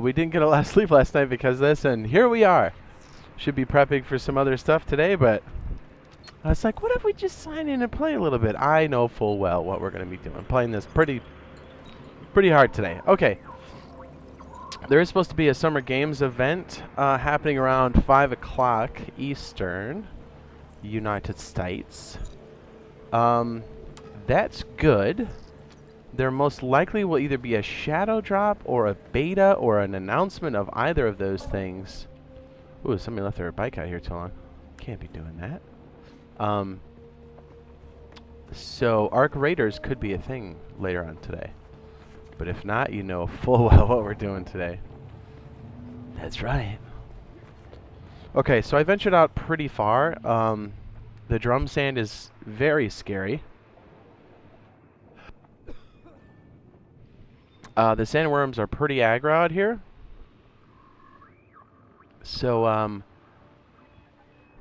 We didn't get a lot of sleep last night because of this, and here we are. Should be prepping for some other stuff today, but I was like, what if we just sign in and play a little bit? I know full well what we're going to be doing. Playing this pretty hard today. Okay. There is supposed to be a Summer Games event happening around 5 o'clock Eastern, United States. That's good. There most likely will either be a shadow drop or a beta or an announcement of either of those things. Ooh, somebody left their bike out here too long. Can't be doing that. So Arc Raiders could be a thing later on today. But if not, you know full well what we're doing today. That's right. Okay, so I ventured out pretty far. The drum sand is very scary. The sandworms are pretty aggro out here. So,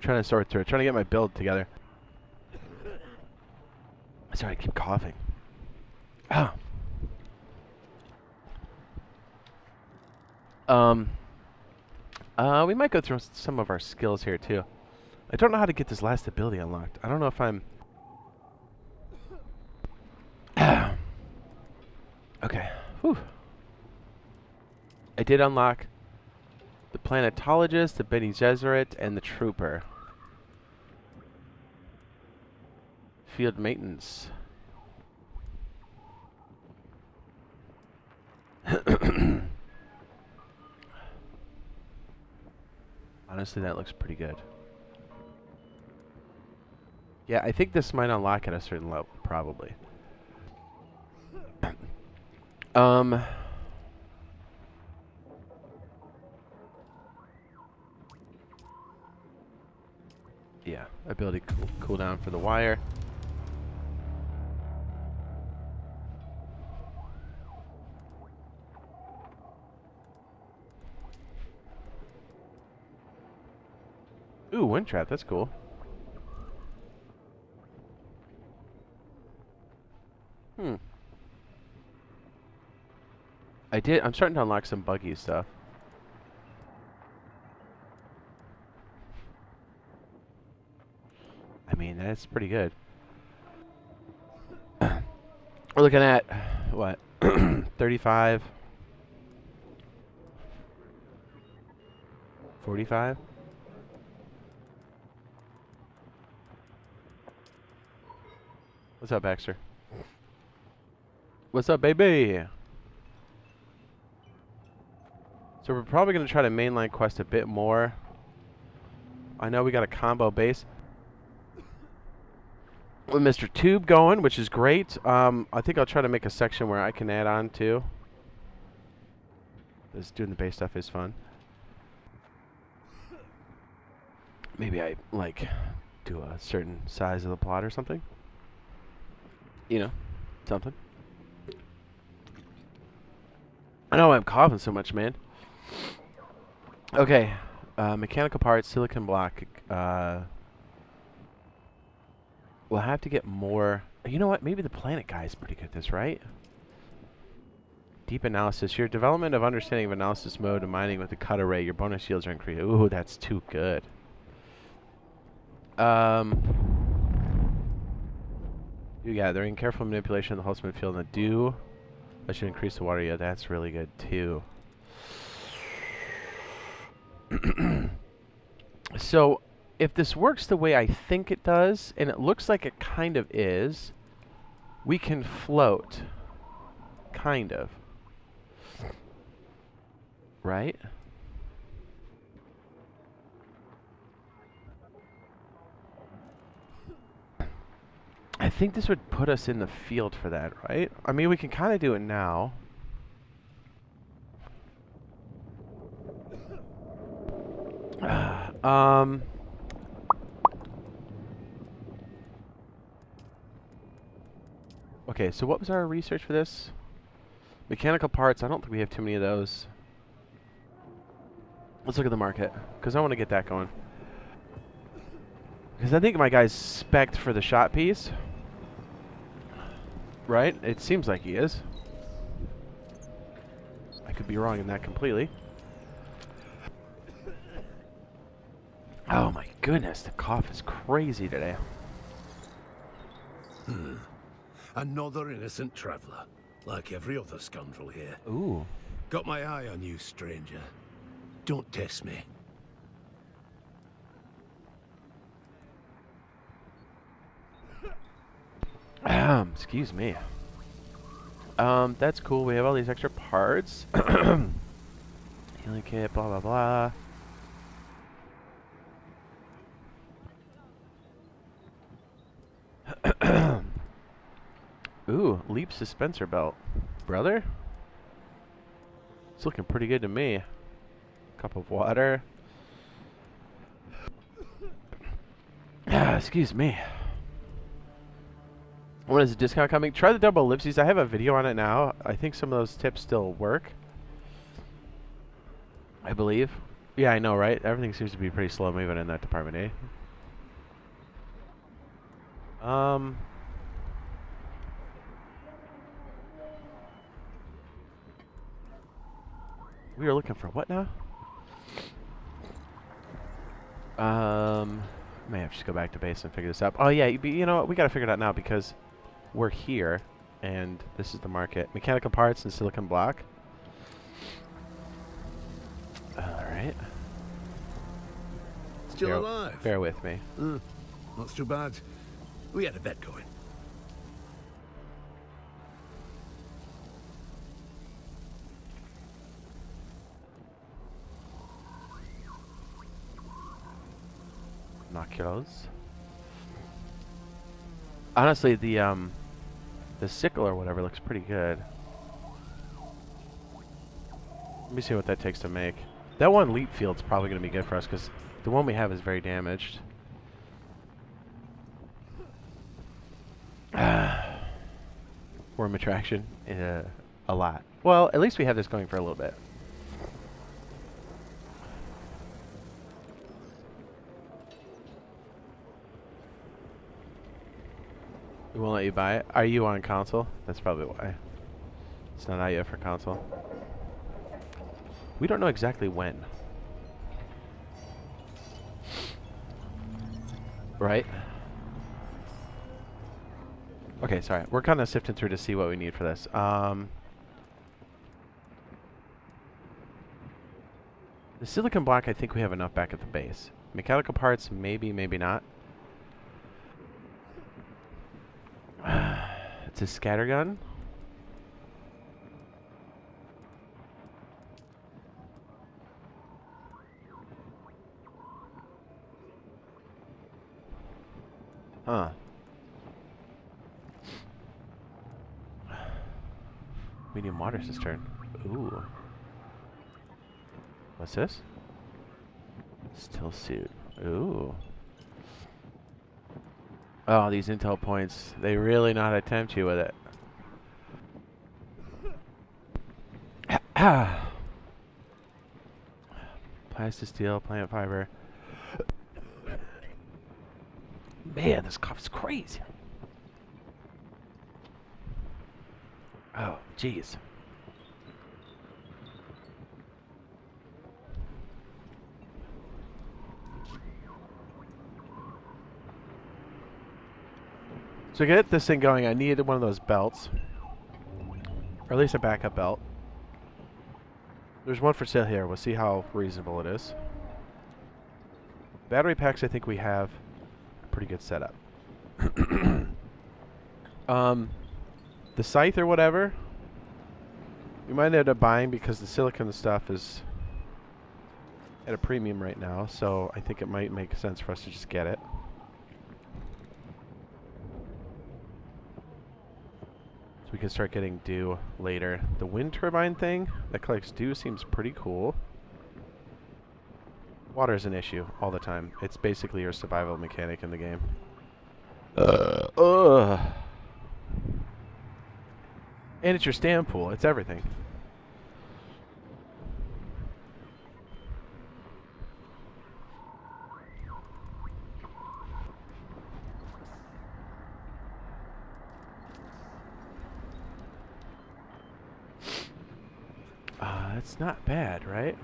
trying to sort through it. Trying to get my build together. Sorry, I keep coughing. Ah. We might go through some of our skills here, too. I don't know how to get this last ability unlocked. I don't know if I'm... Okay. Whew. I did unlock the Planetologist, the Bene Gesserit, and the Trooper. Field Maintenance. Honestly, that looks pretty good. Yeah, I think this might unlock at a certain level, probably. Yeah, ability cooldown for the wire. Ooh, wind trap, that's cool. I'm starting to unlock some buggy stuff. I mean, that's pretty good. We're looking at, what, 35? 45? What's up, Baxter? What's up, baby? So we're probably going to try to mainline quest a bit more. I know we got a combo base with Mr. Tube going, which is great. I think I'll try to make a section where I can add on too. This doing the base stuff is fun. Maybe I like do a certain size of the plot or something. You know, something. I know I'm coughing so much, man. Okay, mechanical parts, silicon block. We'll have to get more. You know what? Maybe the planet guy is pretty good at this, right? Deep analysis. Your development of understanding of analysis mode and mining with the cut array. Your bonus yields are increased. Ooh, that's too good. You gathering. Careful manipulation of the Holtzman field and the dew. That should increase the water yield. That's really good, too. So, if this works the way I think it does, and it looks like it kind of is, we can float. Kind of. Right? I think this would put us in the field for that, right? I mean, we can kind of do it now. Okay, so what was our research for this? Mechanical parts, I don't think we have too many of those. Let's look at the market, because I want to get that going. Because I think my guy's spec'd for the shot piece. Right? It seems like he is. I could be wrong in that completely. Oh my goodness, the cough is crazy today. Another innocent traveler, like every other scoundrel here. Ooh. Got my eye on you, stranger. Don't test me. Excuse me. That's cool. We have all these extra parts. Healing kit, blah, blah, blah. Ooh, leap suspensor belt. Brother? It's looking pretty good to me. Cup of water. Excuse me. When is the discount coming? Try the double ellipses. I have a video on it now. I think some of those tips still work. I believe. Yeah, I know, right? Everything seems to be pretty slow moving in that department, eh? We are looking for what now? May have to just go back to base and figure this out. Oh yeah, you know what? We gotta figure it out now because we're here, and this is the market. Mechanical parts and silicon block. All right. Still alive? Bear with me. Not too bad. We had a bet going. Binoculars. Honestly, the sickle or whatever looks pretty good. Let me see what that takes to make. That one leap field's probably going to be good for us because the one we have is very damaged. Worm attraction, a lot. Well, at least we have this going for a little bit. We won't let you buy it. Are you on console? That's probably why. It's not out yet for console. We don't know exactly when. Right? Okay, sorry. We're kind of sifting through to see what we need for this. The silicon block, I think we have enough back at the base. Mechanical parts, maybe, maybe not. It's a scattergun. Huh. Medium water cistern. Ooh. What's this? Still suit. Ooh. Oh, these intel points. They really know how to tempt you with it. Plastisteel, plant fiber. Man, this cough's crazy. Oh, jeez. So to get this thing going, I needed one of those belts. Or at least a backup belt. There's one for sale here. We'll see how reasonable it is. Battery packs, I think we have a pretty good setup. The scythe or whatever, we might end up buying because the silicon stuff is at a premium right now. So I think it might make sense for us to just get it. We can start getting dew later. The wind turbine thing that collects dew seems pretty cool. Water is an issue all the time. It's basically your survival mechanic in the game. And it's your stand pool. It's everything. It's not bad, right?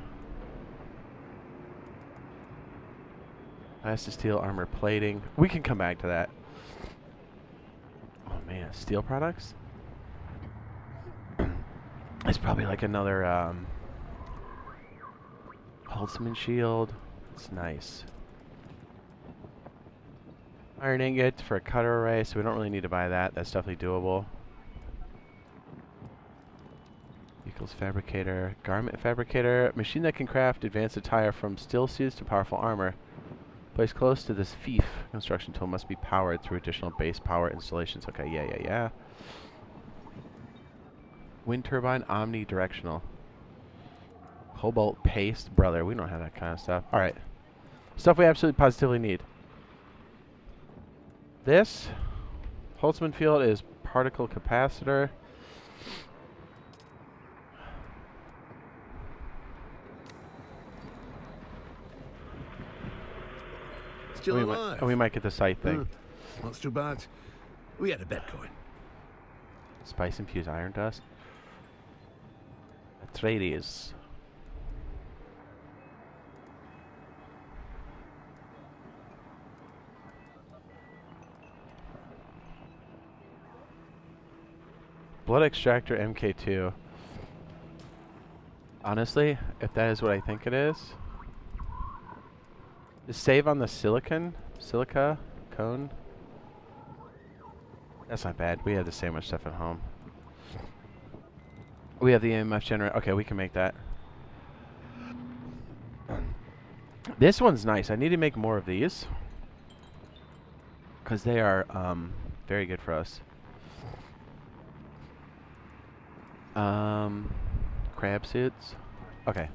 Glass to steel armor plating. We can come back to that. Oh man, steel products? It's probably like another Holtzman shield. It's nice. Iron ingot for a cutter array, so we don't really need to buy that. That's definitely doable. Vehicles fabricator, garment fabricator, machine that can craft advanced attire from steel suits to powerful armor. Placed close to this fief construction tool must be powered through additional base power installations. Okay, yeah. Wind turbine, omnidirectional. Cobalt paste, brother. We don't have that kind of stuff. All right, stuff we absolutely positively need. This Holtzman field is particle capacitor. Still alive. We might get the sight thing. Not too bad. We had a bet going. Spice infused iron dust. Atreides. Blood extractor MK2. Honestly, if that is what I think it is, just save on the silica cone. That's not bad. We have the same much stuff at home. We have the EMF generator. Okay, we can make that. This one's nice. I need to make more of these because they are very good for us. Crab suits. Okay.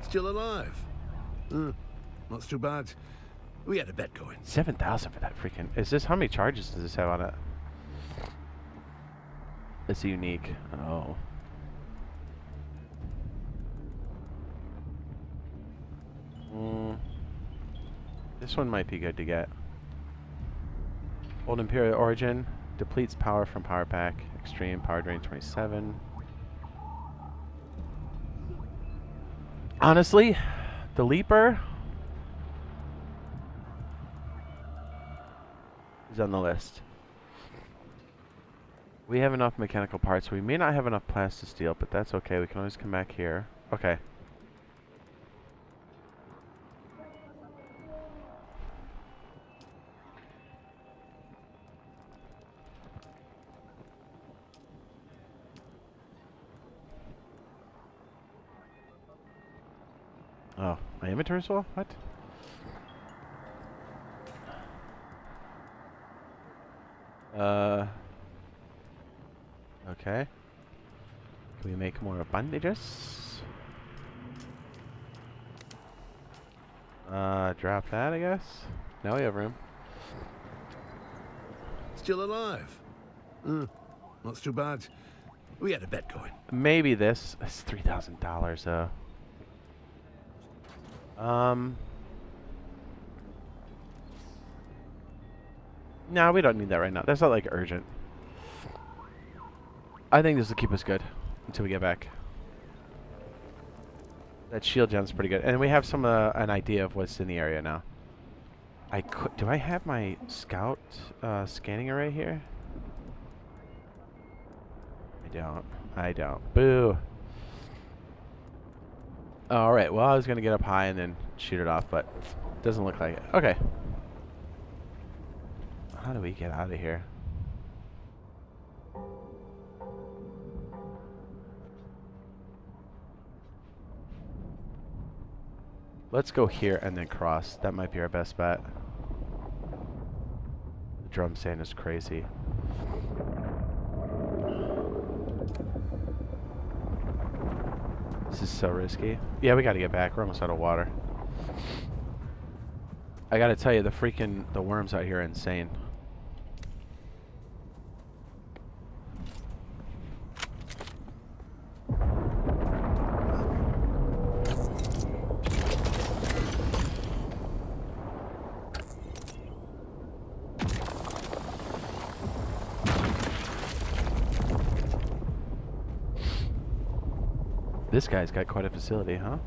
Still alive. Not too bad. We had a bet going. 7,000 for that freaking. Is this, how many charges does this have on it? It's unique. Oh. This one might be good to get. Old Imperial Origin. Depletes power from power pack. Extreme power drain 27. Honestly, the Leaper is on the list. We have enough mechanical parts. We may not have enough plastisteel, but that's okay. We can always come back here. Okay. Oh, my inventory's full? What? Okay. Can we make more bandages? Drop that, I guess. Now we have room. Still alive. Not too bad. We had a bet going. Maybe this. It's $3,000 though. No, we don't need that right now. That's not like urgent. I think this will keep us good until we get back. That shield gem's pretty good, and we have some an idea of what's in the area now. Do I have my scout scanning array here? I don't. Boo. All right. Well, I was gonna get up high and then shoot it off, but it doesn't look like it. Okay. How do we get out of here? Let's go here and then cross. That might be our best bet. The drum sand is crazy. This is so risky. Yeah, we gotta get back. We're almost out of water. I gotta tell you, the worms out here are insane. This guy's got quite a facility, huh?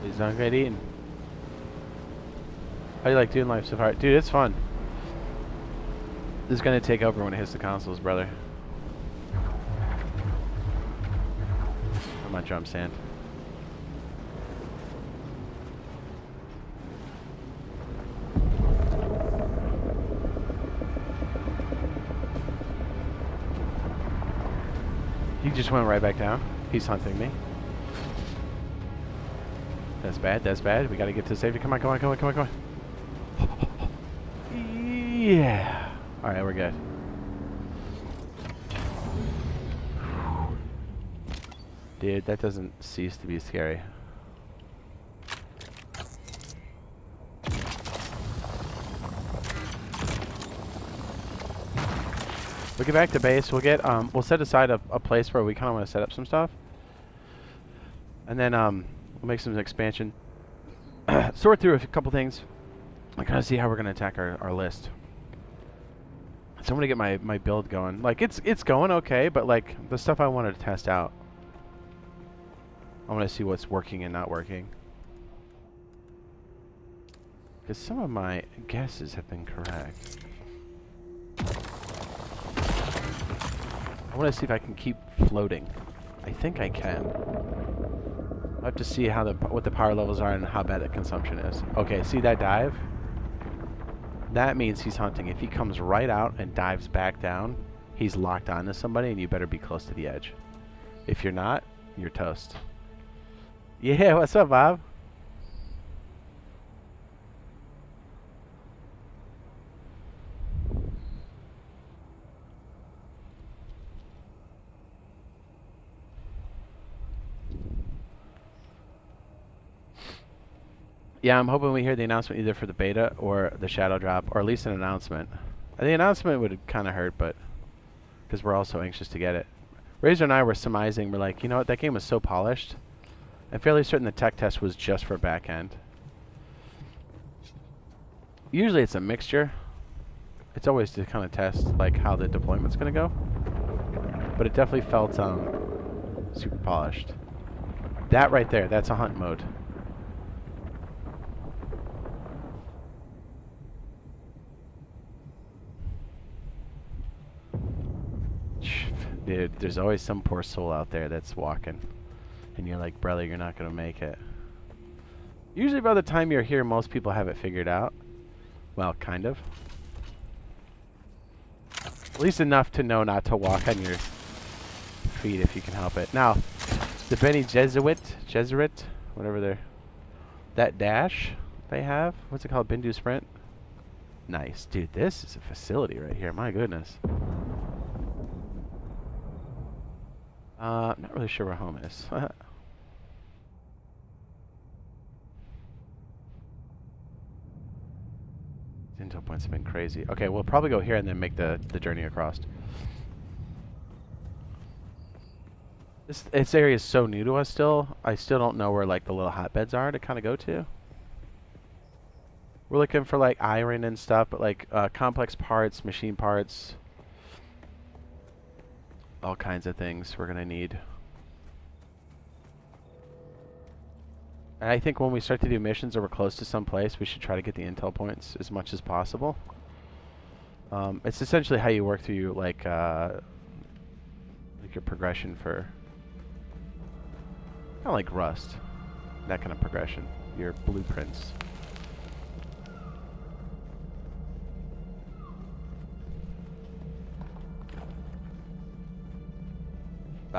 Please don't get eaten. How do you like Dune life so far? Dude, it's fun. This is gonna take over when it hits the consoles, brother. I'm on drum stand. He just went right back down. He's hunting me. That's bad, that's bad. We gotta get to safety. Come on, come on, come on, come on, come on. Yeah. Alright, we're good. Dude, that doesn't cease to be scary. We'll get back to base. We'll get we'll set aside a place where we kind of want to set up some stuff, and then we'll make some expansion. Sort through a couple things. I kind of see how we're gonna attack our list. So I'm gonna get my build going. Like it's going okay, but like the stuff I wanted to test out, I want to see what's working and not working. Because some of my guesses have been correct. I want to see if I can keep floating. I think I can. I have to see how what the power levels are and how bad the consumption is. Okay, see that dive? That means he's hunting. If he comes right out and dives back down, he's locked onto somebody and you better be close to the edge. If you're not, you're toast. Yeah, what's up, Bob? Yeah, I'm hoping we hear the announcement either for the beta or the shadow drop, or at least an announcement. The announcement would kind of hurt, but because we're all so anxious to get it. Razor and I were surmising, we're like, you know what, that game was so polished. I'm fairly certain the tech test was just for back end. Usually it's a mixture. It's always to kind of test like how the deployment's going to go. But it definitely felt super polished. That right there, that's a hunt mode. Dude, there's always some poor soul out there that's walking. And you're like, brother, you're not going to make it. Usually by the time you're here, most people have it figured out. Well, kind of. At least enough to know not to walk on your feet if you can help it. Now, the Bene Gesserit, whatever they're... That dash they have, what's it called? Bindu Sprint? Nice. Dude, this is a facility right here. My goodness. I'm not really sure where home is. Intel points have been crazy. Okay, we'll probably go here and then make the journey across. This area is so new to us still. I still don't know where like the little hotbeds are to kind of go to. We're looking for like iron and stuff, but like complex parts, machine parts, all kinds of things we're gonna need. And I think when we start to do missions or we're close to some place, we should try to get the intel points as much as possible. It's essentially how you work through like your progression for kind of like Rust, that kind of progression, your blueprints.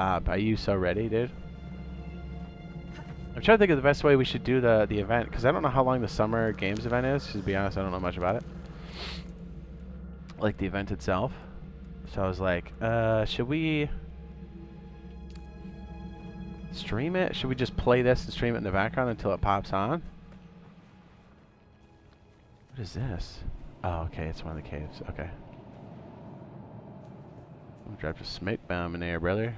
Stop. Are you so ready, dude? I'm trying to think of the best way we should do the event, because I don't know how long the Summer Games event is. To be honest, I don't know much about it. Like the event itself. So I was like, should we stream it? Should we just play this and stream it in the background until it pops on? What is this? Oh, okay, it's one of the caves. Okay. I'm gonna drop a smoke bomb in there, brother.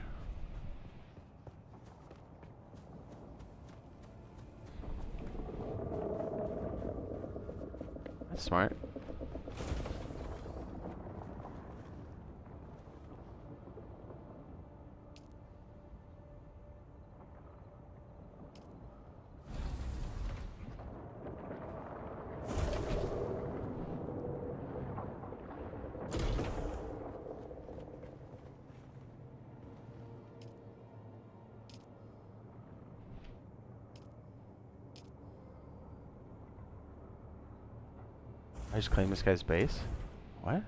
That's smart. I just claimed this guy's base? What?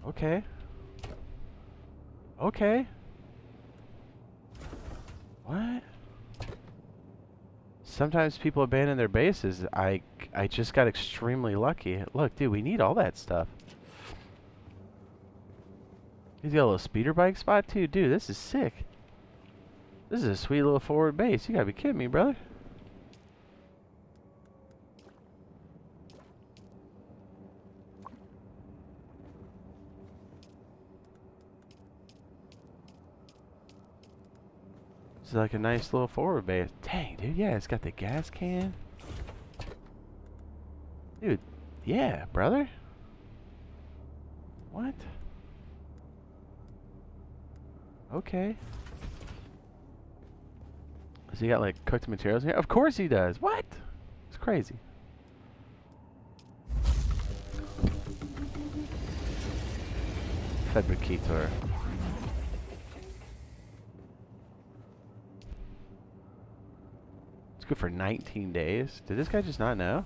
Okay. Okay. What? Sometimes people abandon their bases. I just got extremely lucky. Look, dude, we need all that stuff. He's got a little speeder bike spot too. Dude, this is sick. This is a sweet little forward base. You gotta be kidding me, brother. It's like a nice little forward base. Dang, dude, yeah, it's got the gas can. Dude, yeah, brother. What? Okay. Does he got like cooked materials in here? Of course he does. What? It's crazy. Fabricator. It's good for 19 days. Did this guy just not know?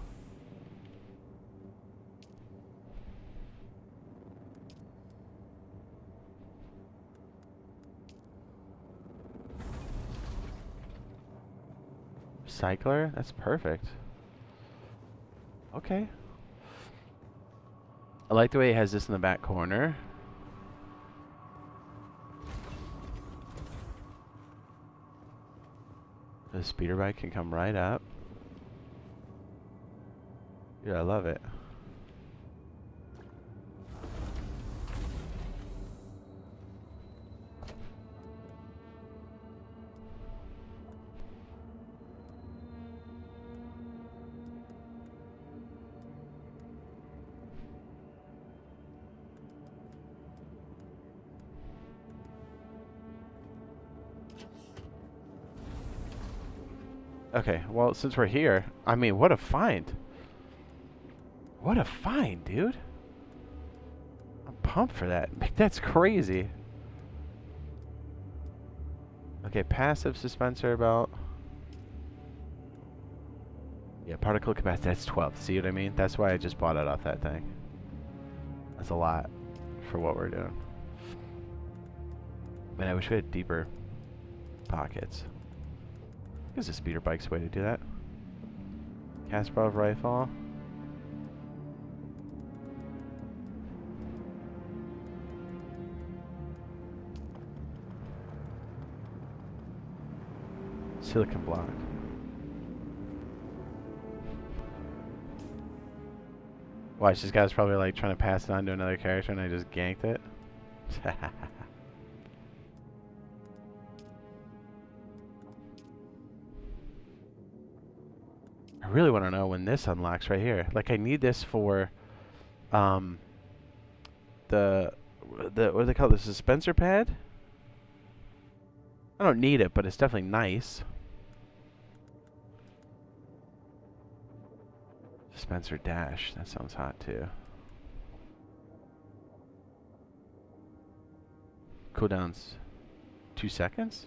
Recycler? That's perfect. Okay. I like the way it has this in the back corner. The speeder bike can come right up. Yeah, I love it. Okay, well, since we're here, I mean, what a find. What a find, dude. I'm pumped for that. That's crazy. Okay, passive suspensor belt. Yeah, particle capacity, that's 12. See what I mean? That's why I just bought it off that thing. That's a lot for what we're doing. Man, I wish we had deeper pockets. Is a speeder bike's way to do that. Kasparov rifle. Silicon block. Watch, this guy's probably like trying to pass it on to another character and I just ganked it. I really want to know when this unlocks right here. Like, I need this for the what do they call it? The suspensor pad? I don't need it, but it's definitely nice. Dispenser dash. That sounds hot too. Cooldowns 2 seconds?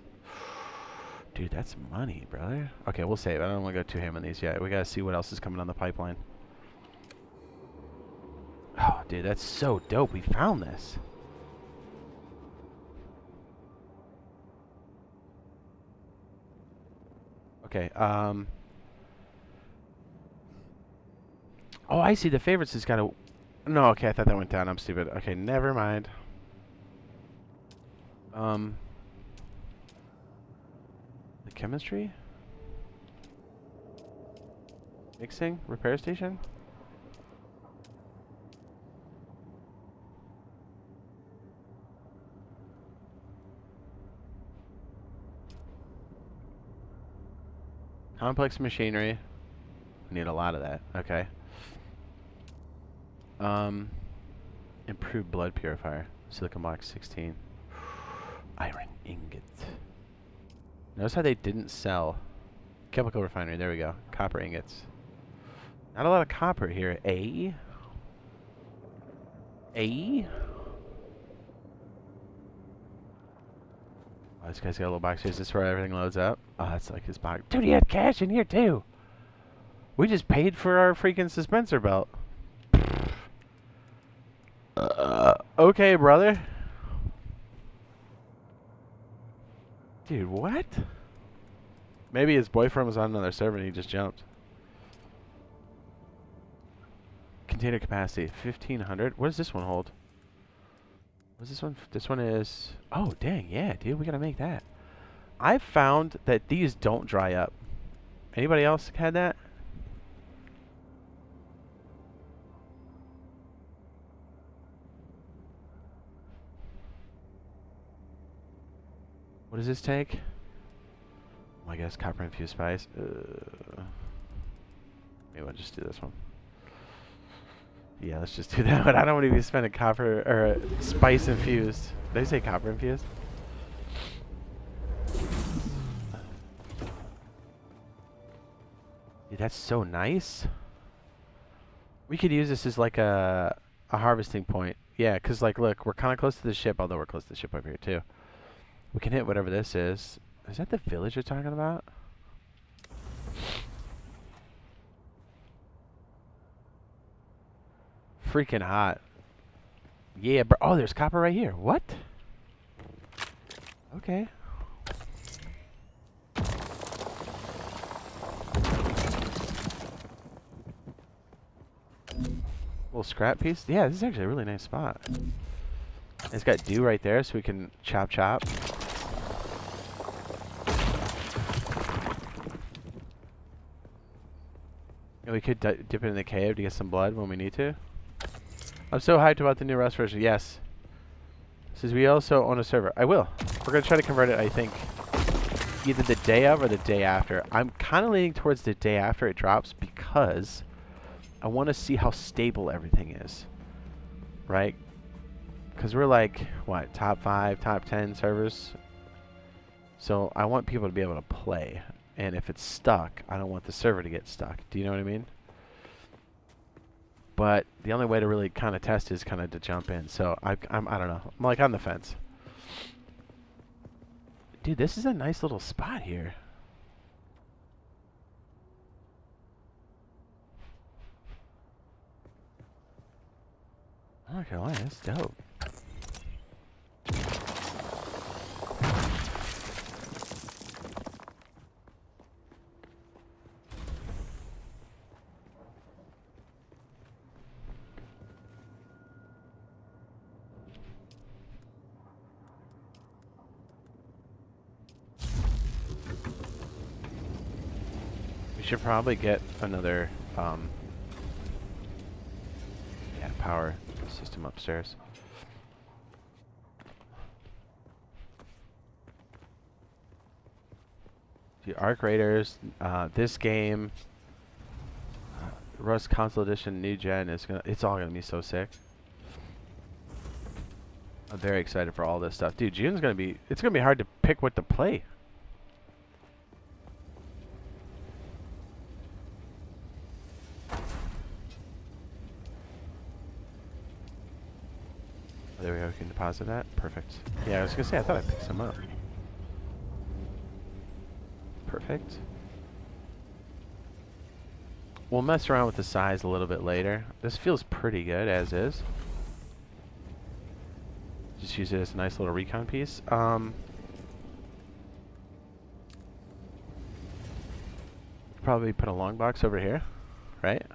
Dude, that's money, brother. Okay, we'll save. I don't want to go too ham on these yet. We gotta see what else is coming on the pipeline. Oh, dude, that's so dope. We found this. Okay. Oh, I see. The favorites has got to. No, okay. I thought that went down. I'm stupid. Okay, never mind. The chemistry? Mixing? Repair station? Complex machinery. We need a lot of that. Okay. Improved blood purifier. Silicon box 16. Iron ingot. Notice how they didn't sell. Chemical refinery. There we go. Copper ingots. Not a lot of copper here. A? A? Oh, this guy's got a little box here. Is this where everything loads up? Oh, that's like his box. Dude, he had cash in here too. We just paid for our freaking dispenser belt. Okay, brother. Dude, what? Maybe his boyfriend was on another server and he just jumped. Container capacity, 1,500. What does this one hold? What's this one? This one is... Oh, dang, yeah, dude, we gotta make that. I've found that these don't dry up. Anybody else had that? What does this take? Oh, I guess copper infused spice. Maybe I'll just do this one. Yeah, let's just do that one. I don't want to be spending copper or spice infused. Did I say copper infused? Dude, that's so nice. We could use this as like a harvesting point. Yeah, because like, look, we're kind of close to the ship, although we're close to the ship over here too. We can hit whatever this is. Is that the village you're talking about? Freaking hot. Yeah, bro. Oh, there's copper right here. What? Okay. Little scrap piece. Yeah, this is actually a really nice spot. It's got dew right there, so we can chop chop. And we could dip it in the cave to get some blood when we need to. I'm so hyped about the new Rust version. Yes. Says we also own a server. I will. We're going to try to convert it, I think, either the day of or the day after. I'm kind of leaning towards the day after it drops because I want to see how stable everything is. Right? Because we're like, what, top 5, top 10 servers? So I want people to be able to play. And if it's stuck, I don't want the server to get stuck. Do you know what I mean? But the only way to really kind of test is kind of to jump in. So I don't know. I'm like on the fence. Dude, this is a nice little spot here. I'm not gonna lie, that's dope. Should probably get another power system upstairs. The Arc Raiders, this game, Rust Console Edition, New Gen it's all gonna be so sick. I'm very excited for all this stuff, dude. It's gonna be hard to pick what to play. There we go, we can deposit that. Perfect. Yeah, I was gonna say, I thought I picked some up. Perfect. We'll mess around with the size a little bit later. This feels pretty good as is. Just use it as a nice little recon piece. probably put a long box over here, right?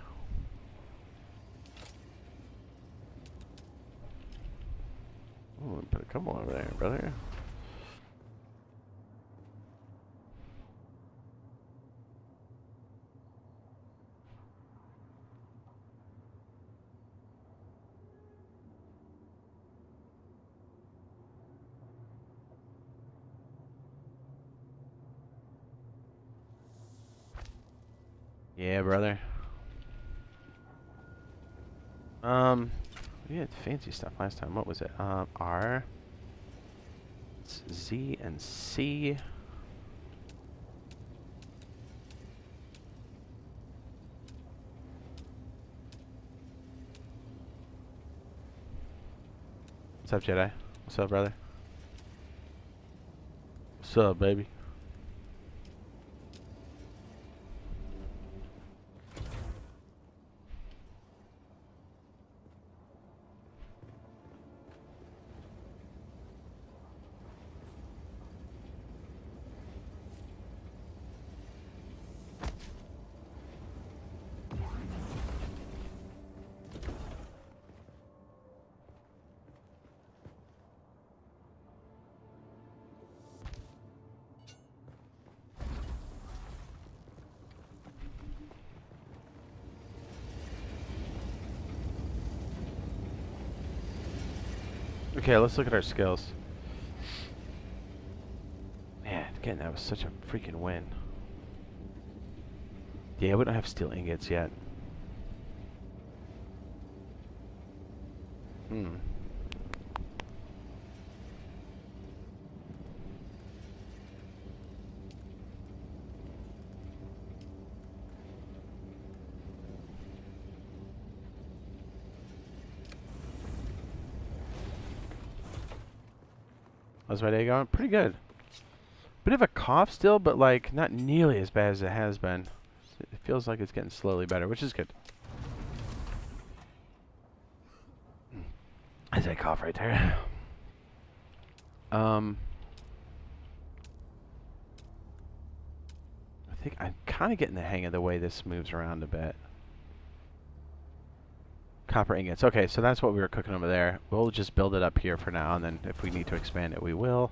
Ooh, put a couple over there, brother. Yeah, brother. We had fancy stuff last time. What was it? R. It's Z and C. What's up, Jedi? What's up, brother? What's up, baby? Okay, let's look at our skills. Man, again, that was such a freaking win. Yeah, we don't have steel ingots yet. Hmm. How's my day going? Pretty good. Bit of a cough still, but like not nearly as bad as it has been. It feels like it's getting slowly better, which is good. As I cough right there. I think I'm kind of getting the hang of the way this moves around a bit. Copper ingots. Okay, so that's what we were cooking over there. We'll just build it up here for now, and then if we need to expand it, we will.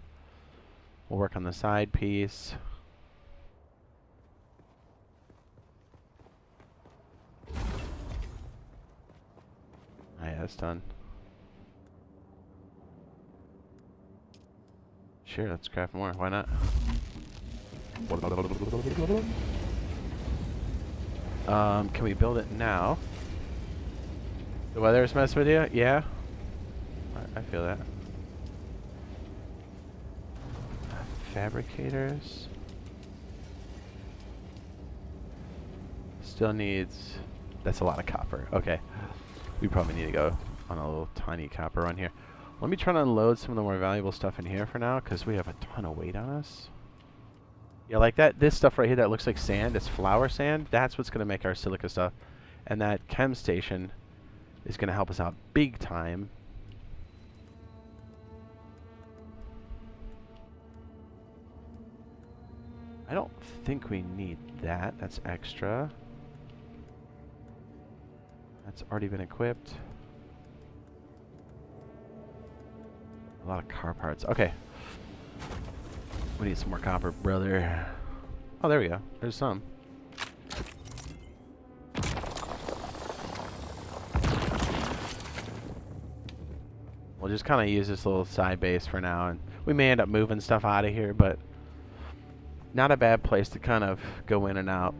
We'll work on the side piece. Yeah, that's done. Sure, let's craft more. Why not? Can we build it now? The weather is messing with you? Yeah. I feel that. Fabricators. Still needs... That's a lot of copper. Okay. We probably need to go on a little tiny copper run here. Let me try to unload some of the more valuable stuff in here for now, because we have a ton of weight on us. Yeah, like that. This stuff right here that looks like sand, it's flour sand. That's what's going to make our silica stuff. And that chem station is going to help us out big time. I don't think we need that. That's extra. That's already been equipped. A lot of car parts. Okay. We need some more copper, brother. Oh, there we go. There's some. We'll just kind of use this little side base for now, and we may end up moving stuff out of here, but not a bad place to kind of go in and out.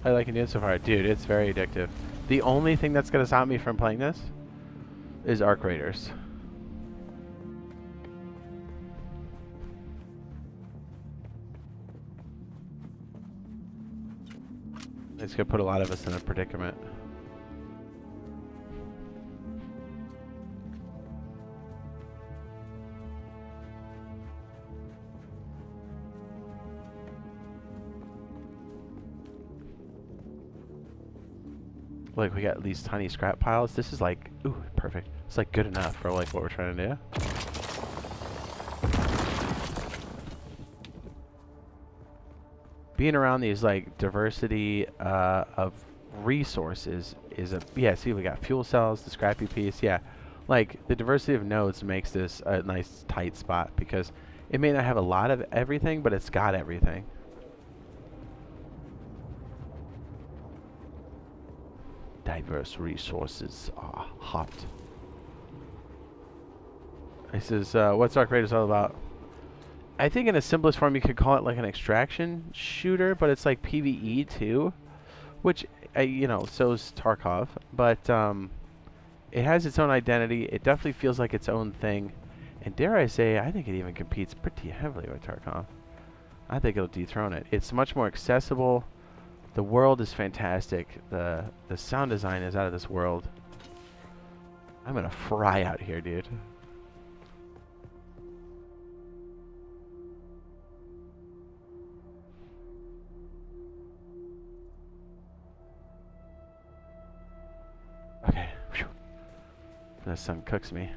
How are you liking it so far? Dude, it's very addictive. The only thing that's going to stop me from playing this is Arc Raiders. It's going to put a lot of us in a predicament. Like, we got these tiny scrap piles. This is like, ooh, perfect. It's like good enough for like what we're trying to do. Being around these like diversity of resources is a, yeah, see, we got fuel cells, the scrappy piece, yeah. Like, the diversity of nodes makes this a nice tight spot because it may not have a lot of everything, but it's got everything. Diverse resources are hot. This is what's Dark Raiders all about? I think in the simplest form you could call it like an extraction shooter, but it's like PvE too, which you know, so's Tarkov, but it has its own identity. It definitely feels like its own thing, and dare I say, I think it even competes pretty heavily with Tarkov. I think it'll dethrone it. It's much more accessible. The world is fantastic. The sound design is out of this world. I'm gonna fry out here, dude. Okay. Whew. The sun cooks me.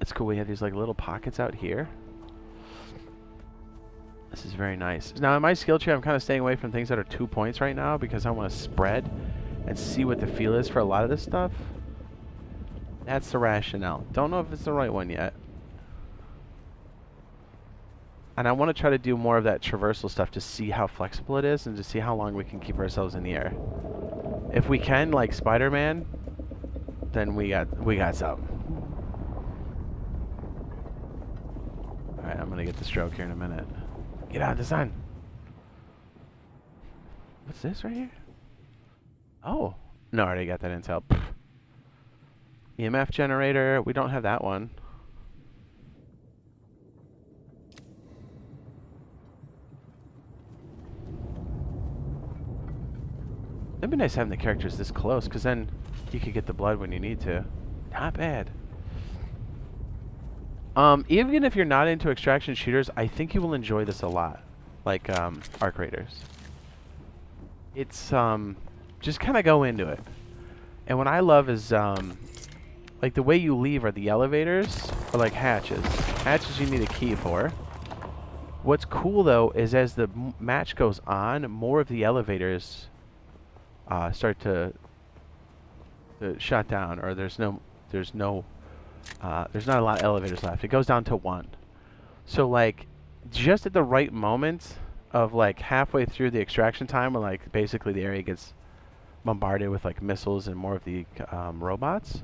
It's cool. We have these like little pockets out here. This is very nice. Now, in my skill tree, I'm kind of staying away from things that are 2 points right now because I want to spread and see what the feel is for a lot of this stuff. That's the rationale. Don't know if it's the right one yet. And I want to try to do more of that traversal stuff to see how flexible it is and to see how long we can keep ourselves in the air. If we can, like Spider-Man, then we got something. Alright, I'm going to get the stroke here in a minute. Get out of the sun. What's this right here? Oh. No, I already got that intel. Pfft. EMF generator. We don't have that one. It'd be nice having the characters this close, because then you could get the blood when you need to. Not bad. Even if you're not into extraction shooters, I think you will enjoy this a lot. Like, Arc Raiders. It's, just kind of go into it. And what I love is, like, the way you leave are the elevators, or like hatches. Hatches you need a key for. What's cool, though, is as the match goes on, more of the elevators start to shut down, or there's not a lot of elevators left. It goes down to 1. So like, just at the right moment of like halfway through the extraction time, when like basically the area gets bombarded with like missiles and more of the robots,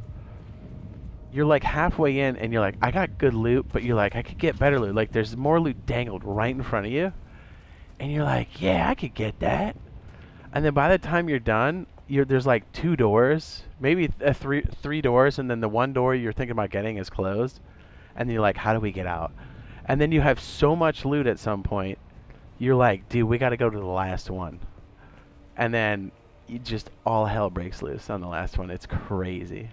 you're like halfway in and you're like, I got good loot, but you're like, I could get better loot. Like, there's more loot dangled right in front of you, and you're like, yeah, I could get that. And then by the time you're done, there's like 2 doors, maybe three doors, and then the one door you're thinking about getting is closed, and you're like, how do we get out? And then you have so much loot at some point, you're like, dude, we got to go to the last one. And then you just, all hell breaks loose on the last one. It's crazy.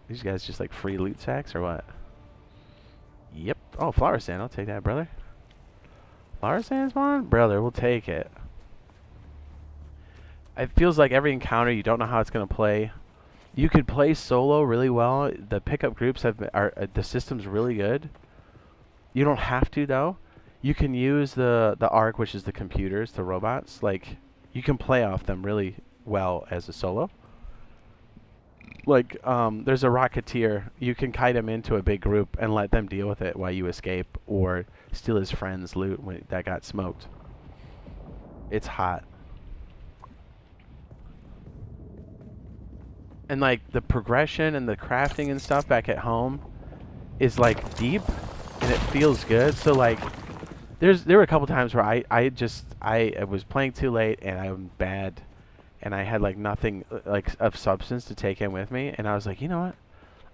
These guys just like free loot sacks or what? Yep. Oh, flower sand. I'll take that, brother. Flower sand spawn? Brother, we'll take it. It feels like every encounter, you don't know how it's going to play. You could play solo really well. The pickup groups the system's really good. You don't have to, though. You can use the ARC, which is the computers, the robots. Like, you can play off them really well as a solo. Like, there's a Rocketeer. You can kite him into a big group and let them deal with it while you escape, or steal his friend's loot that got smoked. It's hot. And like, the progression and the crafting and stuff back at home is like deep, and it feels good. So like, there were a couple times where I was playing too late and I'm bad, and I had like nothing like of substance to take in with me, and I was like, you know what?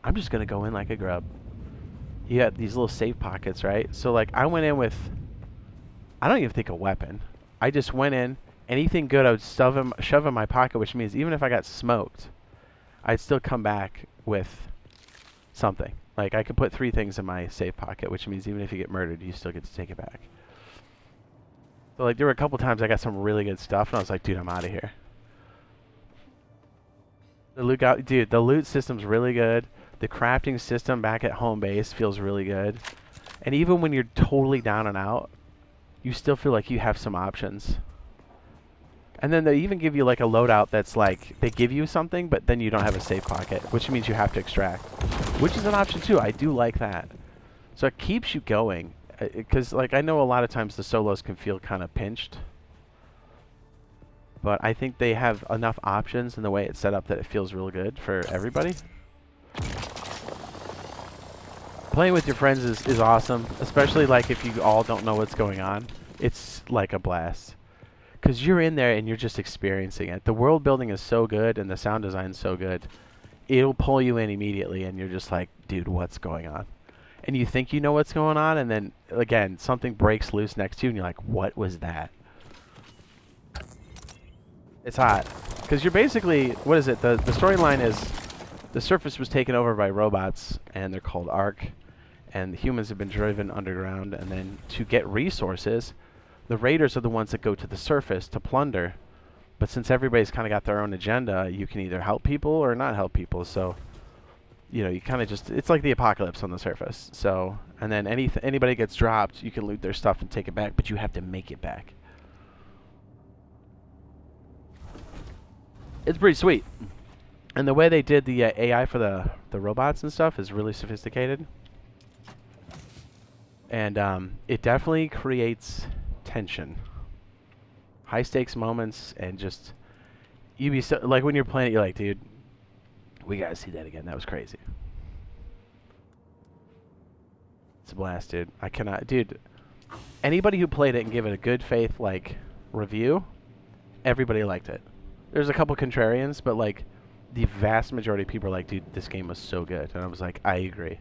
I'm just gonna go in like a grub. You got these little safe pockets, right? So like, I went in with, I don't even think a weapon. I just went in, anything good I would shove in my pocket, which means even if I got smoked, I'd still come back with something. Like, I could put 3 things in my safe pocket, which means even if you get murdered, you still get to take it back. So like there were a couple times I got some really good stuff, and I was like, dude, I'm out of here. Dude, the loot system's really good. The crafting system back at home base feels really good. And even when you're totally down and out, you still feel like you have some options. And then they even give you like a loadout that's like, they give you something, but then you don't have a safe pocket, which means you have to extract. Which is an option too. I do like that. So it keeps you going. Because like I know a lot of times the solos can feel kind of pinched. But I think they have enough options in the way it's set up that it feels real good for everybody. Playing with your friends is awesome, especially like if you all don't know what's going on. It's like a blast. Because you're in there and you're just experiencing it. The world building is so good and the sound design is so good. It'll pull you in immediately and you're just like, dude, what's going on? And you think you know what's going on, and then, again, something breaks loose next to you and you're like, what was that? It's hot. Because you're basically, what is it? The storyline is the surface was taken over by robots, and they're called Ark. And humans have been driven underground, and then to get resources, the raiders are the ones that go to the surface to plunder. But since everybody's kind of got their own agenda, you can either help people or not help people. So, you know, you kind of just, it's like the apocalypse on the surface. So, and then anybody gets dropped, you can loot their stuff and take it back, but you have to make it back. It's pretty sweet. And the way they did the AI for the robots and stuff is really sophisticated. And it definitely creates tension. High stakes moments, and just, you be so, like when you're playing it, you're like, dude, we gotta see that again. That was crazy. It's a blast, dude. I cannot, dude. Anybody who played it and gave it a good faith like review, everybody liked it. There's a couple contrarians, but like the vast majority of people are like, dude, this game was so good. And I was like, I agree.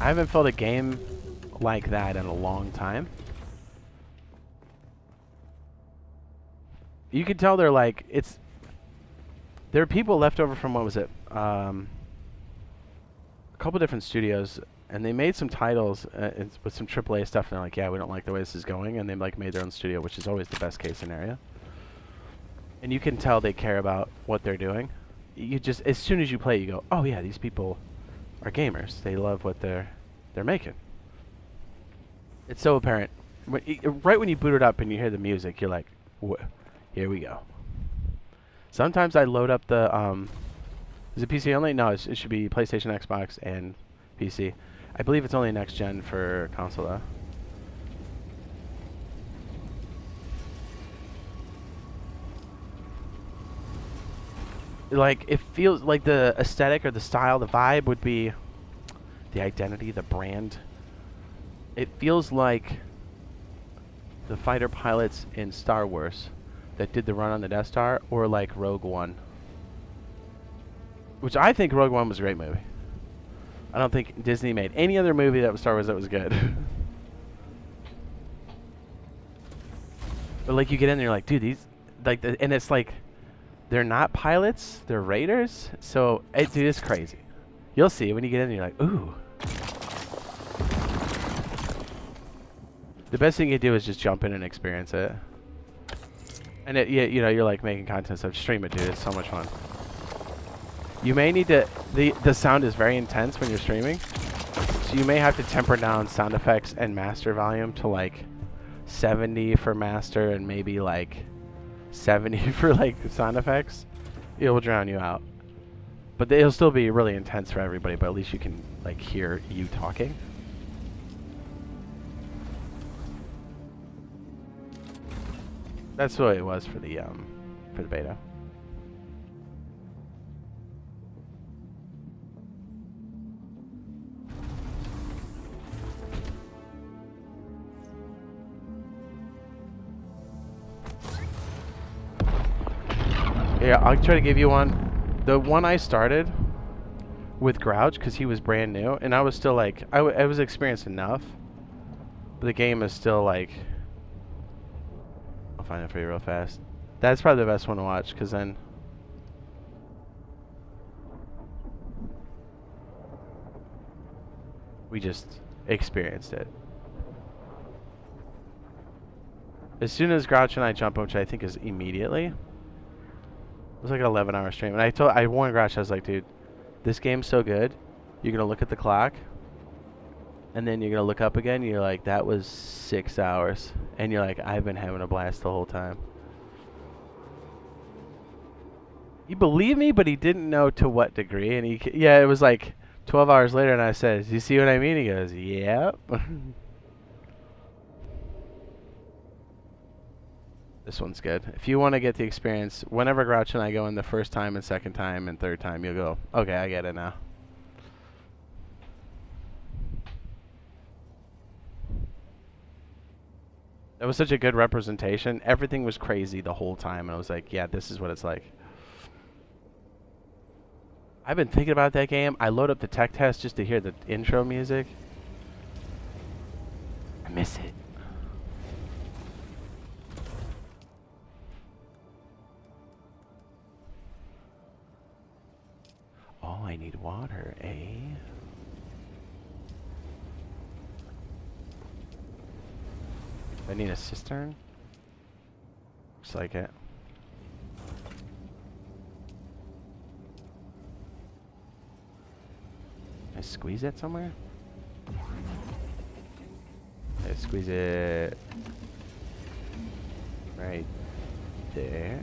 I haven't felt a game like that in a long time. You can tell they're like, there are people left over from, what was it? A couple different studios, and they made some titles with some AAA stuff, and they're like, yeah, we don't like the way this is going, and they like made their own studio, which is always the best case scenario. And you can tell they care about what they're doing. You just, as soon as you play, you go, oh yeah, these people are gamers. They love what they're making. It's so apparent. Right when you boot it up and you hear the music, you're like, here we go. Sometimes I load up the, is it PC only? No, it should be PlayStation, Xbox, and PC. I believe it's only next gen for console though. Like, it feels like the aesthetic or the style, the vibe would be the identity, the brand. It feels like the fighter pilots in Star Wars that did the run on the Death Star, or like Rogue One. Which I think Rogue One was a great movie. I don't think Disney made any other movie that was Star Wars that was good. But like you get in there, you're like, dude, these, like, and it's like, they're not pilots, they're raiders. So, dude, it's crazy. You'll see when you get in there, you're like, ooh. The best thing you do is just jump in and experience it. And you know, you're like making content stuff. Stream it, dude. It's so much fun. You may need to, the sound is very intense when you're streaming. So you may have to temper down sound effects and master volume to like 70 for master and maybe like 70 for like sound effects. It will drown you out. But it'll still be really intense for everybody, but at least you can like hear you talking. That's what it was for the beta. Yeah, I'll try to give you one. The one I started with Grouch, because he was brand new, and I was still like, I was experienced enough, but the game is still like, I'll find it for you real fast. That's probably the best one to watch, because then we just experienced it. As soon as Grouch and I jump, which I think is immediately, it was like an 11-hour stream. And I warned Grouch, I was like, dude, this game's so good. You're going to look at the clock, and then you're going to look up again, and you're like, that was 6 hours. And you're like, I've been having a blast the whole time. He believed me, but he didn't know to what degree. And it was like 12 hours later, and I said, do you see what I mean? He goes, yep. This one's good. If you want to get the experience, whenever Grouch and I go in the first time and second time and third time, you'll go, okay, I get it now. That was such a good representation. Everything was crazy the whole time, and I was like, yeah, this is what it's like. I've been thinking about that game. I load up the tech test just to hear the intro music. I miss it. Oh, I need water, eh? I need a cistern. Looks like it. Can I squeeze it somewhere? I squeeze it right there.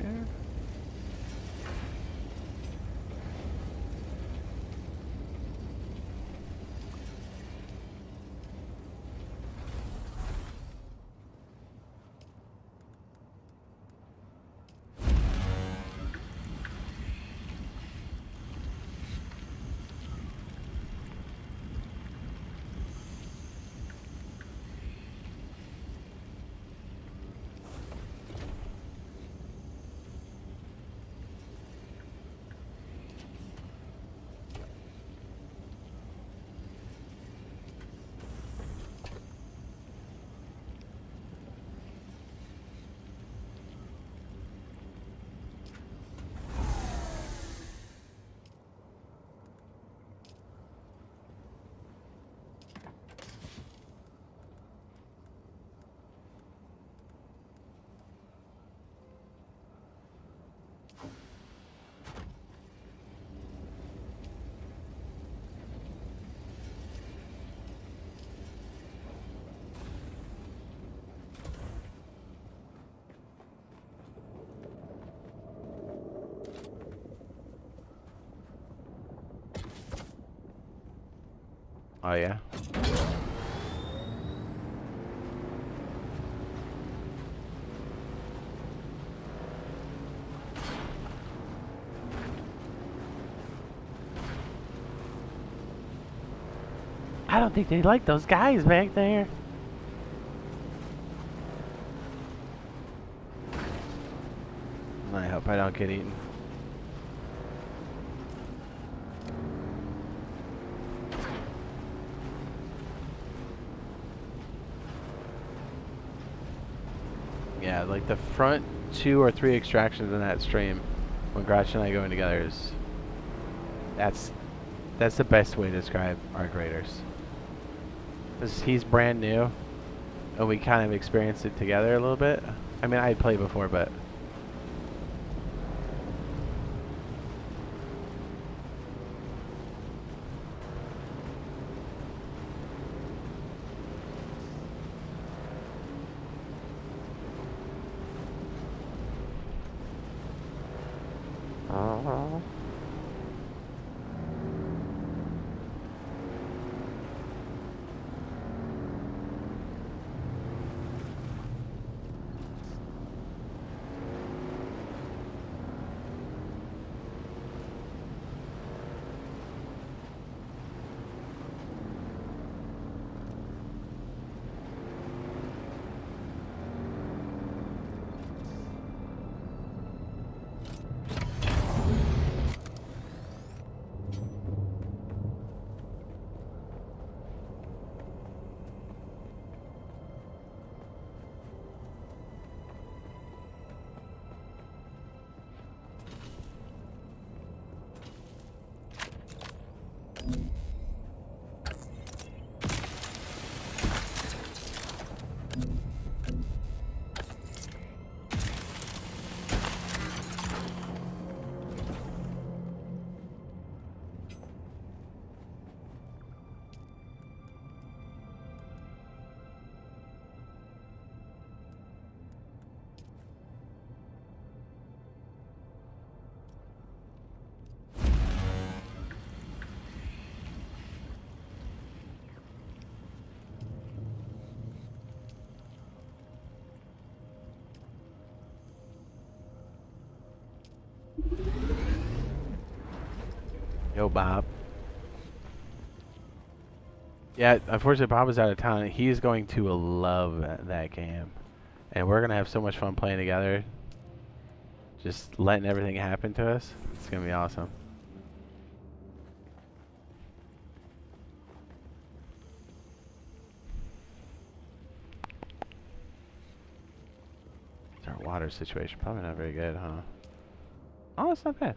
Oh, yeah? I don't think they like those guys back there. I hope I don't get eaten. Yeah, like the front 2 or 3 extractions in that stream, when Grouch and I go in together, is that's the best way to describe Arc Raiders. Because he's brand new, and we kind of experienced it together a little bit. I mean, I had played before, but Yo, Bob. Yeah, unfortunately, Bob is out of town. He's going to love that game. And we're going to have so much fun playing together. Just letting everything happen to us. It's going to be awesome. Our water situation probably not very good, huh? Oh, it's not bad.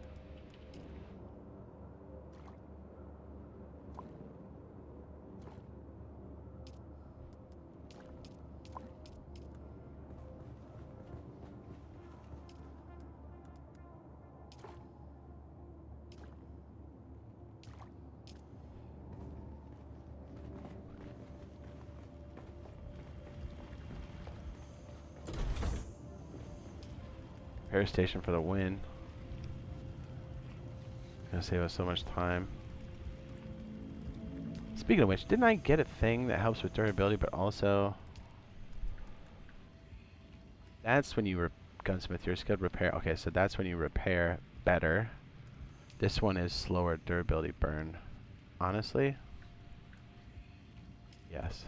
Air station for the win. Gonna save us so much time. Speaking of which, didn't I get a thing that helps with durability, but also that's when you gunsmith your skilled repair. Okay, so that's when you repair better. This one is slower durability burn. Honestly, yes.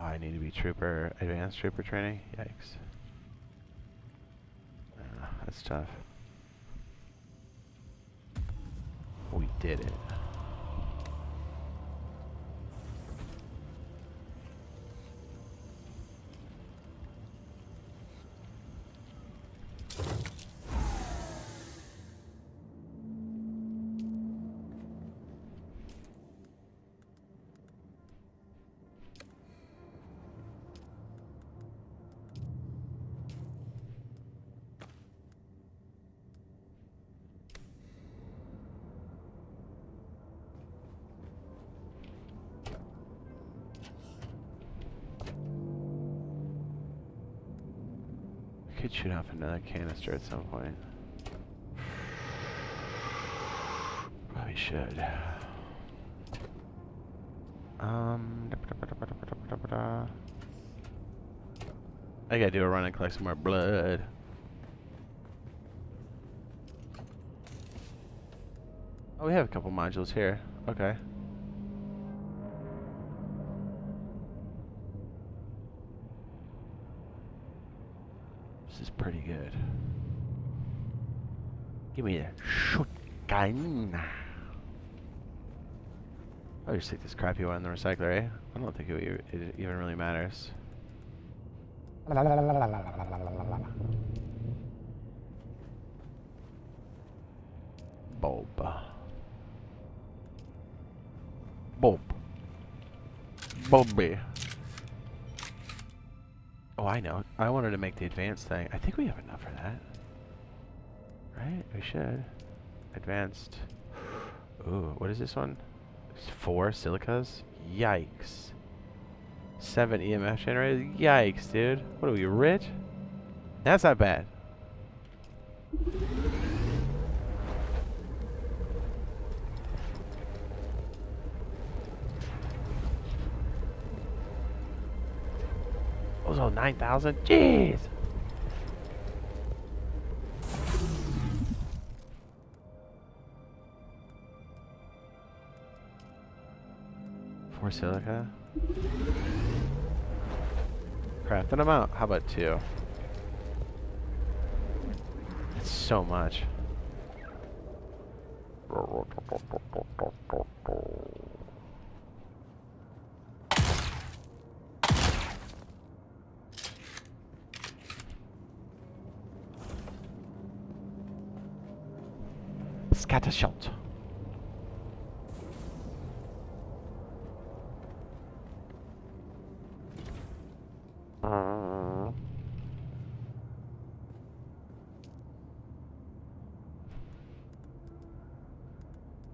Oh, I need to be trooper, advanced trooper training. Yikes. That's tough. We did it. Could shoot off another canister at some point. Probably should. I gotta do a run and collect some more blood. Oh, we have a couple modules here. Okay. This is pretty good. Give me a shotgun. I'll just take this crappy one in the recycler, eh? I don't think it even really matters. Bulb. Bulb. Bulby. Oh, I know. I wanted to make the advanced thing. I think we have enough for that. Right? We should. Advanced. Ooh, what is this one? 4 silicas? Yikes. 7 EMF generators? Yikes, dude. What are we, rich? That's not bad. Oh, 9,000? Jeez! Four silica. Crafting them out. How about 2? That's so much. Scatter shot.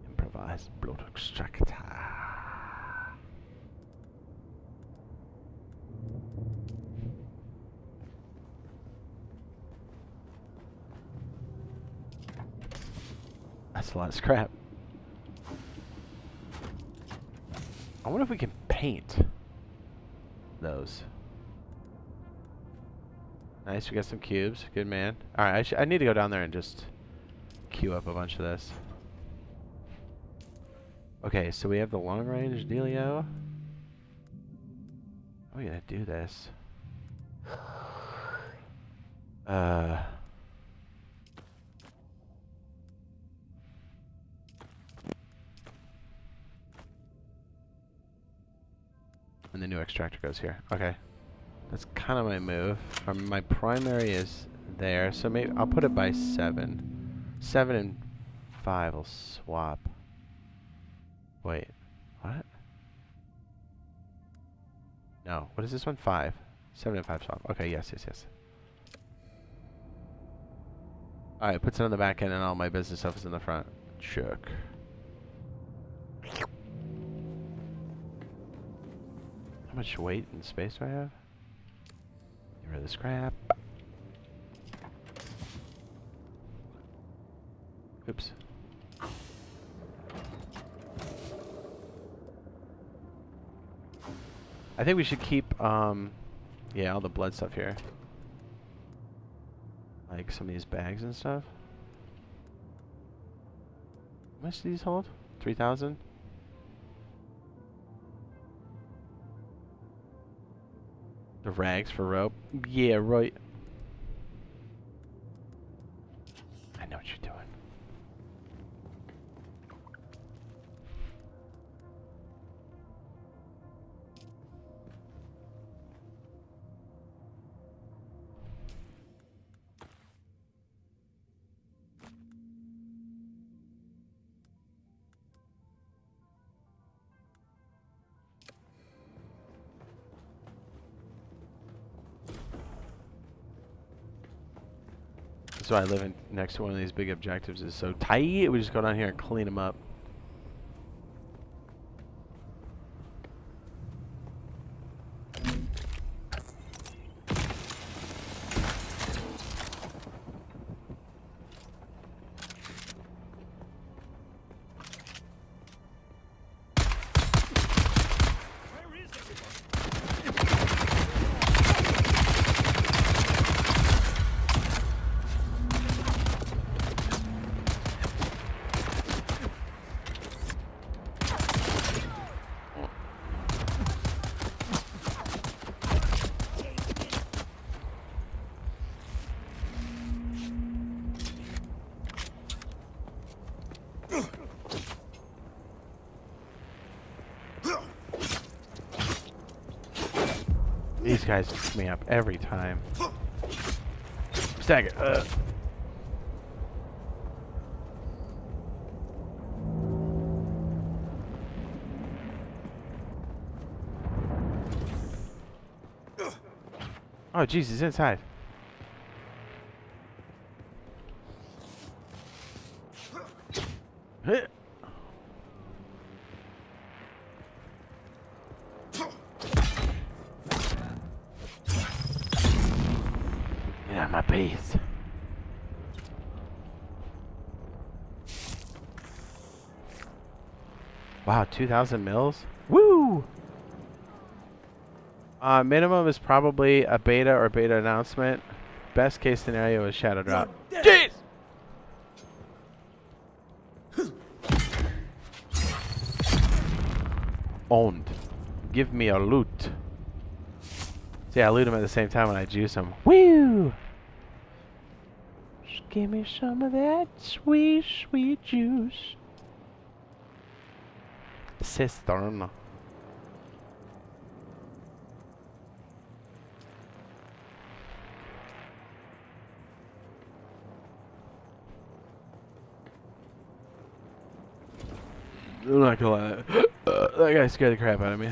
Improvised blood extractor. That's a lot of scrap. I wonder if we can paint those. Nice, we got some cubes. Good man. Alright, I need to go down there and just queue up a bunch of this. Okay, so we have the long range dealio. How are we gonna do this? And the new extractor goes here. Okay. That's kind of my move. My primary is there, so maybe I'll put it by 7. 7 and 5 will swap. Wait, what? No, what is this one? 5. 7 and 5 swap. Okay, yes. Alright, puts it on the back end and all my business stuff is in the front. Check. How much weight and space do I have? Get rid of the scrap. Oops. I think we should keep, yeah, all the blood stuff here. Like some of these bags and stuff. How much do these hold? 3,000? The rags for rope? Yeah, right. I know what you're doing. That's why I live next to one of these big objectives. Is so tight. We just go down here and clean them up. These guys pick me up every time. Stack it. Oh, jeez, he's inside. Yeah, my base. Wow, 2,000 mils? Woo! Minimum is probably a beta or beta announcement. Best case scenario is shadow drop. Jeez! Owned. Give me a loot. See, I loot him at the same time when I juice him. Woo! Just give me some of that sweet, sweet juice. Cistern. I'm not gonna lie. That guy scared the crap out of me.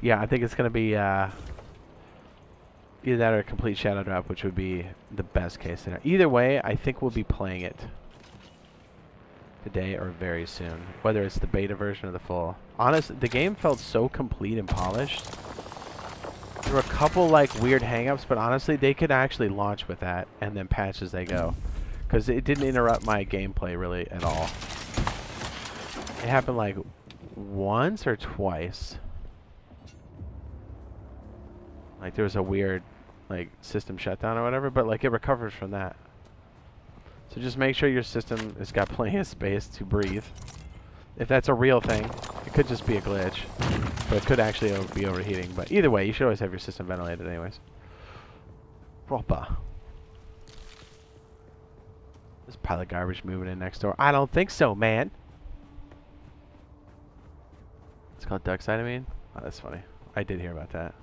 Yeah, I think it's gonna be either that or a complete shadow drop, which would be the best case scenario. Either way, I think we'll be playing it today or very soon, whether it's the beta version or the full. Honestly, the game felt so complete and polished. There were a couple like weird hangups, but honestly, they could actually launch with that and then patch as they go, because it didn't interrupt my gameplay really at all. It happened like once or twice. Like there was a weird like system shutdown or whatever, but like it recovers from that. So just make sure your system has got plenty of space to breathe. If that's a real thing, it could just be a glitch, but it could actually be overheating. But either way, you should always have your system ventilated anyways. Proper. This pile of garbage moving in next door. I don't think so, man. It's called Duckside, I mean? Oh, that's funny. I did hear about that.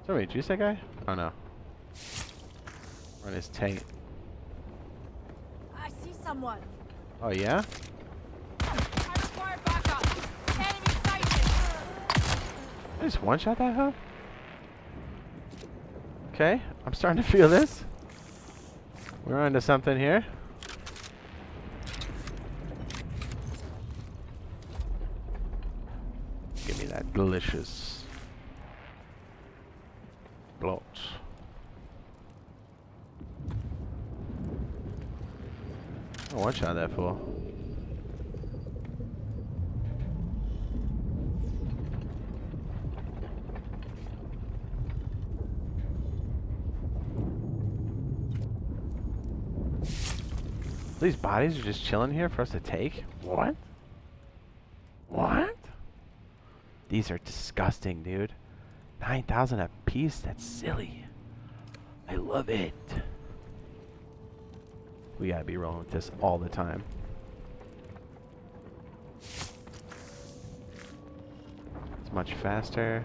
Somebody juice that guy? Oh no. Run his tank. I see someone. Oh yeah? I require backup. Enemy sighted. I just one-shot that hoe? Okay, I'm starting to feel this. We're onto something here. Give me that delicious bloat. Oh, one-shot that fool. These bodies are just chilling here for us to take? What? What? These are disgusting, dude. 9,000 a piece? That's silly. I love it. We gotta be rolling with this all the time. It's much faster.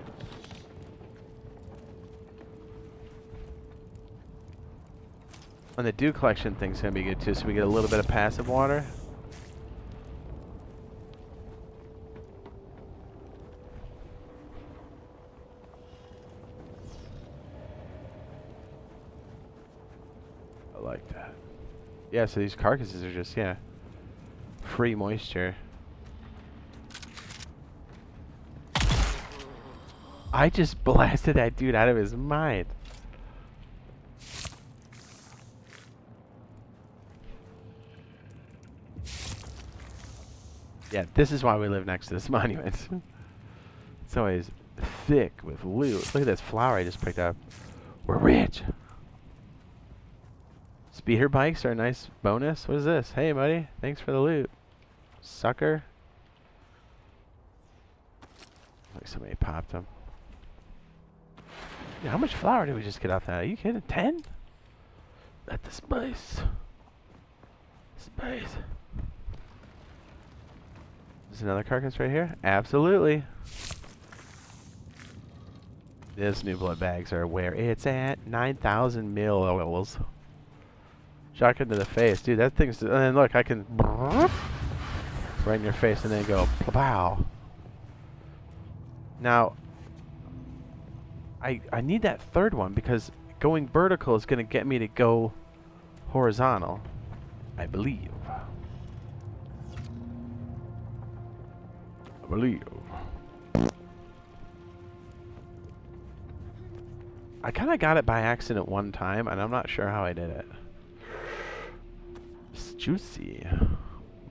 And the dew collection thing's gonna be good too, so we get a little bit of passive water. I like that. Yeah, so these carcasses are just, yeah, free moisture. I just blasted that dude out of his mind. Yeah, this is why we live next to this monument. It's always thick with loot. Look at this flower I just picked up. We're rich. Speeder bikes are a nice bonus. What is this? Hey, buddy. Thanks for the loot. Sucker. Like somebody popped them. Yeah, how much flour did we just get off that? Are you kidding? 10? At the space. Space. Is another carcass right here? Absolutely. This new blood bags are where it's at. 9,000 mils. Shotgun to the face. Dude, that thing's... And then look, I can... Right in your face and then go... Pow. Now... I need that third one because going vertical is going to get me to go horizontal. I believe. I believe. I kind of got it by accident one time, and I'm not sure how I did it. It's juicy.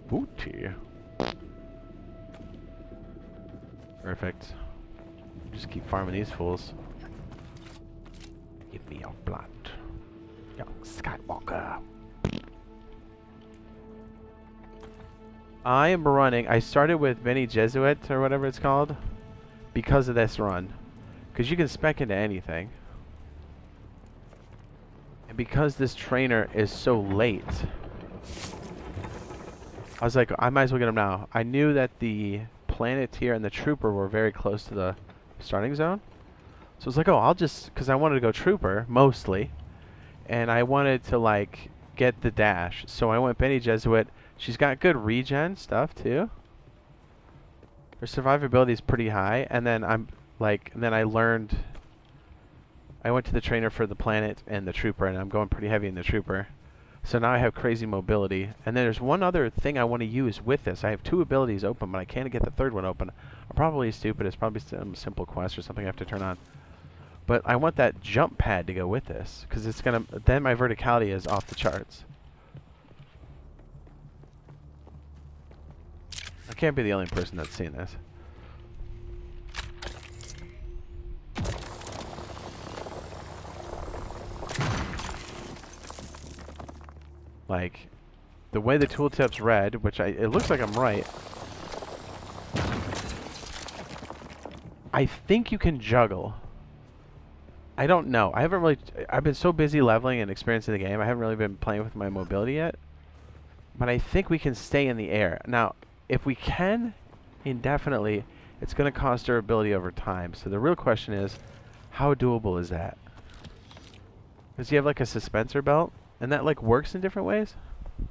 Booty. Perfect. Just keep farming these fools. Give me your blood. Young Skywalker. I am running. I started with Benny Jesuit or whatever it's called because of this run. Because you can spec into anything. And because this trainer is so late, I was like, I might as well get him now. I knew that the Planeteer and the Trooper were very close to the starting zone. So I was like, oh, I'll just... Because I wanted to go Trooper, mostly. And I wanted to, like, get the dash. So I went Benny Jesuit. She's got good regen stuff, too. Her survivability is pretty high. And then I'm, like... And then I learned... I went to the trainer for the planet and the trooper, and I'm going pretty heavy in the trooper. So now I have crazy mobility. And then there's one other thing I want to use with this. I have 2 abilities open, but I can't get the 3rd one open. I'm probably stupid. It's probably some simple quest or something I have to turn on. But I want that jump pad to go with this, because it's gonna. Then my verticality is off the charts. I can't be the only person that's seen this. Like, the way the tooltip's read, which it looks like I'm right. I think you can juggle. I don't know. I've been so busy leveling and experiencing the game, I haven't really been playing with my mobility yet. But I think we can stay in the air. Now, if we can indefinitely, it's going to cost durability over time. So the real question is, how doable is that? Does he have like a suspensor belt? And that like works in different ways? Do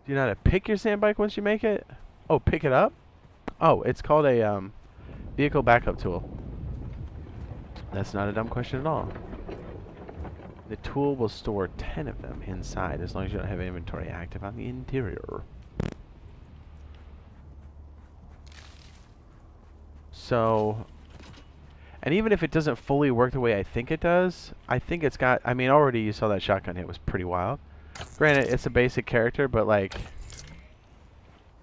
you know how to pick your sand bike once you make it? Oh, pick it up? Oh, it's called a vehicle backup tool. That's not a dumb question at all. The tool will store 10 of them inside as long as you don't have inventory active on the interior. So, and even if it doesn't fully work the way I think it does, I think it's got, I mean, already you saw that shotgun hit was pretty wild. Granted, it's a basic character, but like,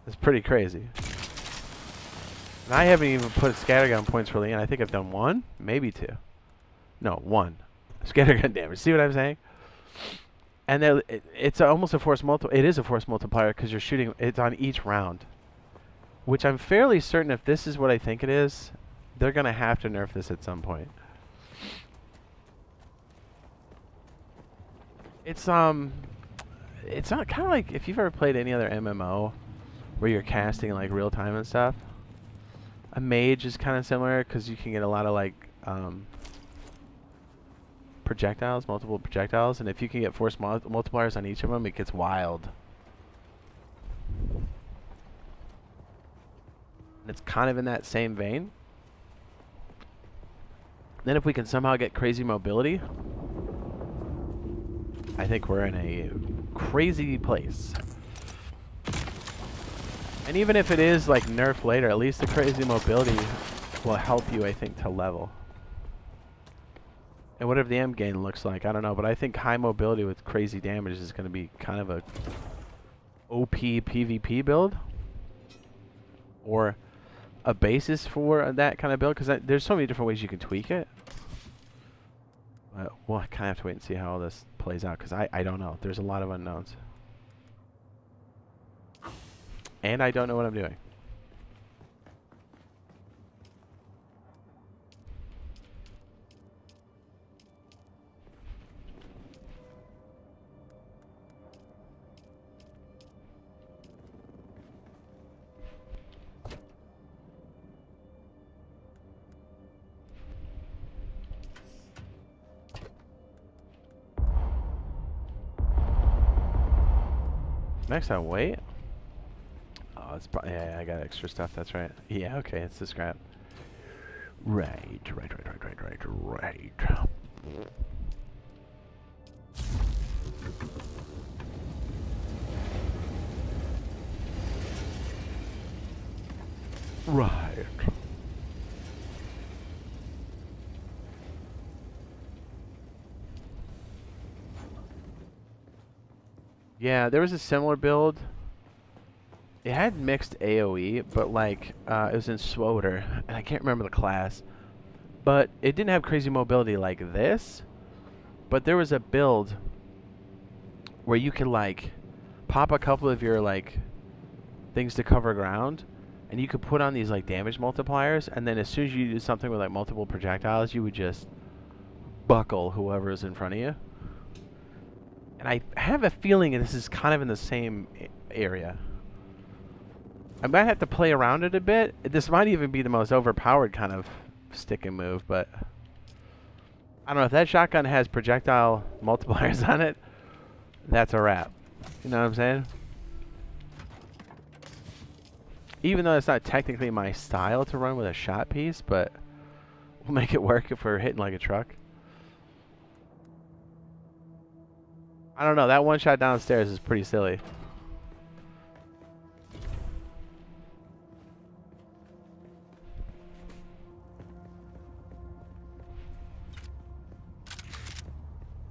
it's pretty crazy. And I haven't even put scattergun points really in. I think I've done 1, maybe 2. No, 1. Scattergun damage. See what I'm saying? And then it's almost a force multiplier. It is a force multiplier because you're shooting. It's on each round, which I'm fairly certain if this is what I think it is, they're gonna have to nerf this at some point. It's not kind of like if you've ever played any other MMO where you're casting like real time and stuff. A mage is kind of similar because you can get a lot of like projectiles, multiple projectiles, and if you can get force multipliers on each of them, it gets wild. And it's kind of in that same vein. Then if we can somehow get crazy mobility, I think we're in a crazy place. And even if it is like nerfed later, at least the crazy mobility will help you, I think, to level. And whatever the end game looks like, I don't know, but I think high mobility with crazy damage is going to be kind of a OP PvP build, or a basis for that kind of build, because there's so many different ways you can tweak it. We'll kind of have to wait and see how all this plays out, because I don't know. There's a lot of unknowns. And I don't know what I'm doing. Next time, wait. Oh, it's probably, yeah, I got extra stuff, that's right. Yeah, okay, it's the scrap. Right. Right. Yeah, there was a similar build. It had mixed AoE, but like, it was in Swoder, and I can't remember the class. But it didn't have crazy mobility like this. But there was a build where you could like pop a couple of your like things to cover ground, and you could put on these like damage multipliers, and then as soon as you do something with like multiple projectiles, you would just buckle whoever is in front of you. And I have a feeling this is kind of in the same area. I might have to play around it a bit. This might even be the most overpowered kind of stick and move, but I don't know. If that shotgun has projectile multipliers on it, that's a wrap. You know what I'm saying? Even though it's not technically my style to run with a shot piece, but We'll make it work if we're hitting like a truck. I don't know. That one shot downstairs is pretty silly.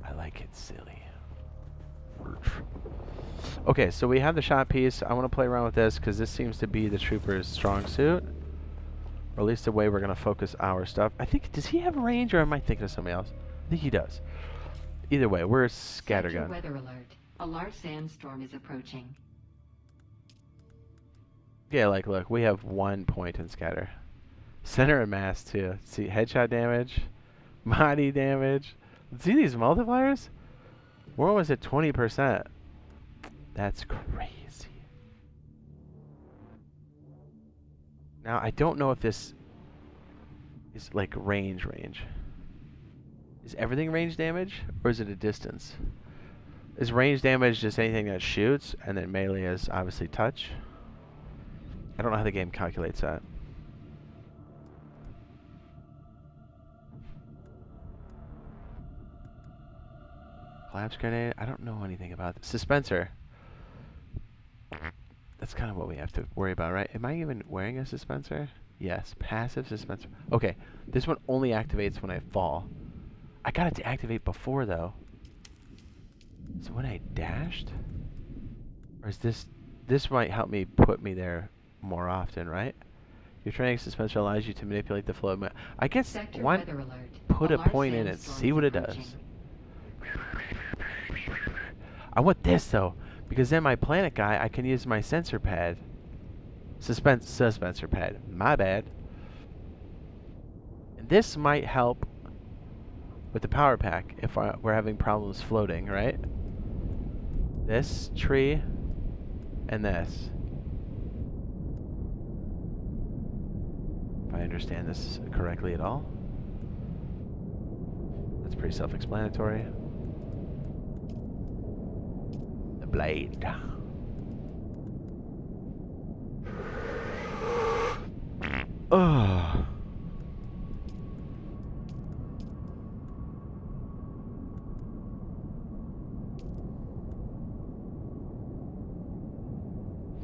I like it silly. Okay, so we have the shot piece. I want to play around with this because this seems to be the trooper's strong suit. Or at least the way we're going to focus our stuff. I think, does he have range or am I thinking of somebody else? I think he does. Either way, we're a scattergun. Weather alert. A large sandstorm is approaching. Yeah, like, look, we have 1 point in scatter. Center and mass, too. See, headshot damage, body damage. See these multipliers? We're almost at 20%. That's crazy. Now, I don't know if this is, like, range. Is everything range damage, or is it a distance? Is range damage just anything that shoots, and then melee is obviously touch? I don't know how the game calculates that. Collapse grenade? I don't know anything about this. Dispenser. That's kind of what we have to worry about, right? Am I even wearing a dispenser? Yes. Passive dispenser. Okay. This one only activates when I fall. I got it to activate before, though. So when I dashed? Or is this... This might help me put me there more often, right? Your training dispenser allows you to manipulate the flow of... I guess... Why put a point in it, see what it does. I want this, though. Because then my planet guy, I can use my sensor pad. Suspensor pad. My bad. And this might help with the power pack if we're having problems floating, right? This tree and this. If I understand this correctly at all. That's pretty self-explanatory. The blade. Ugh.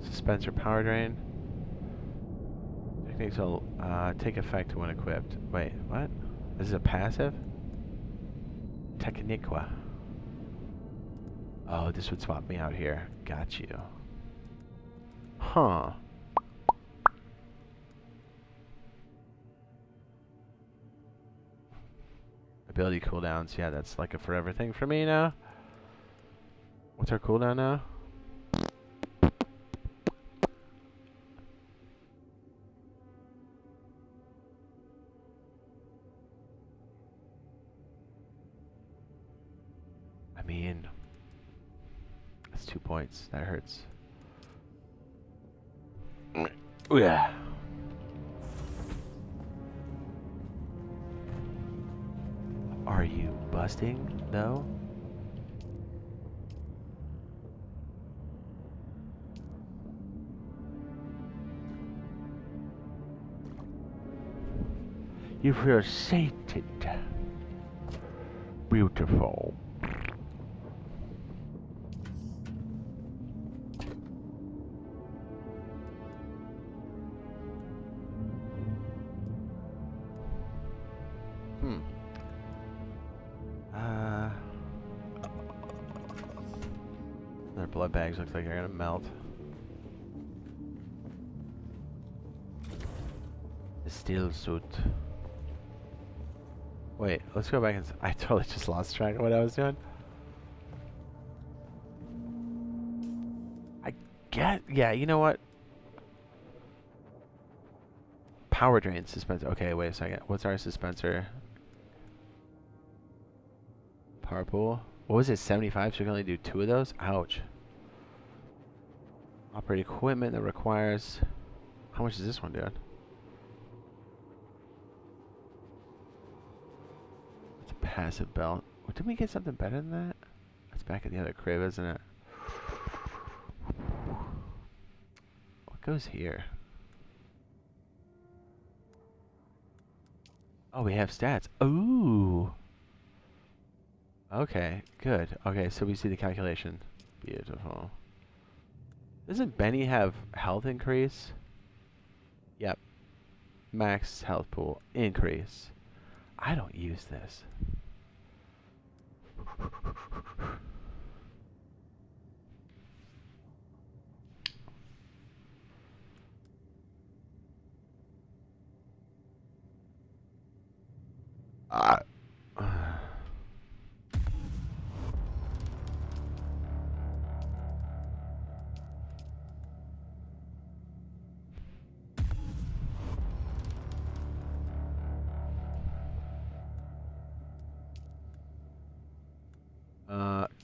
Dispenser power drain. Techniques will take effect when equipped. Wait, what? This is a passive? Techniqua. Oh, this would swap me out here. Got you. Huh. Ability cooldowns. Yeah, that's like a forever thing for me now. What's our cooldown now? I mean, that's 2 points. That hurts. Oh, yeah. Are you busting, though? You feel sated. Beautiful. Their blood bags look like they're gonna melt. The steel suit. Wait, let's go back and... I totally just lost track of what I was doing. Yeah, you know what? Power drain dispenser. Okay, wait a second. What's our dispenser? Power pool. What was it? 75? So we can only do 2 of those? Ouch. Operate equipment that requires... How much is this one doing? It's a passive belt. Well, didn't we get something better than that? That's back at the other crib, isn't it? What goes here? Oh, we have stats. Ooh. Okay, good. Okay, so we see the calculation. Beautiful. Doesn't Benny have health increase? Yep. Max health pool increase. I don't use this. Ah.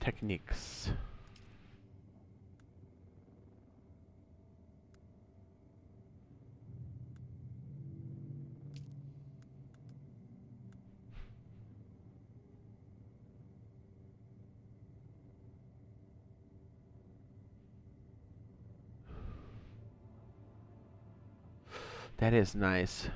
Techniques. That is nice.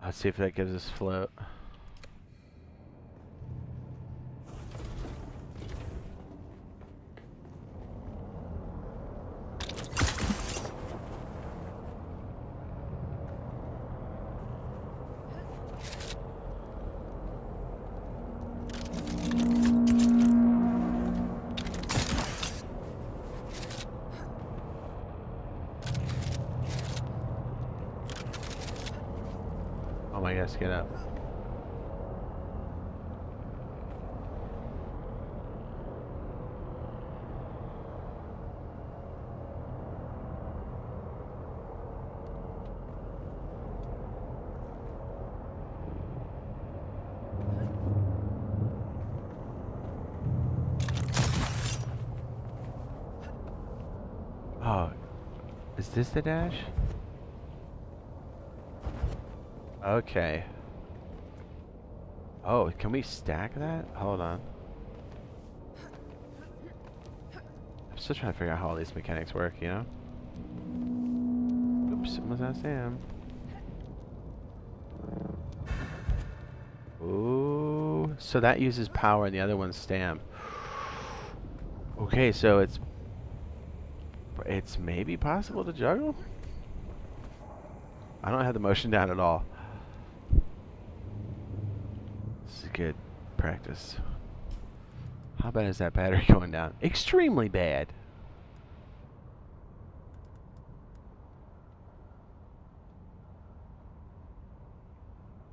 Let's see if that gives us float. Oh my gosh, get up. Oh, is this the dash? Okay. Oh, can we stack that? Hold on. I'm still trying to figure out how all these mechanics work, you know? Oops, was that Sam? Ooh, so that uses power and the other one's stamp. Okay, so it's maybe possible to juggle? I don't have the motion down at all. This is good practice. How bad is that battery going down? Extremely bad.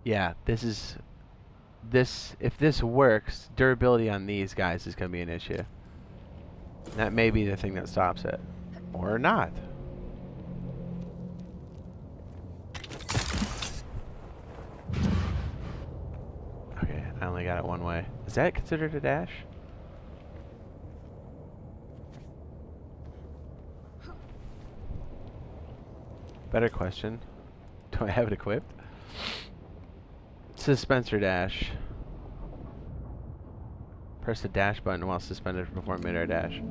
Yeah, if this works, durability on these guys is going to be an issue. That may be the thing that stops it. Or not. Okay, I only got it one way. Is that considered a dash? Better question. Do I have it equipped? Suspensor dash. Press the dash button while suspended to perform mid-air dash.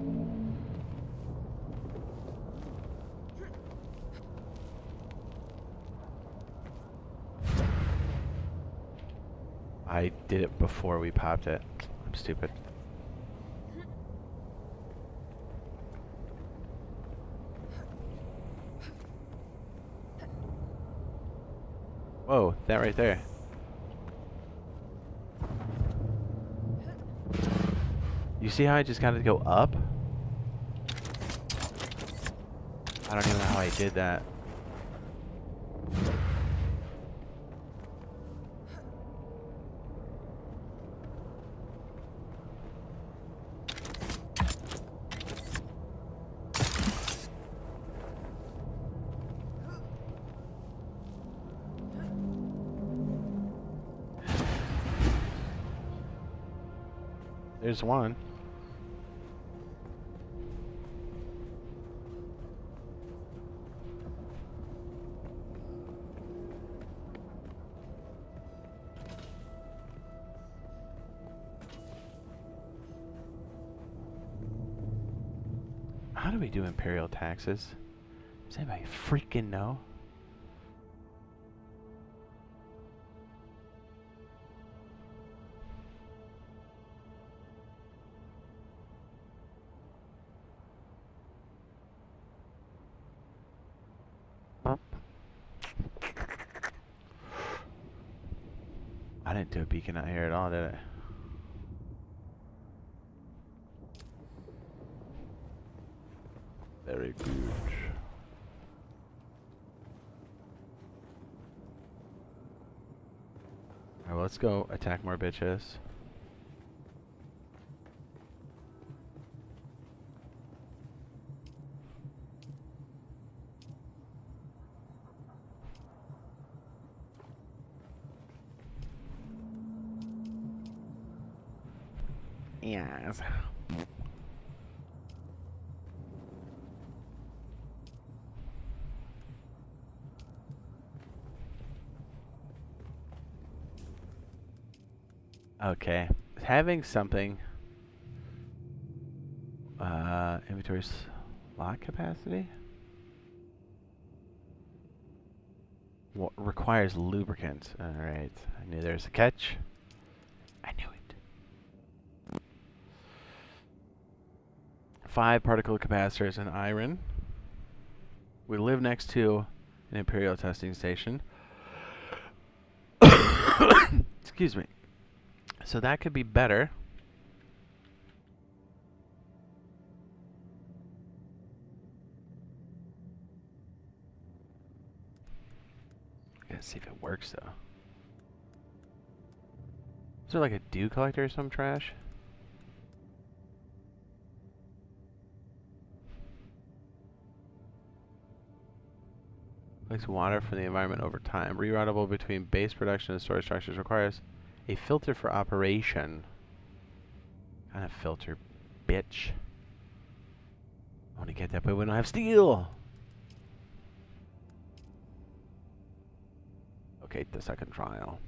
I did it before we popped it. I'm stupid. Whoa, that right there. You see how I just got to go up? I don't even know how I did that. There's one. How do we do imperial taxes? Does anybody freaking know? I didn't do a beacon out here at all, did I? Very good. Alright, well, let's go attack more bitches. Yes. Okay, having something inventory slot capacity what requires lubricant. All right, I knew there was a catch. I knew it. 5 particle capacitors and iron. We live next to an imperial testing station. Excuse me. So that could be better. Gotta see if it works though. Is there like a dew collector or some trash? Collects water from the environment over time. Reroutable between base production and storage structures. Requires a filter for operation. Kind of filter, bitch. I want to get that, but we don't have steel. Okay, the second trial.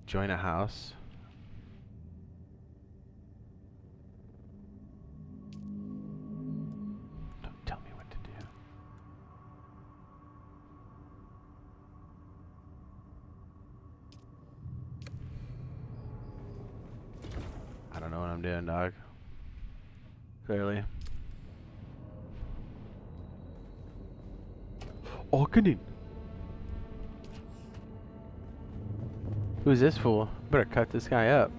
Join a house. Don't tell me what to do. I don't know what I'm doing, dog. Clearly. Awakening. Who's this fool? Better cut this guy up.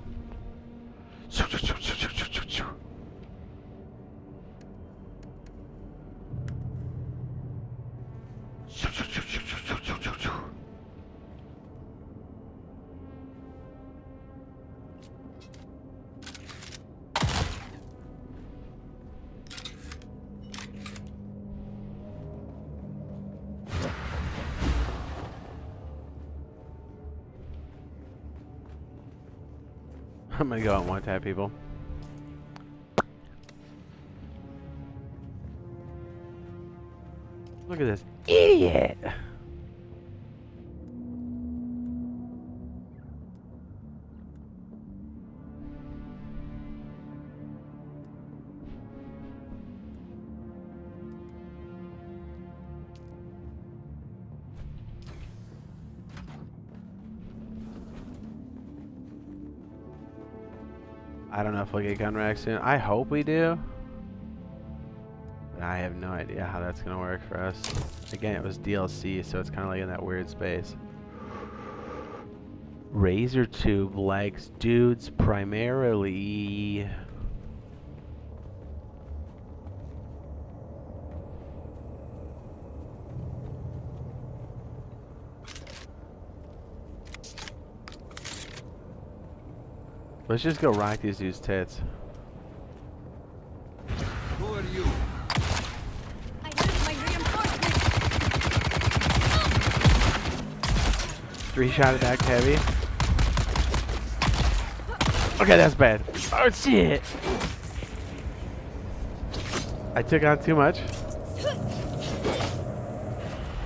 I'm gonna go out and one tap people. Look at this idiot! I don't know if we'll get gun racks soon. I hope we do. But I have no idea how that's going to work for us. Again, it was DLC, so it's kind of like in that weird space. Razor tube legs dudes primarily. Let's just go rock these dudes' tits. Who are you? I need my reinforcements. 3-shot attack heavy. Okay, that's bad. Oh shit! I took on too much.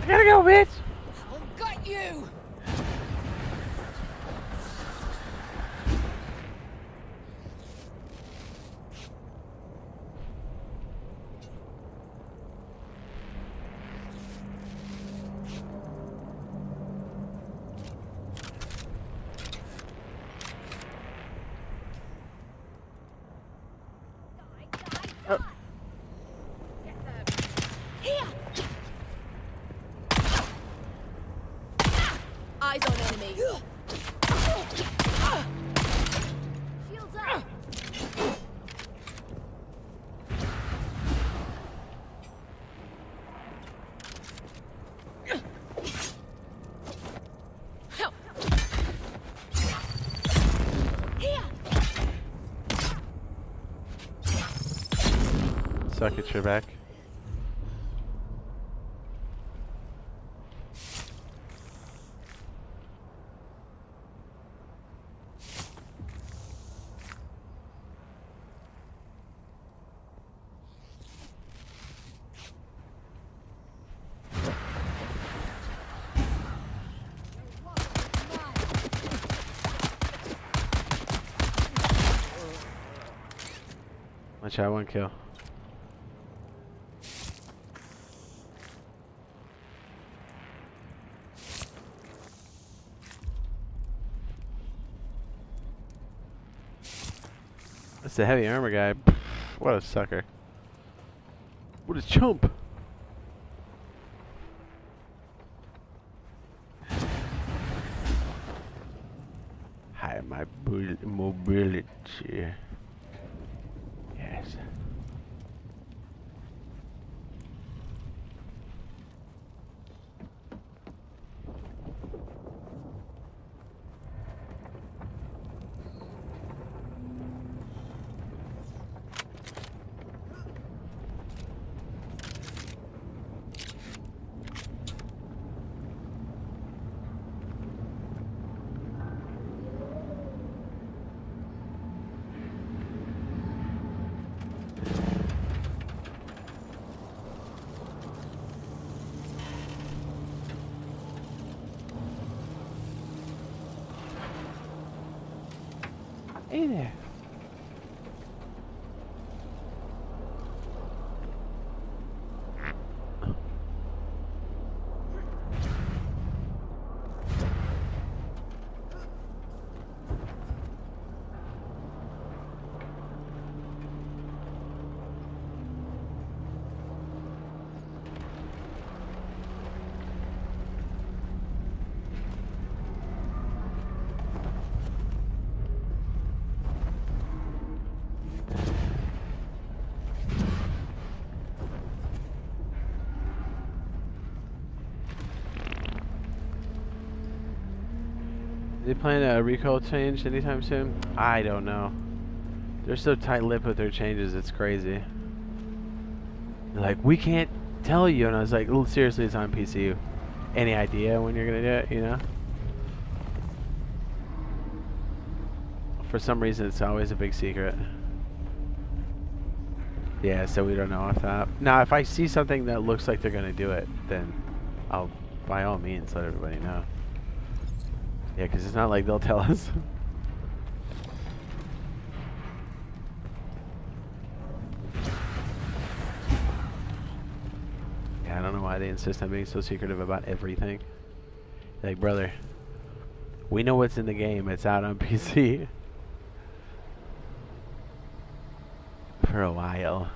I gotta go, bitch! I've got you. Suck it, Trebek. Watch out, one kill. That's the heavy armor guy. Pff, what a sucker. What a chump. Hi, my mobility. Yes. Hey there. They plan a recall change anytime soon? I don't know. They're so tight-lipped with their changes, it's crazy. They're like, we can't tell you, and I was like, oh, seriously, it's on PC. Any idea when you're gonna do it, you know? For some reason, it's always a big secret. Yeah, so we don't know off that. Now, if I see something that looks like they're gonna do it, then I'll, by all means, let everybody know. Yeah, because it's not like they'll tell us. Yeah, I don't know why they insist on being so secretive about everything. Like, brother, we know what's in the game. It's out on PC. For a while.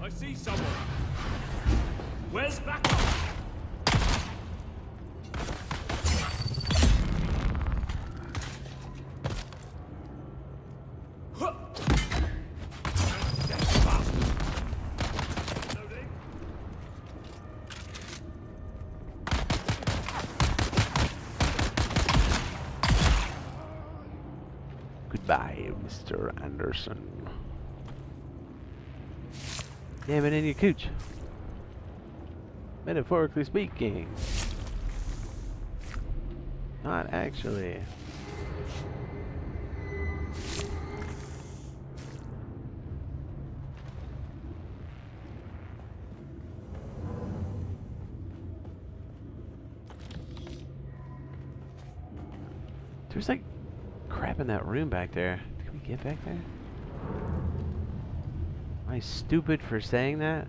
I see someone. Where's backup? Goodbye, Mr. Anderson. Damn it in your cooch. Metaphorically speaking. Not actually. There's like crap in that room back there. Can we get back there? Am I stupid for saying that?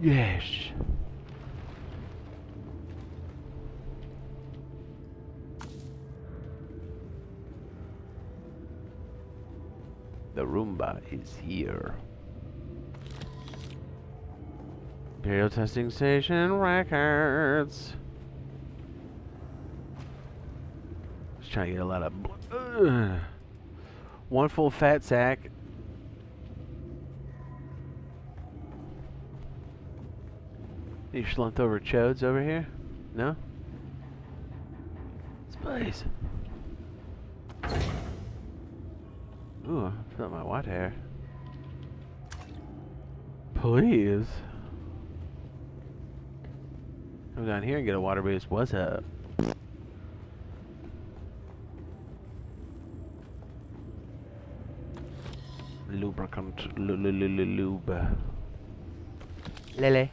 Yes. The Roomba is here. Imperial testing station records. Just trying to get a lot of one full fat sack. Any schlumped over chodes over here? No? Spice. Ooh, I felt my white hair. Please. Come down here and get a water boost. What's up? Lubricant. Lube. Lele.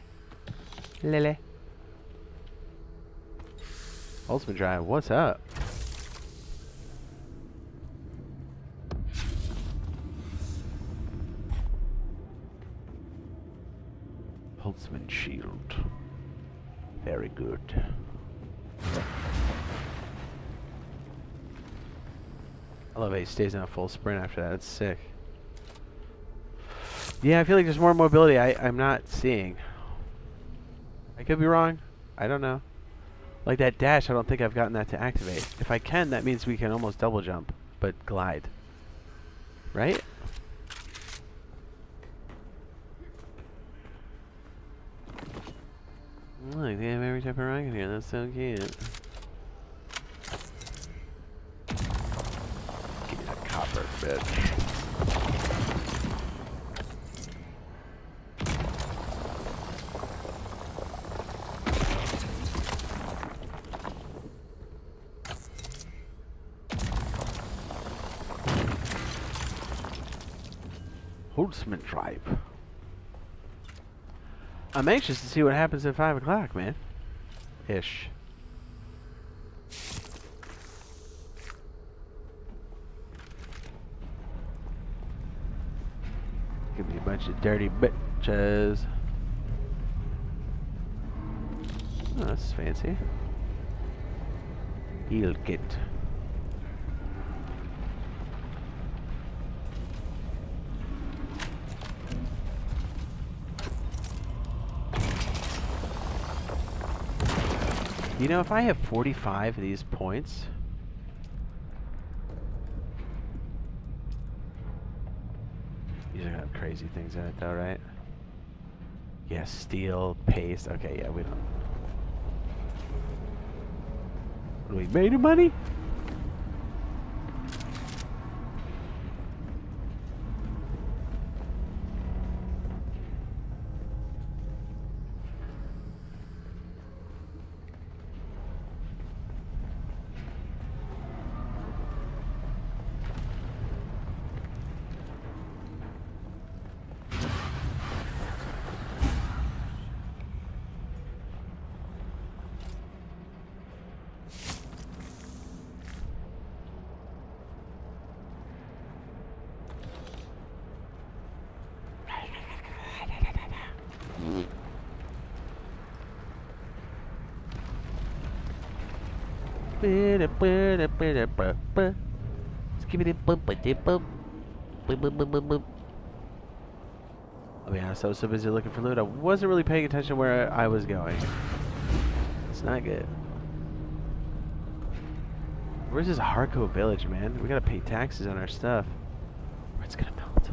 Lele. Ultimate Drive. What's up? Holtzman shield. Very good. I love how he stays in a full sprint after that. It's sick. Yeah, I feel like there's more mobility I'm not seeing. I could be wrong. I don't know. Like that dash, I don't think I've gotten that to activate. If I can, that means we can almost double jump, but glide. Right? Look, they have every type of rocket here. That's so cute. Give me that copper, bitch. Holtzman Drive. I'm anxious to see what happens at 5 o'clock, man. Ish. Give me a bunch of dirty bitches. Oh, that's fancy. Heal kit. You know, if I have 45 of these points, these are gonna have crazy things in it though, right? Yeah, steel, paste. Okay, yeah, we don't. What, we made of money? I'll be honest, I was so busy looking for loot, I wasn't really paying attention where I was going. It's not good. Where's this Harco village, man? We gotta pay taxes on our stuff. Or it's gonna melt.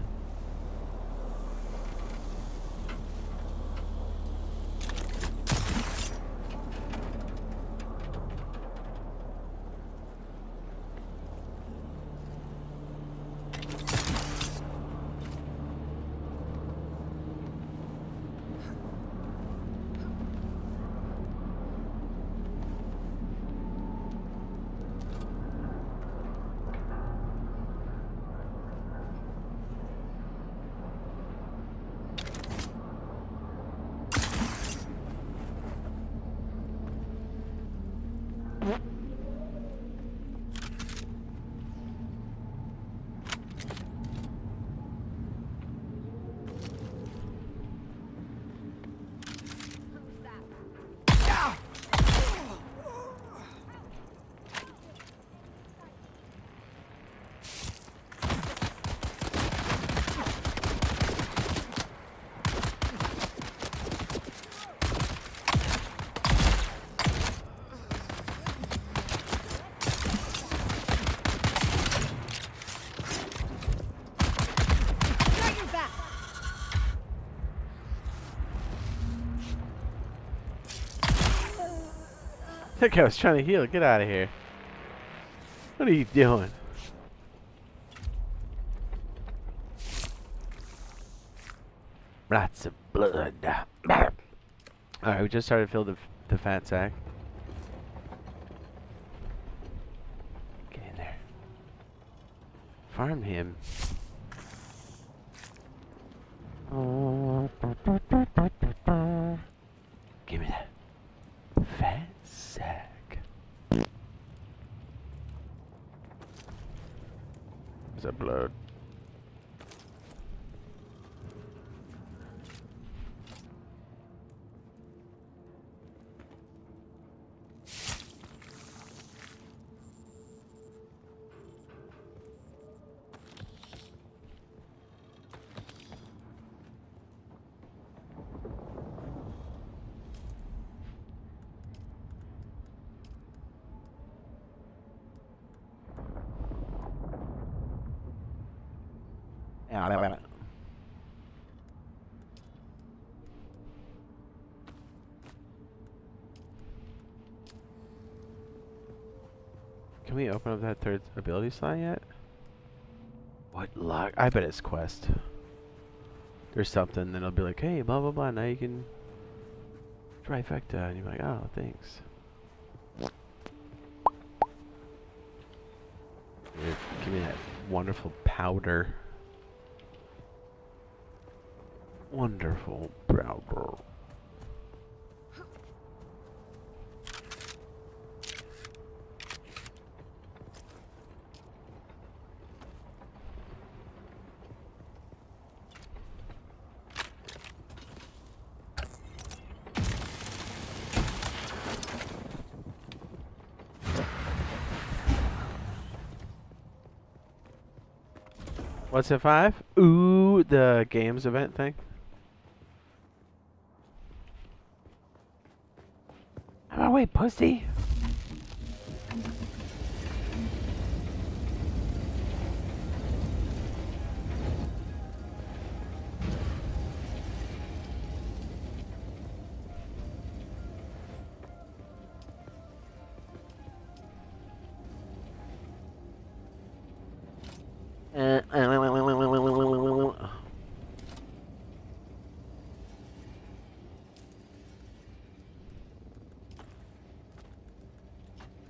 That guy was trying to heal. Get out of here. What are you doing? Lots of blood. Alright, we just started to fill the fat sack. Get in there. Farm him. Give me that fat sack. Is that blood? Can we open up that third ability slot yet? What luck? I bet it's quest. There's something, then it'll be like, hey, blah blah blah, now you can trifecta, and you're like, oh, thanks. Give me that wonderful powder. Wonderful powder. What's it 5? Ooh, the games event thing. Oh wait, pussy.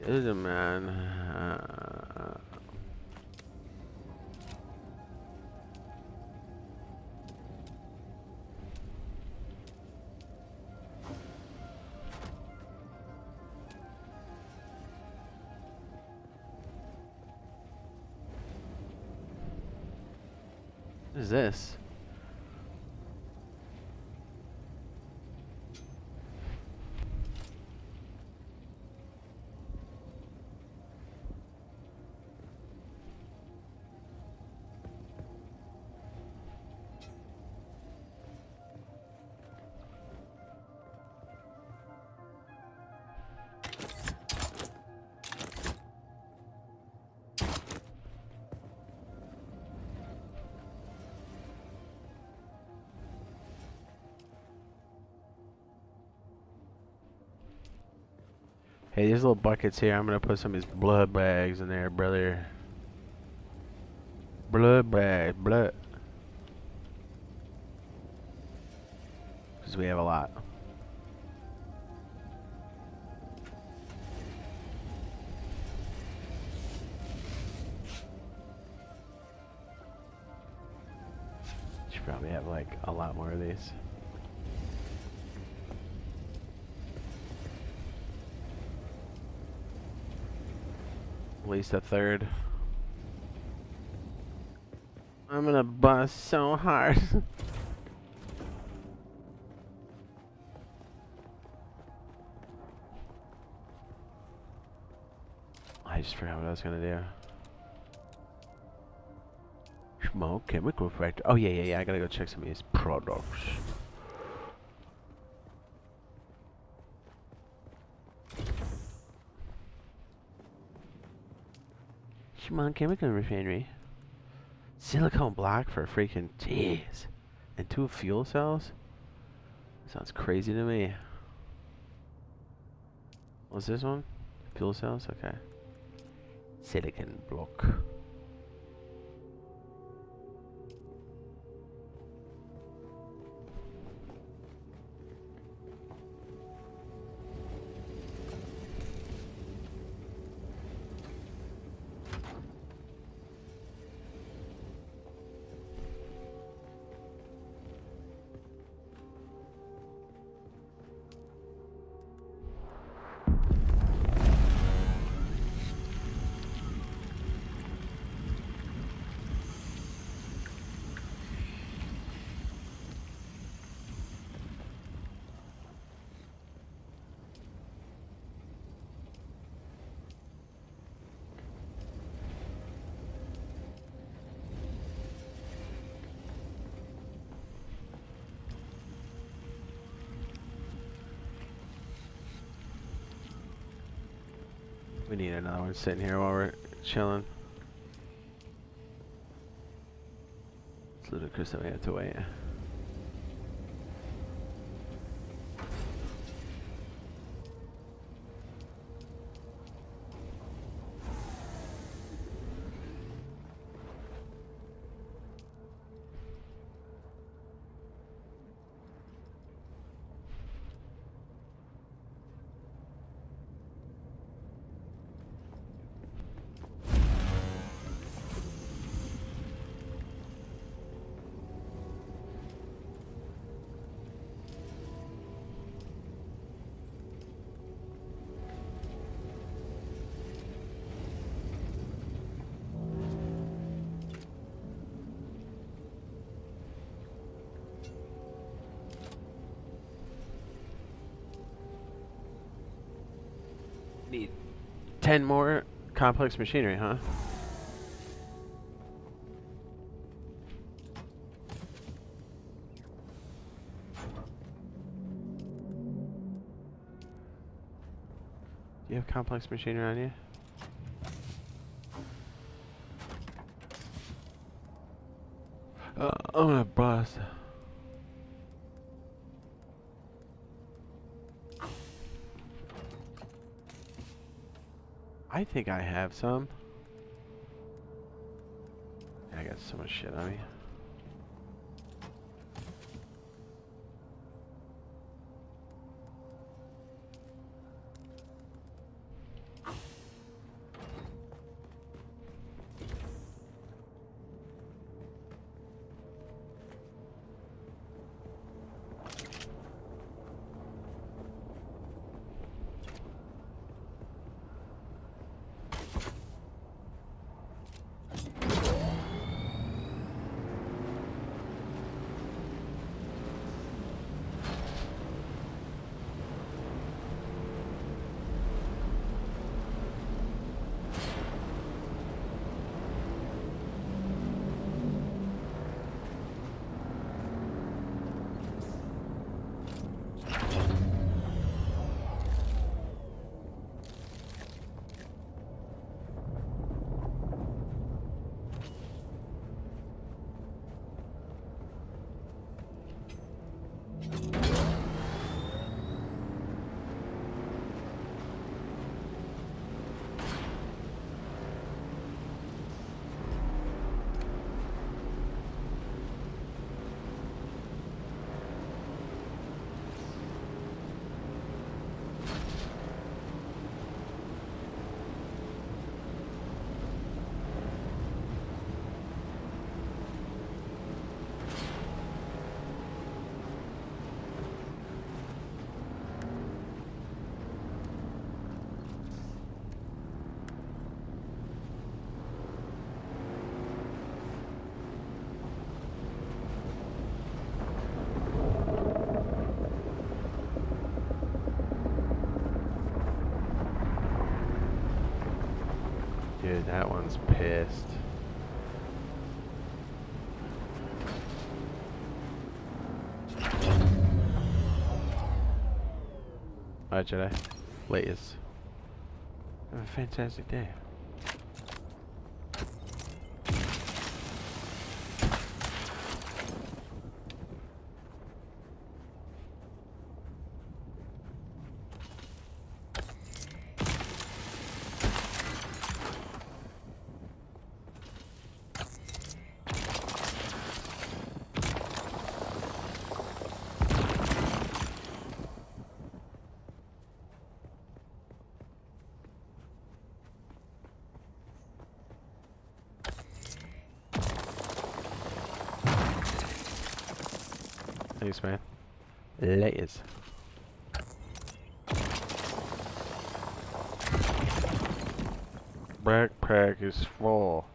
Is it, man? What is this? Hey, these little buckets here, I'm gonna put some of these blood bags in there, brother. Blood bag, blood. Because we have a lot. Should probably have like a lot more of these. At least a third. I'm gonna bust so hard. I just forgot what I was gonna do. Smoke chemical factory. Oh yeah. I gotta go check some of these products. Shimon Chemical Refinery. Silicone block for freaking jeez. And 2 fuel cells? Sounds crazy to me. What's this one? Fuel cells? Okay. Silicon block. We need another one sitting here while we're chilling. It's ludicrous that we have to wait. Need 10 more complex machinery, huh? Do you have complex machinery on you? I'm gonna bust. I think I have some. I got so much shit on me. Dude, that one's pissed. Alright, Jedi. Latest. Have a fantastic day. Thanks, man. Layers. Backpack is full.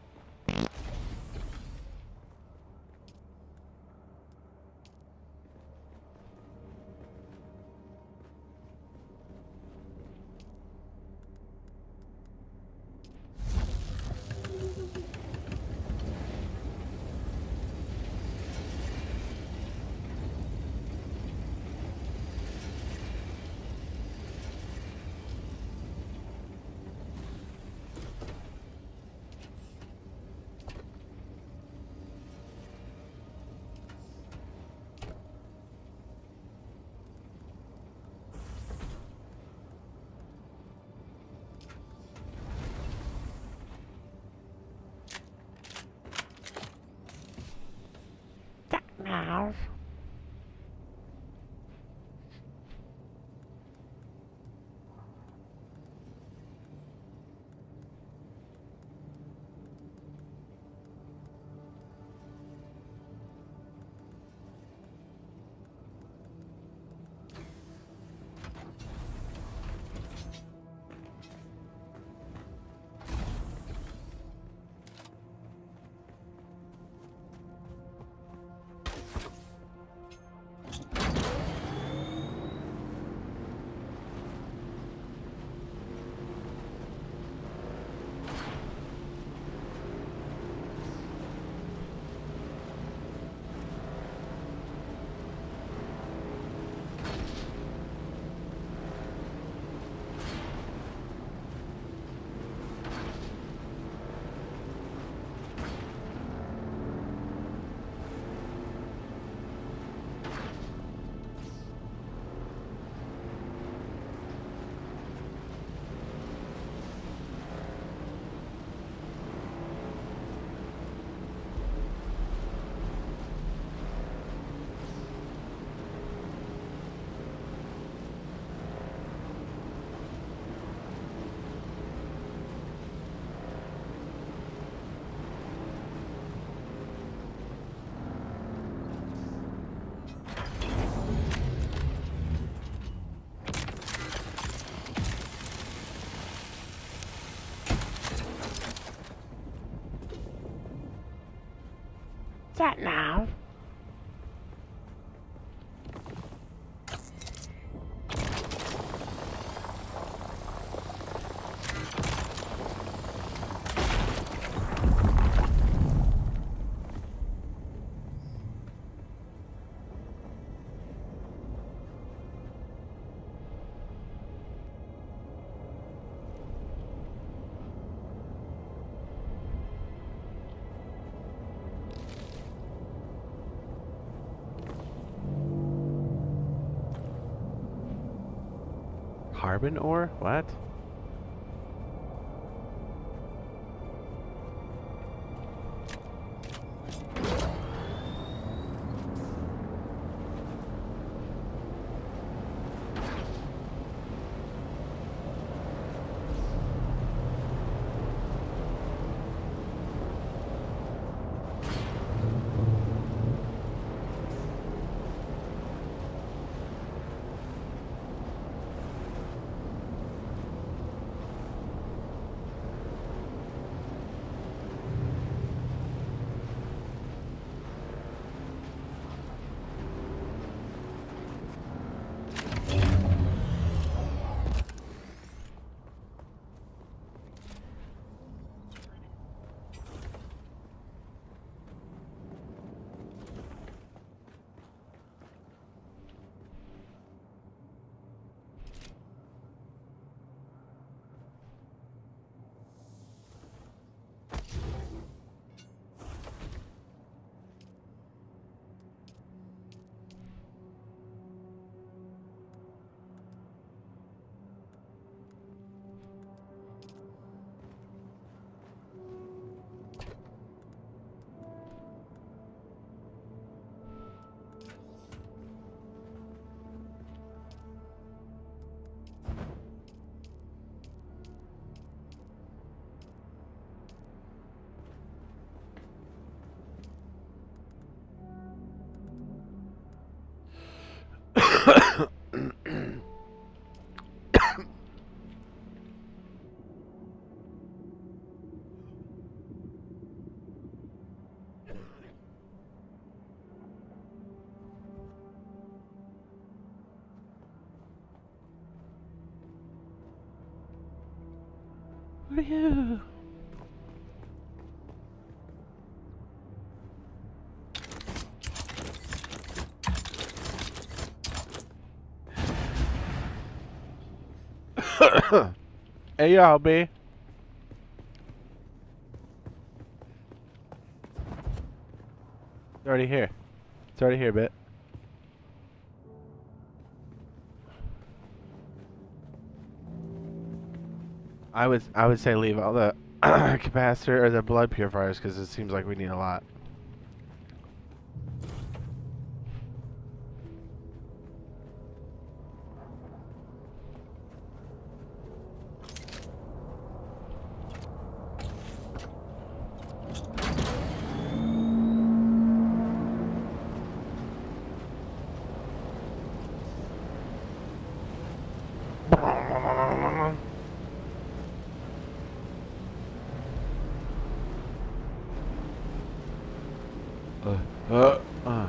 Now. That now. Carbon ore? What? Phew. Hey, y'all, B. It's already here. It's already here, bit. I would say leave all the capacitor or the blood purifiers because it seems like we need a lot. Uh, uh.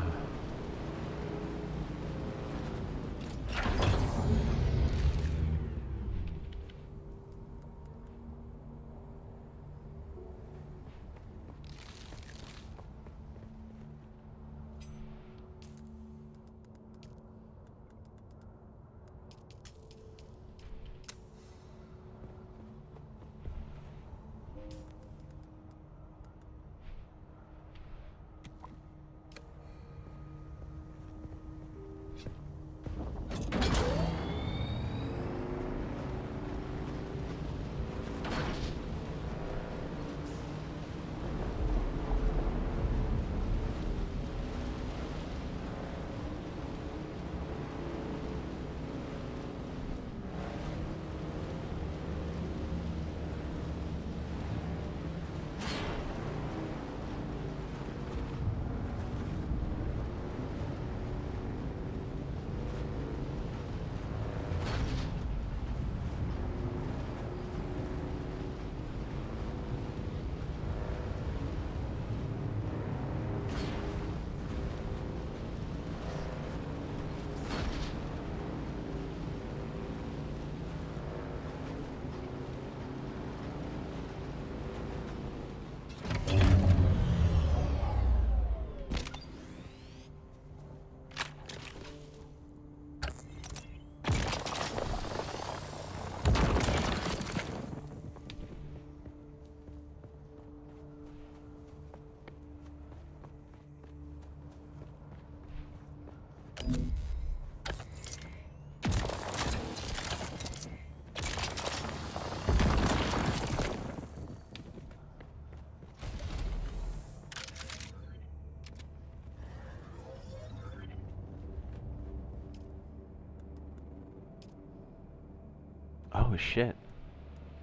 Oh shit.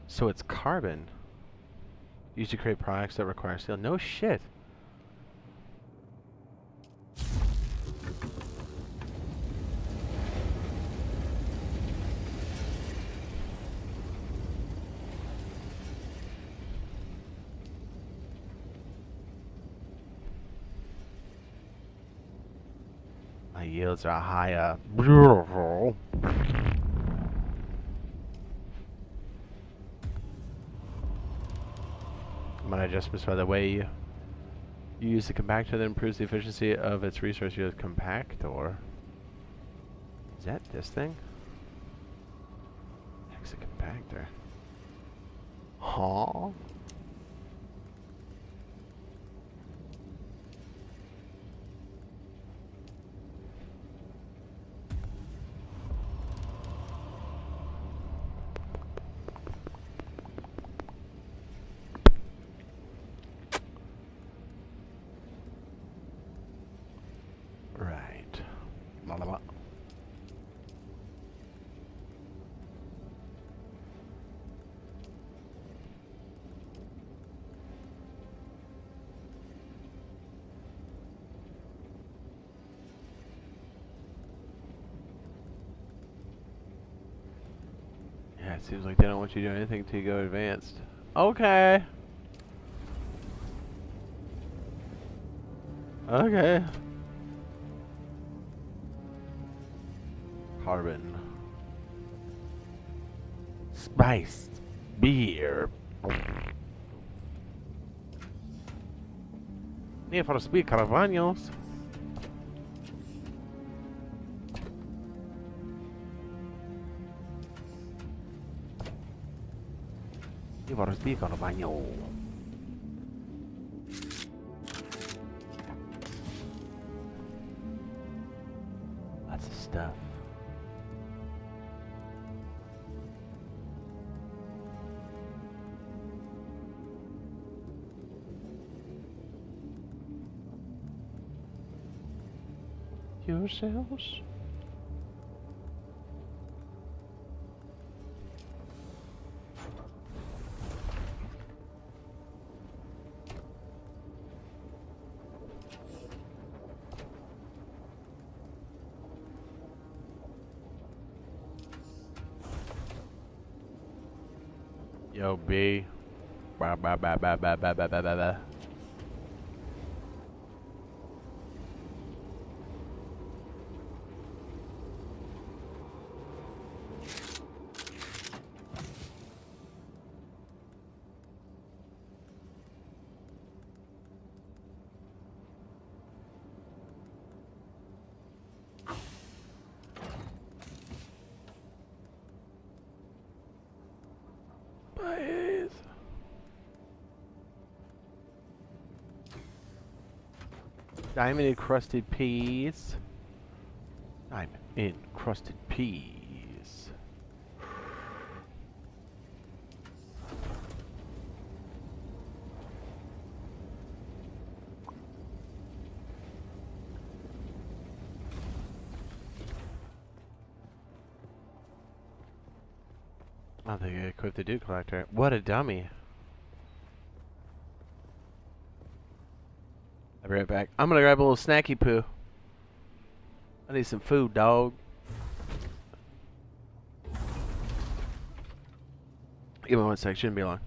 So it's carbon. Used to create products that require steel. No shit. My yields are high. Beautiful. Might adjustments by the way you use the compactor that improves the efficiency of its resource use. Compactor. Is that this thing? Heck's a compactor. Huh? Right. Blah, blah, blah. Yeah, it seems like they don't want you to do anything until you go advanced. Okay. Okay. Carbon. Spiced beer. Need for speed caravanos. Need for speed caravanos. Lots of stuff. Yourselves. Yo, B. Bah, bah, bah, bah, bah, bah, bah, bah, bah. Please. Diamond encrusted peas. Diamond encrusted peas. I don't think I equipped the Dude Collector. What a dummy. I'll be right back. I'm gonna grab a little snacky poo. I need some food, dog. Give me 1 sec, shouldn't be long.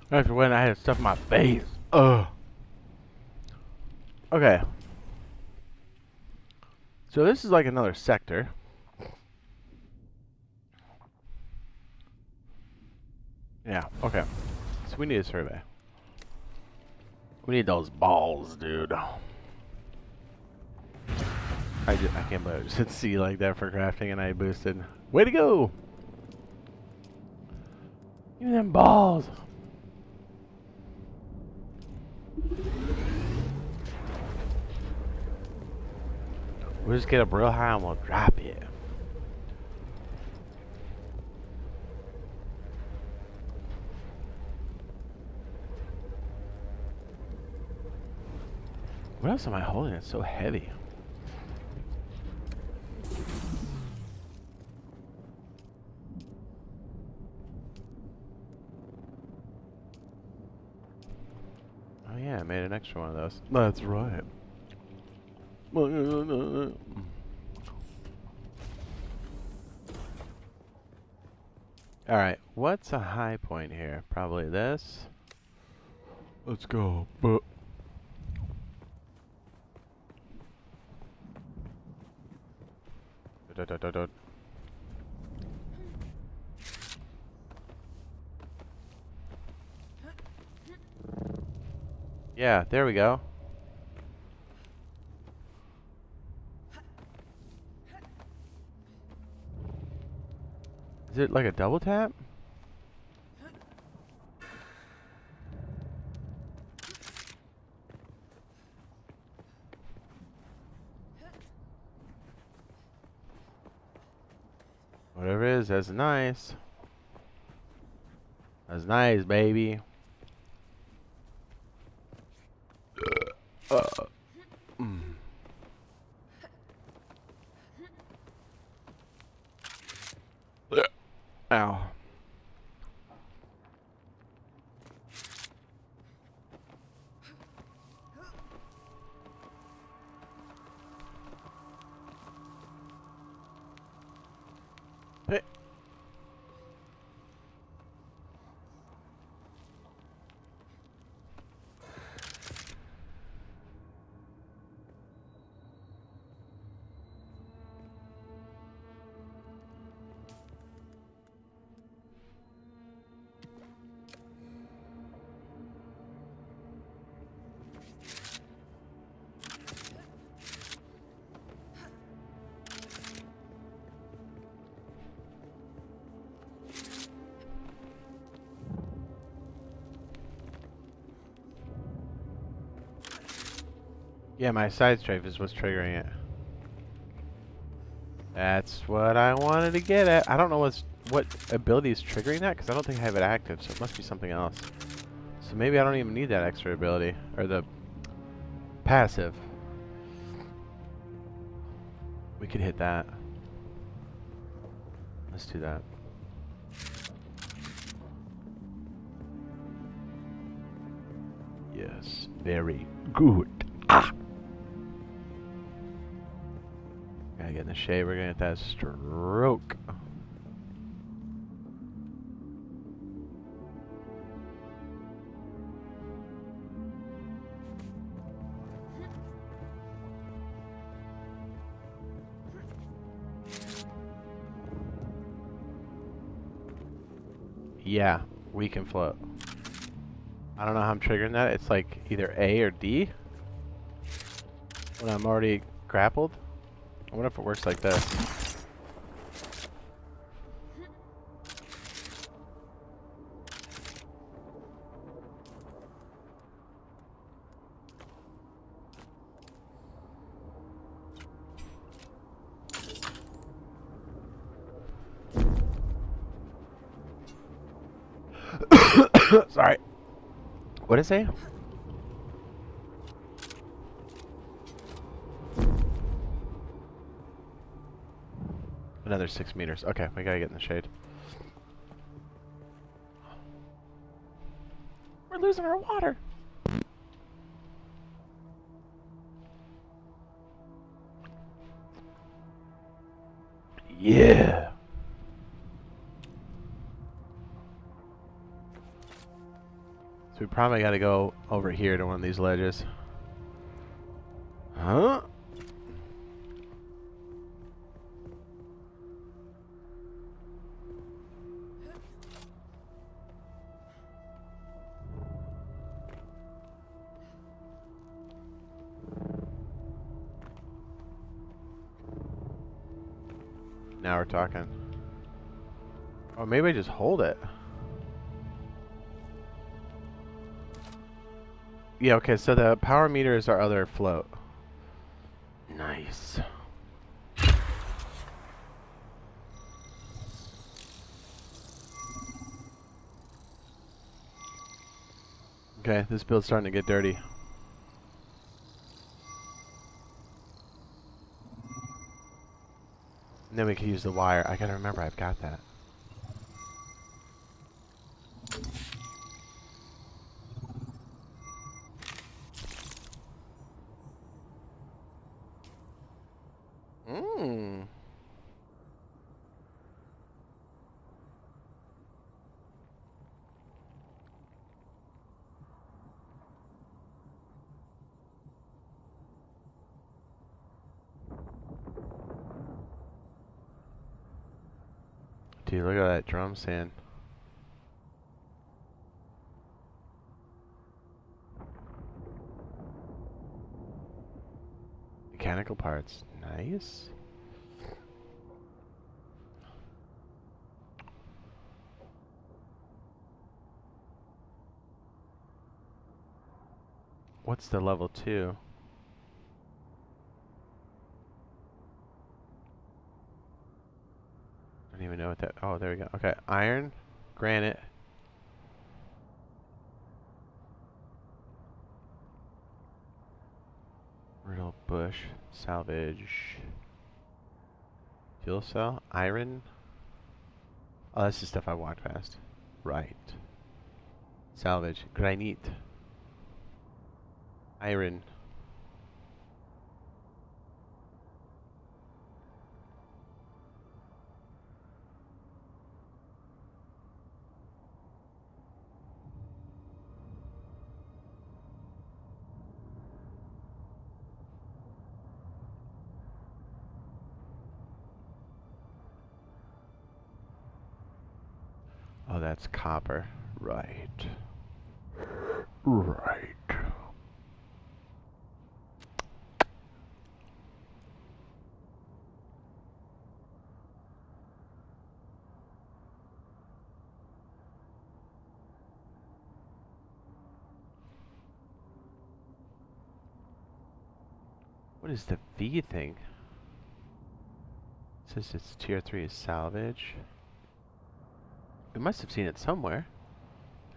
That's when I had stuff in my face. Ugh. Okay. So this is like another sector. Yeah, okay. So we need a survey. We need those balls, dude. I can't believe I just hit C like that for crafting and I boosted. Way to go! Give me them balls! We'll just get up real high and we'll drop it. What else am I holding? It's so heavy. Oh yeah, I made an extra one of those. That's right. Alright, what's a high point here? Probably this. Let's go. Yeah, there we go. Is it like a double tap? Whatever it is, that's nice. That's nice, baby. Mm. Ow. Hey. Yeah, my side strafe is what's triggering it. That's what I wanted to get at. I don't know what ability is triggering that because I don't think I have it active, so it must be something else. So maybe I don't even need that extra ability or the passive. We could hit that. Let's do that. Yes, very good. Ah! Gotta get in the shade. We're gonna get that stroke. Yeah, we can float. I don't know how I'm triggering that. It's like either A or D when I'm already grappled. I wonder if it works like this. Sorry. What did it say? Another 6 meters. Okay, we gotta get in the shade. We're losing our water. Yeah. we probably got to go over here to one of these ledges. Huh? Now we're talking. Oh, maybe I just hold it. Yeah, okay, so the power meter is our other float. Nice. Okay, this build's starting to get dirty. And then we can use the wire. I gotta remember I've got that. Mmm. Dude, look at that drum sand. Mechanical parts. Nice. What's the level 2? I don't even know what that... Oh, there we go. Okay, iron, granite. Riddle, bush, salvage. Fuel cell, iron. Oh, that's the stuff I walked past. Right. Salvage, granite. Iron. Oh, that's copper. Right. Right. What is the V thing? It says it's tier 3 is salvage. We must have seen it somewhere.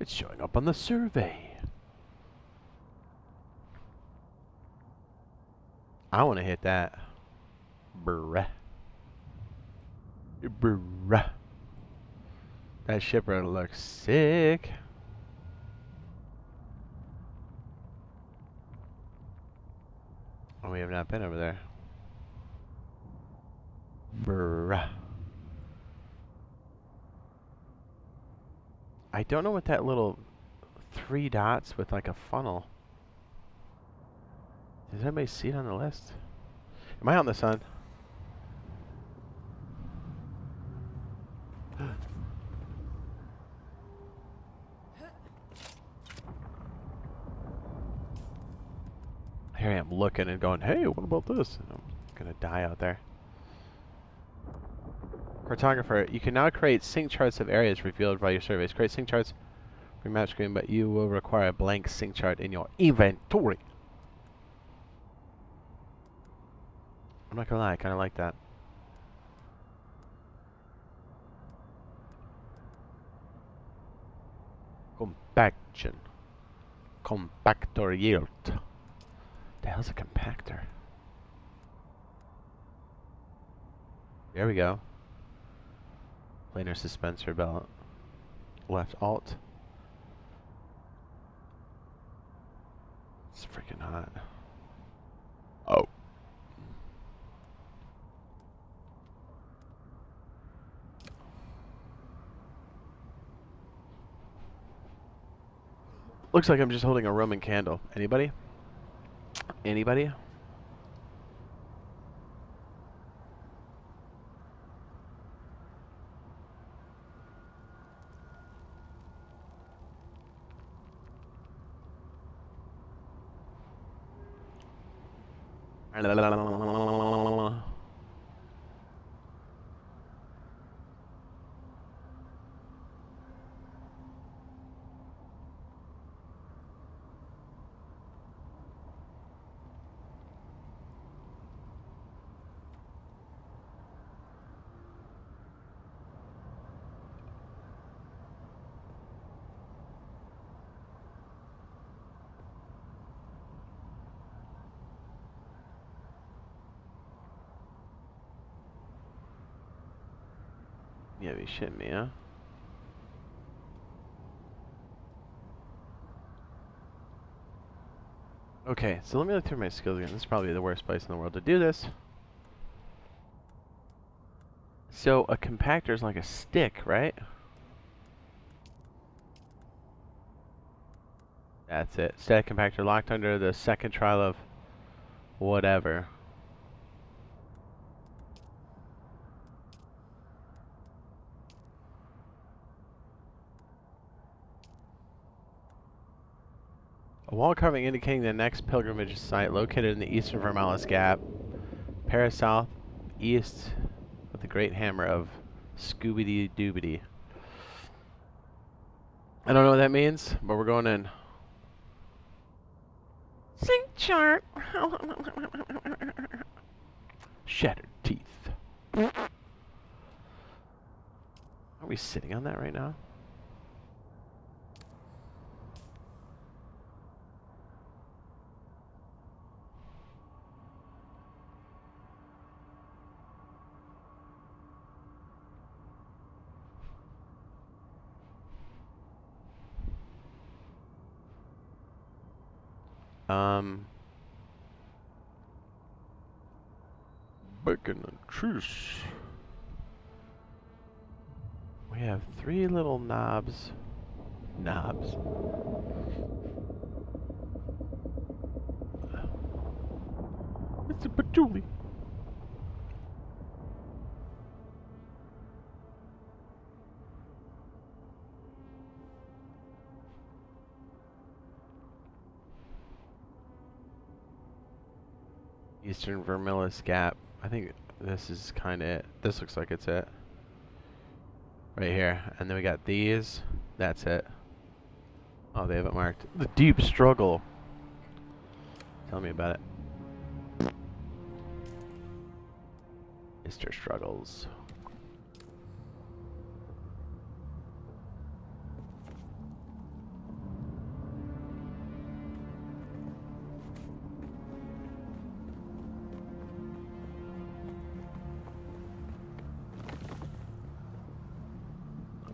It's showing up on the survey. I want to hit that. Bruh. Bruh. That shipper looks sick. Oh, we have not been over there. Bruh. I don't know what that little 3 dots with like a funnel. Does anybody see it on the list? Am I out in the sun? Here I am looking and going, hey, what about this? And I'm gonna die out there. Cartographer, you can now create sync charts of areas revealed by your surveys. Create sync charts for your map screen, but you will require a blank sync chart in your inventory. I'm not gonna lie, I kinda like that. Compaction. Compactor yield. The hell's a compactor? There we go. Planar suspensor belt. Left alt. It's freaking hot. Oh. Looks like I'm just holding a Roman candle. Anybody? Anybody? Yeah, be shitting me, huh? Okay, so let me look through my skills again. This is probably the worst place in the world to do this. So a compactor is like a stick, right? That's it. Static compactor locked under the second trial of whatever. A wall carving indicating the next pilgrimage site located in the eastern Vermalis Gap. Paris south east with the great hammer of Scooby Doobity. I don't know what that means, but we're going in. Sync chart. Shattered teeth. Are we sitting on that right now? Bacon and cheese. We have 3 little knobs. It's a patchouli. Eastern Vermilis Gap. I think this is kind of it. This looks like it's it. Right here. And then we got these. That's it. Oh, they have it marked. The Deep Struggle. Tell me about it. Mr. Struggles.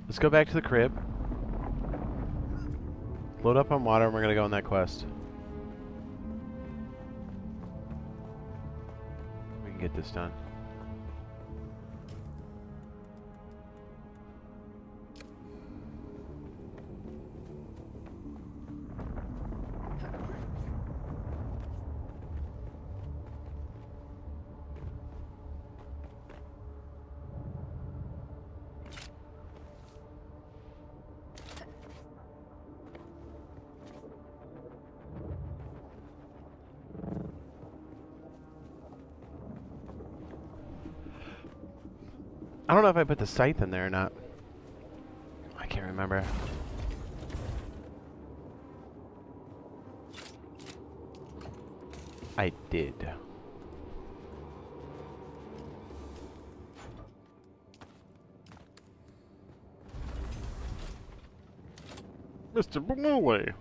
Let's go back to the crib. Load up on water and we're gonna go on that quest. We can get this done. I don't know if I put the scythe in there or not. I can't remember. I did. Mr. Bluey.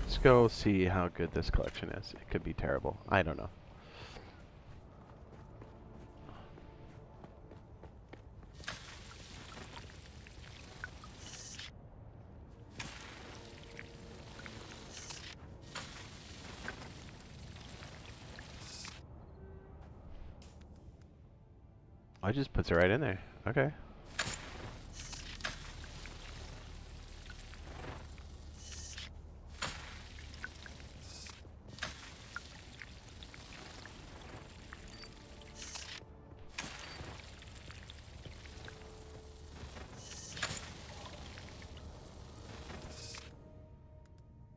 Let's go see how good this collection is. It could be terrible. I don't know. I just puts it right in there. Okay.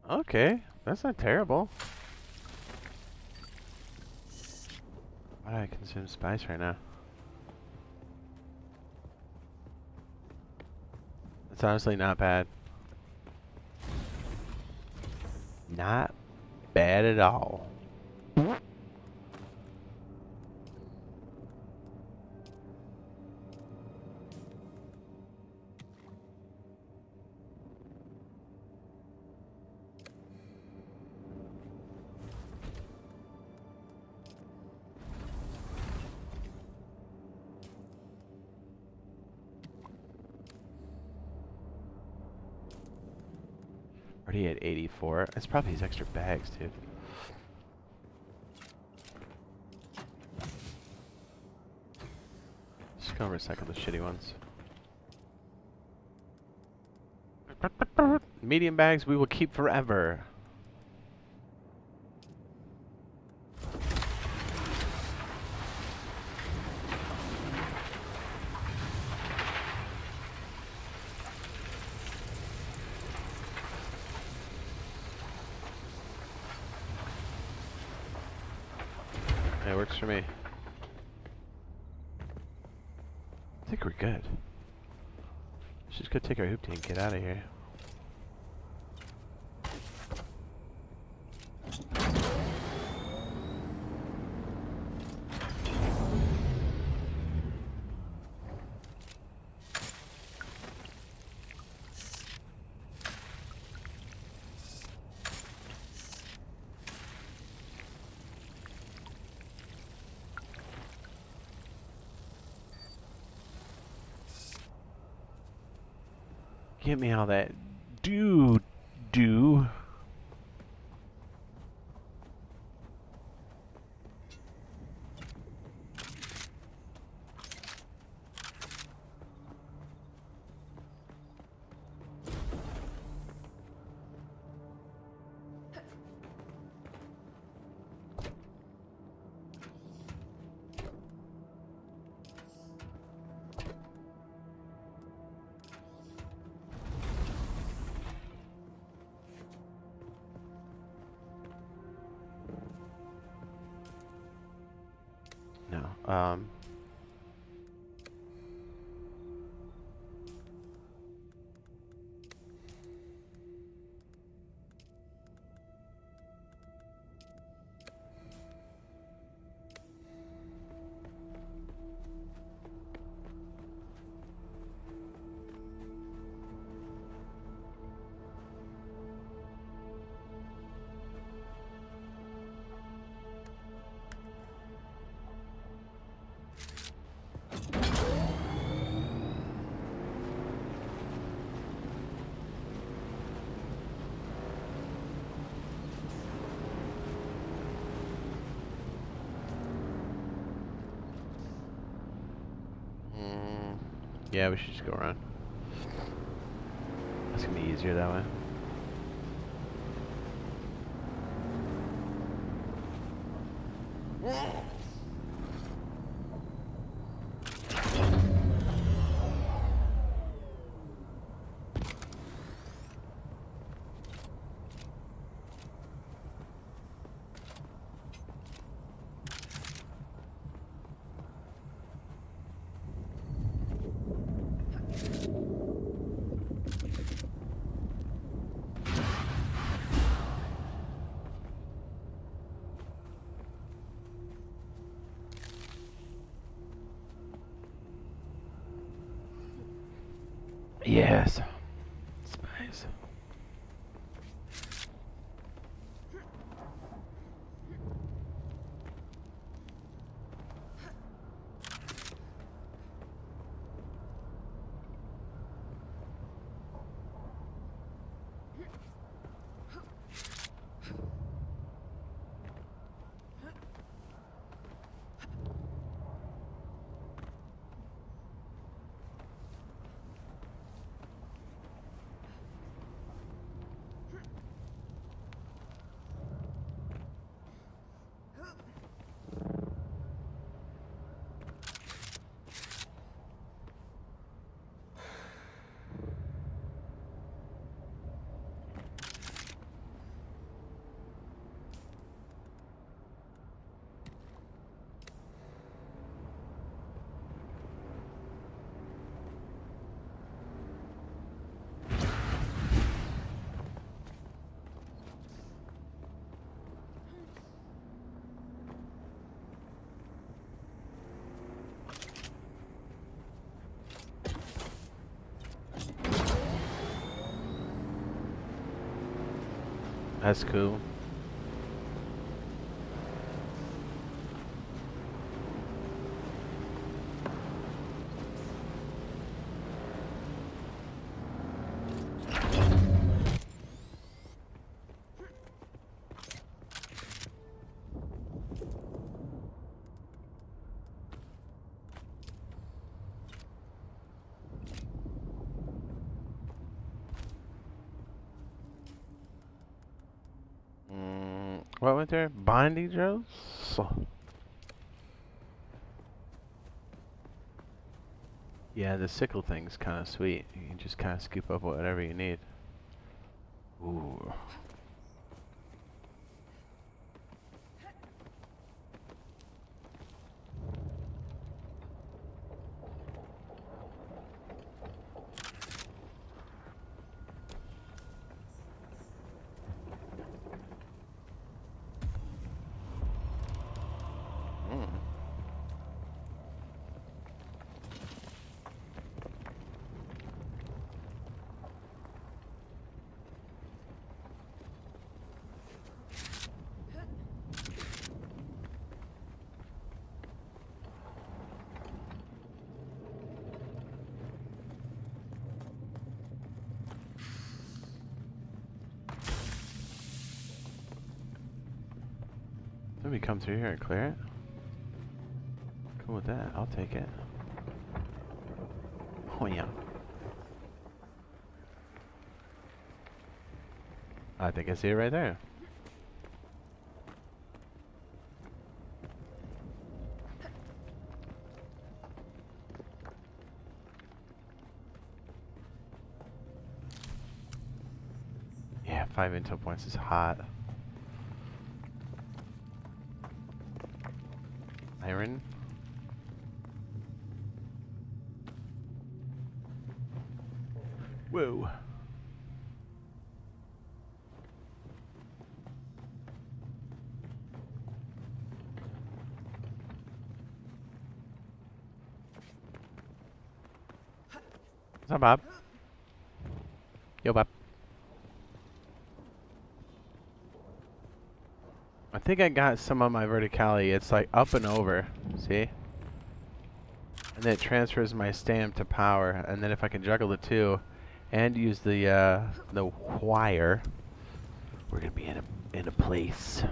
Okay, that's not terrible. Why do I consume spice right now? It's honestly not bad. Not bad at all. Already at 84. It's probably these extra bags, dude. Just gonna recycle the shitty ones. Medium bags we will keep forever. It works for me. I think we're good. Let's just go take our hoopty and get out of here. Give me all that do. No. Yeah, we should just go around. That's gonna be easier that way. Yes. Spice. That's cool. What went there? Binding drills? Yeah, the sickle thing's kind of sweet. You can just kind of scoop up whatever you need. Ooh. Let me come through here and clear it. Cool with that. I'll take it. Oh yeah. I think I see it right there. Yeah, 5 intel points is hot. Iron. Whoa. What's up, Bob? Yo, Bob. I think I got some on my verticality. It's like up and over. See? And then it transfers my stamp to power. And then if I can juggle the two and use the wire, we're gonna be in a place.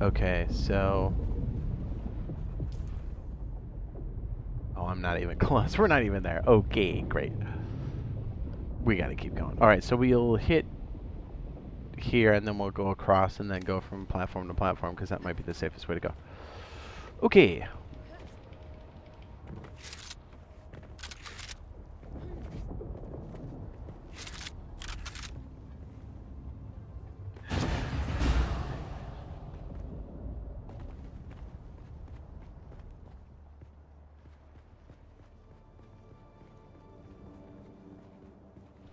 Okay, so I'm not even close. We're not even there. Okay, great. We gotta keep going. Alright, so we'll hit here and then we'll go across and then go from platform to platform because that might be the safest way to go. Okay.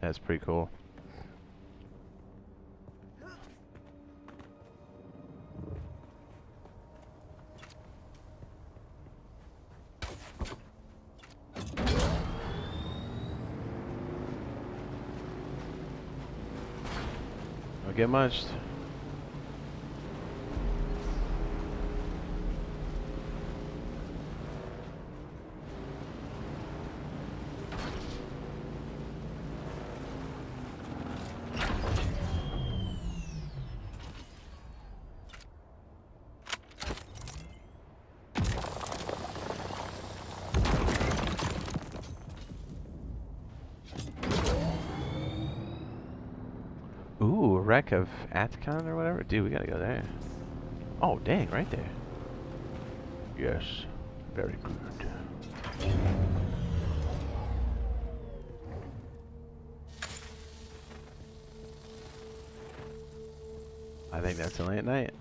That's pretty cool. Don't get munched. Ooh, a wreck of Atacon or whatever? Dude, we gotta go there. Oh, dang, right there. Yes, very good. I think that's only at night.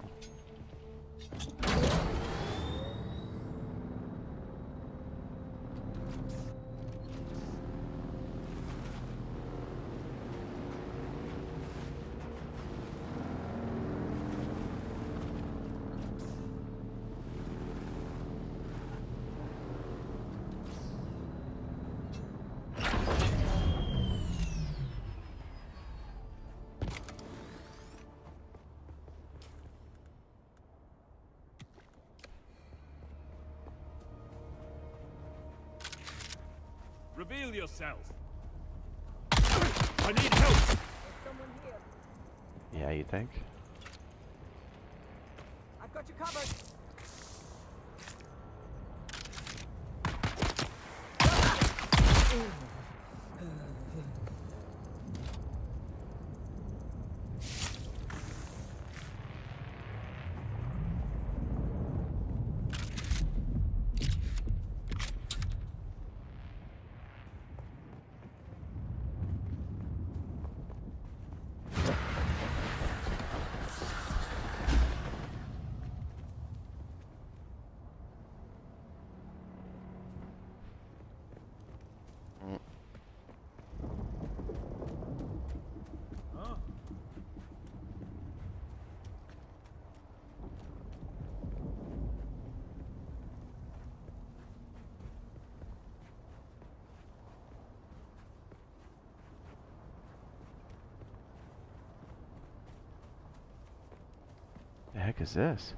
Reveal yourself. I need help. Someone here. Yeah, you think? I've got you covered. The heck is this?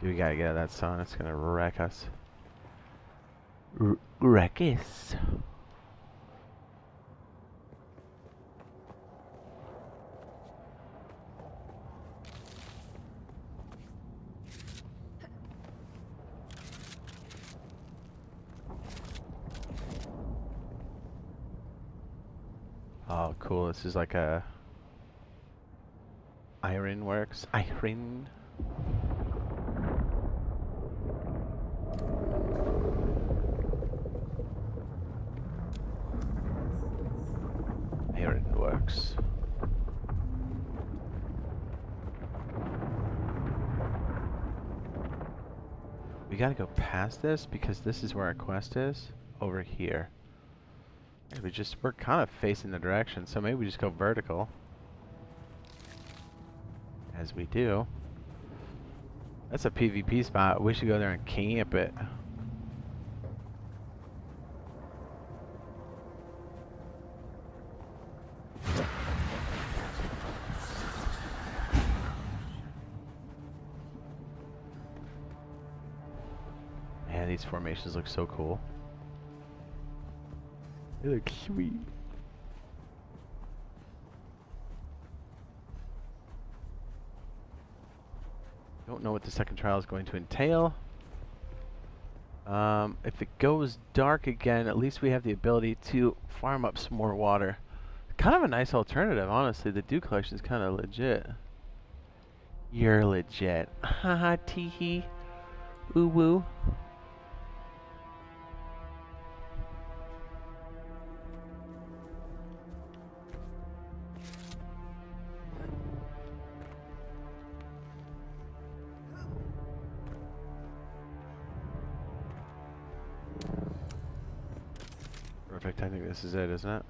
We gotta get out of that sun. It's gonna wreck us. Wreck us. Oh, cool. This is like a iron works. Iron. Iron works. We gotta go past this because this is where our quest is. Over here. We're kind of facing the direction, so maybe we just go vertical. As we do. That's a PvP spot. We should go there and camp it. Man, these formations look so cool. They look sweet. Don't know what the second trial is going to entail. If it goes dark again, at least we have the ability to farm up some more water. Kind of a nice alternative, honestly. The dew collection is kind of legit. You're legit. Haha, tee-hee. Ooh-woo. Perfect. I think this is it, isn't it?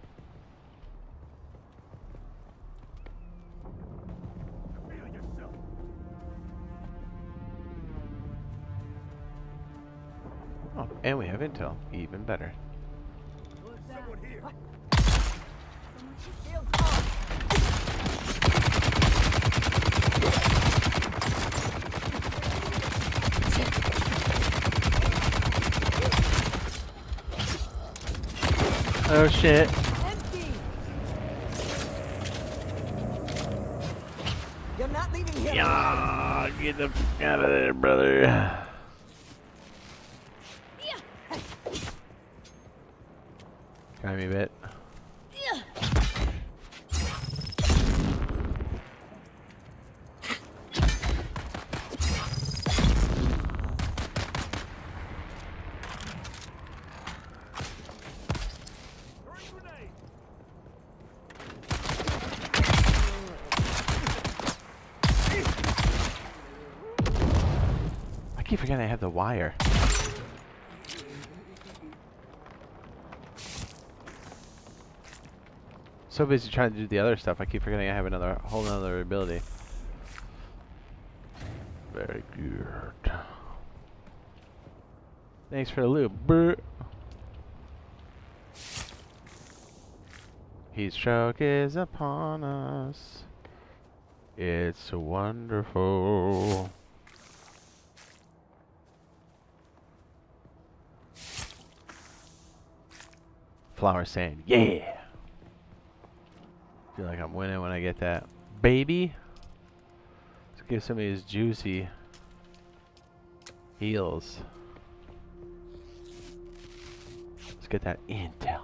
Oh, and we have intel. Even better. Someone here. Oh shit. Empty. You're not leaving here. Yeah, get the f out of there, brother. Try me a bit. I keep forgetting I have the wire. So busy trying to do the other stuff, I keep forgetting I have another whole other ability. Very good. Thanks for the loot. Brr. Heat stroke is upon us. It's so wonderful. Flower sand, yeah! Feel like I'm winning when I get that. Baby! Let's give some of these juicy heals. Let's get that intel.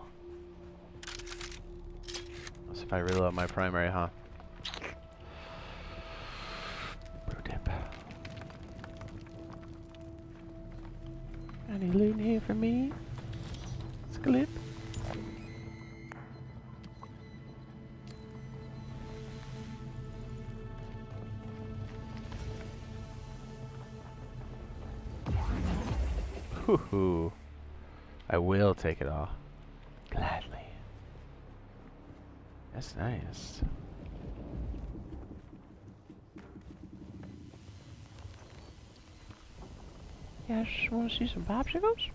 Let's see if I reload my primary, huh? Pro tip. Any loot here for me? Sklip. Hoo-hoo. I will take it all. Gladly. That's nice. Yeah, I just want to see some popsicles.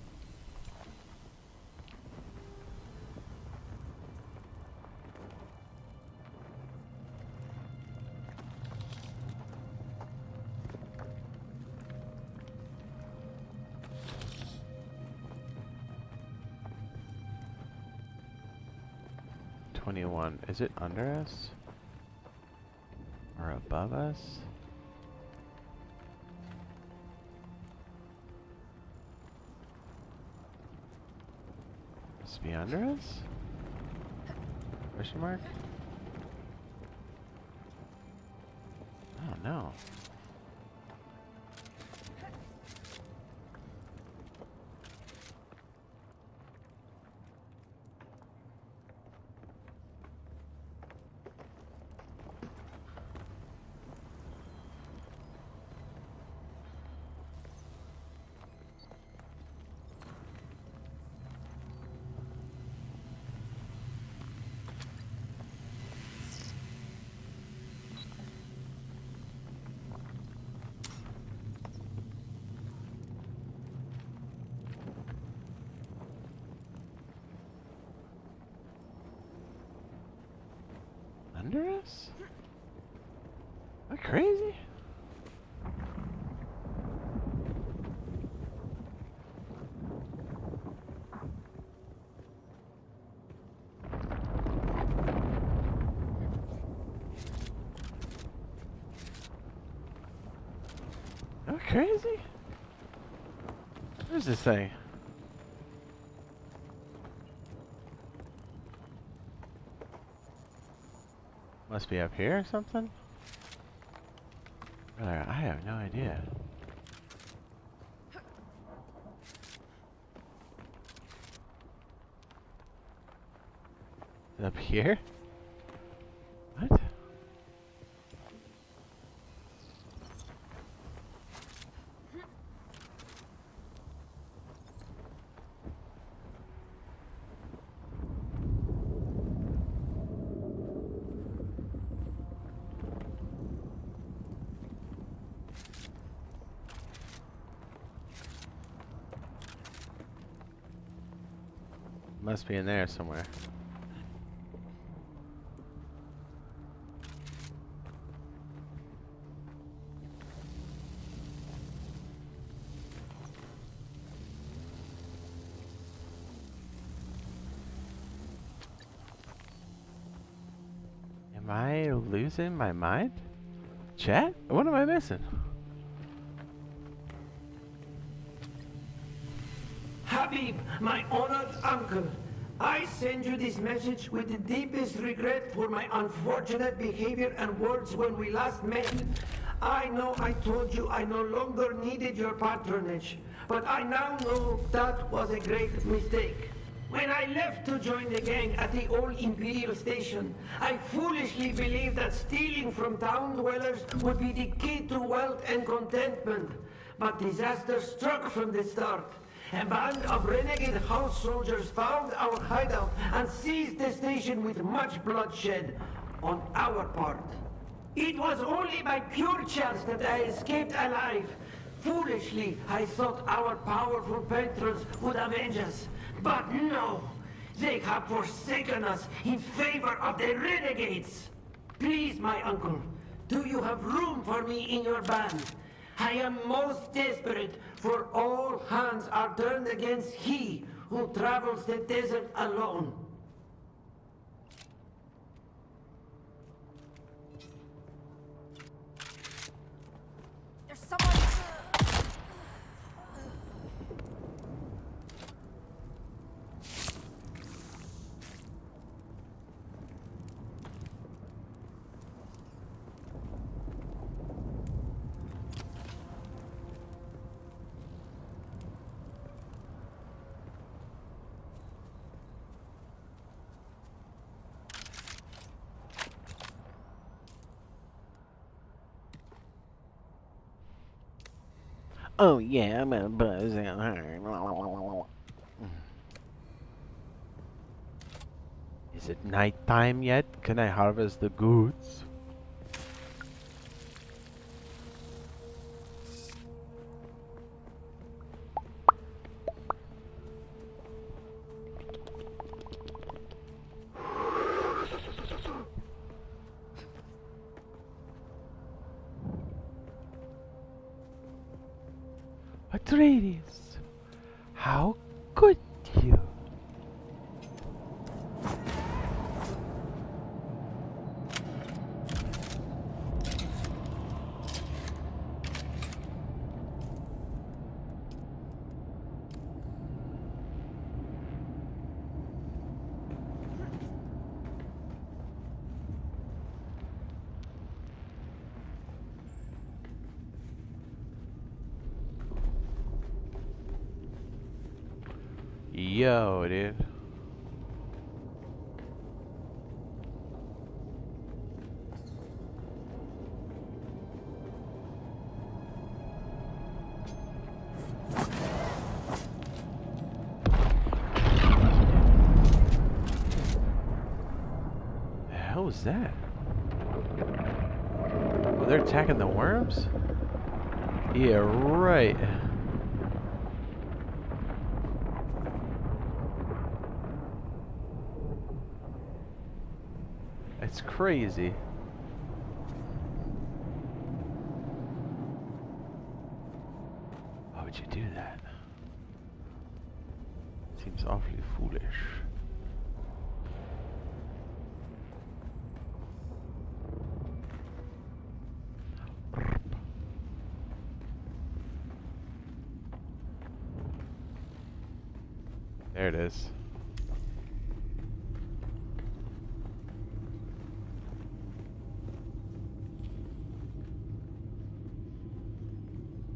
Is it under us? Or above us? Must be under us? Question mark? I don't know. Under us? Am I crazy? Am I crazy? Where's this thing? Must be up here or something? Brother, I have no idea. Is it up here? What? Must be in there somewhere. Am I losing my mind? Chat? What am I missing? Habib, my honored uncle, I send you this message with the deepest regret for my unfortunate behavior and words when we last met. I know I told you I no longer needed your patronage, but I now know that was a great mistake. When I left to join the gang at the old Imperial station, I foolishly believed that stealing from town dwellers would be the key to wealth and contentment. But disaster struck from the start. A band of renegade house soldiers found our hideout and seized the station with much bloodshed on our part. It was only by pure chance that I escaped alive. Foolishly, I thought our powerful patrons would avenge us. But no! They have forsaken us in favor of the renegades. Please, my uncle, do you have room for me in your band? I am most desperate, for all hands are turned against he who travels the desert alone. There's someone. Oh yeah, I'm gonna buzz out her. Is it nighttime yet? Can I harvest the goods? Atreides, how could you? Yo, dude. The hell was that? Oh, they're attacking the worms? Yeah, right. It's crazy. Why would you do that? Seems awfully foolish. There it is.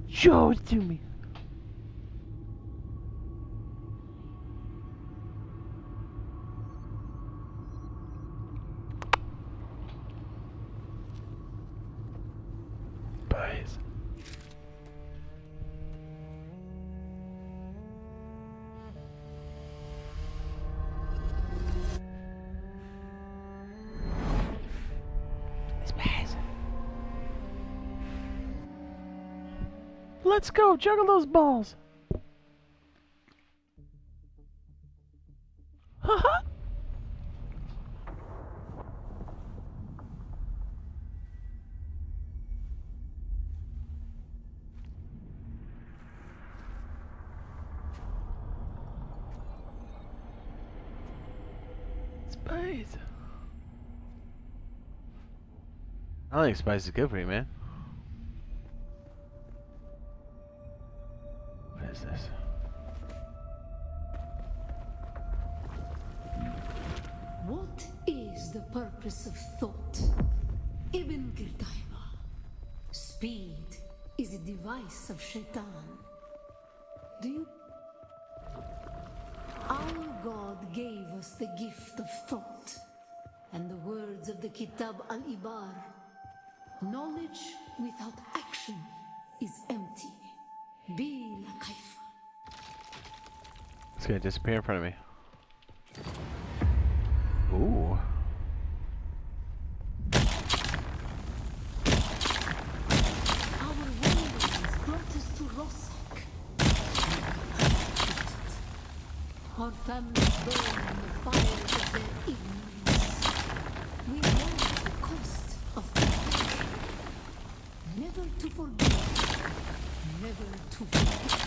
Show it to me. Boys. Let's go, juggle those balls. Haha. Spice. I think spice is good for you, man. What is this? What is the purpose of thought? Ibn Girdaiba. Speed is a device of Shaitan. Do you? Our God gave us the gift of thought, and the words of the Kitab al-Ibar. Knowledge without action is empty. Bila kaifa. It's gonna disappear in front of me. Ooh. Our wanderings brought us to Rossak. Our families burn in the fire of their ignorance. We know the cost of compassion. Never to forgive, never to forget.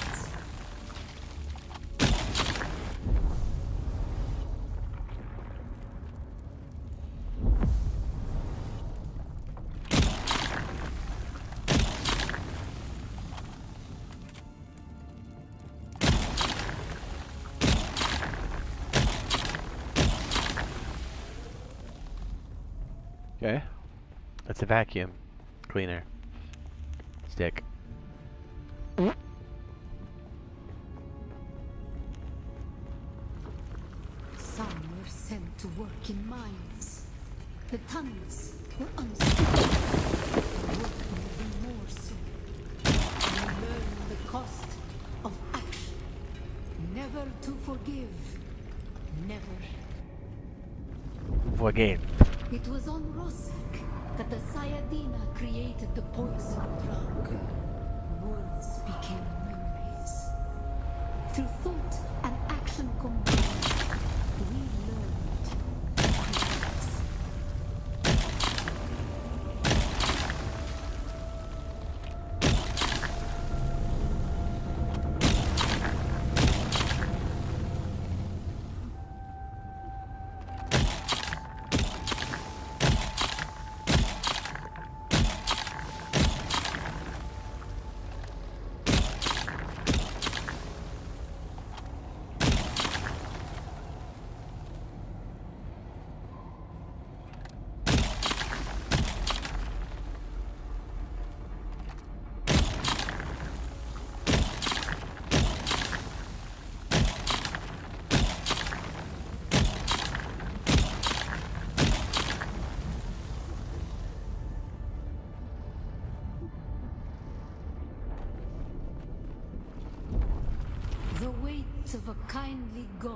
Okay. That's a vacuum cleaner stick. Some were sent to work in mines. The tunnels were unstable. The work will be more so. We learn the cost of action. Never to forgive. Never. Again. It was on Rossack that the Sayadina created the poison drug. Words became memories. Through thought and action combined, we learned to create. The weight of a kindly God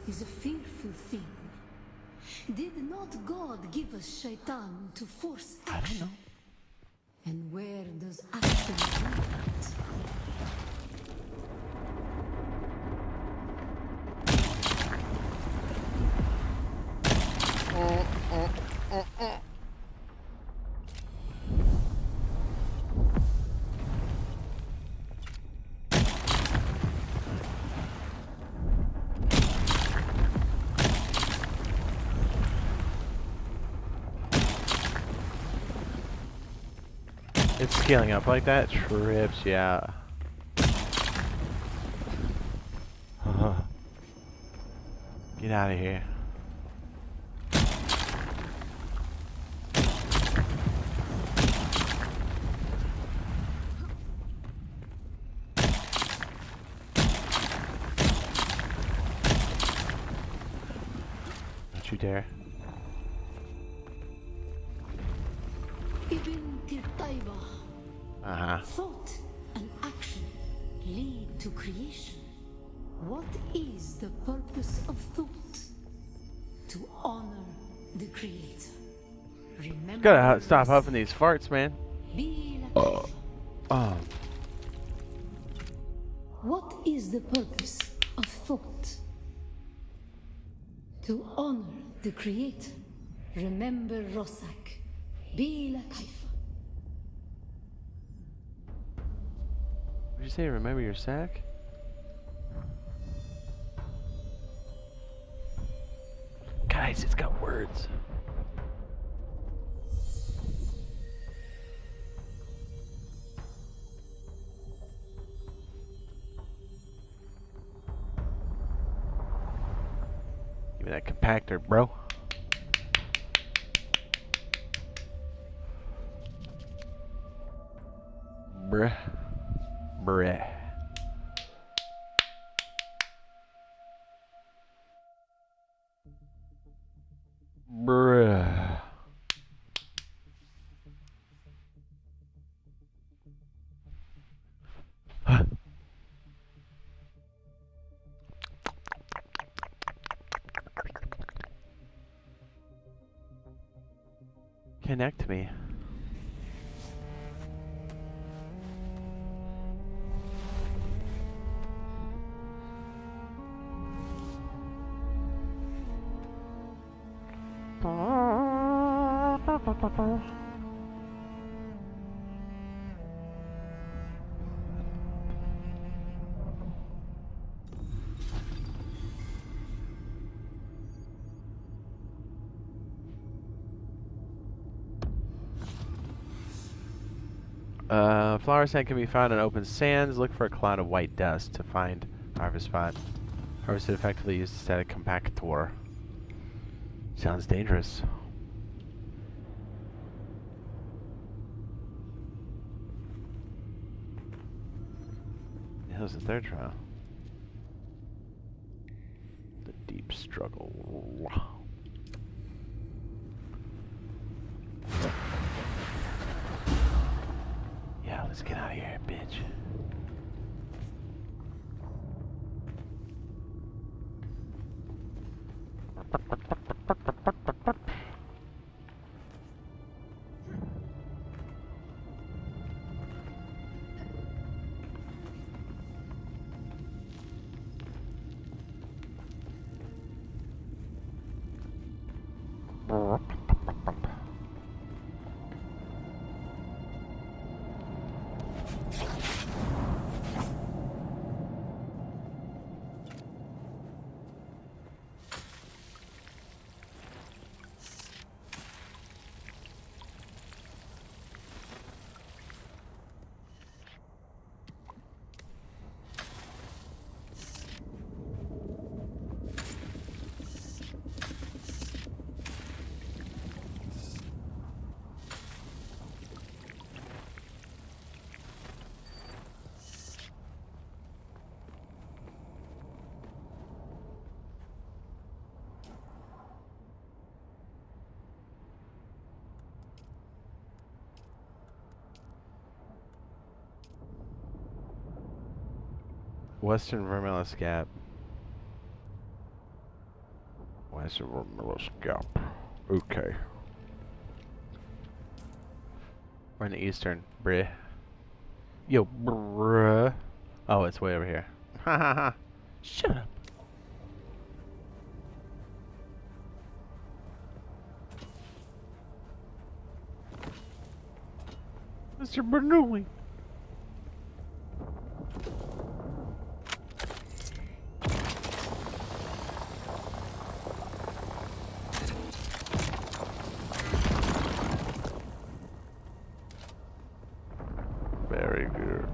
is a fearful thing. Did not God give us Shaitan to force action? And where does action lead? It's scaling up like that. Trips, yeah. Get out of here. Don't you dare. Ibn Kirtaiba. Uh-huh. Thought and action lead to creation. What is the purpose of thought? To honor the Creator. Remember. Gotta stop huffing these farts, man. Be What is the purpose of thought? To honor the Creator. Remember Rossack. Bila Kaifa. Did you say remember your sack? Guys, it's got words. Give me that compactor, bro. Bruh. Bruh. Bruh. Connect me. Flower sand can be found in open sands. Look for a cloud of white dust to find harvest spot. Harvest it effectively used a static compactor. Sounds dangerous. That was the third trial. The deep struggle. Yeah, let's get out of here, bitch. Western Vermilion Gap. Western Vermilion Gap. Okay. We're in the eastern, bruh. Yo, bruh. Oh, it's way over here. Ha ha ha. Shut up. Mr. Bernoulli. Very good.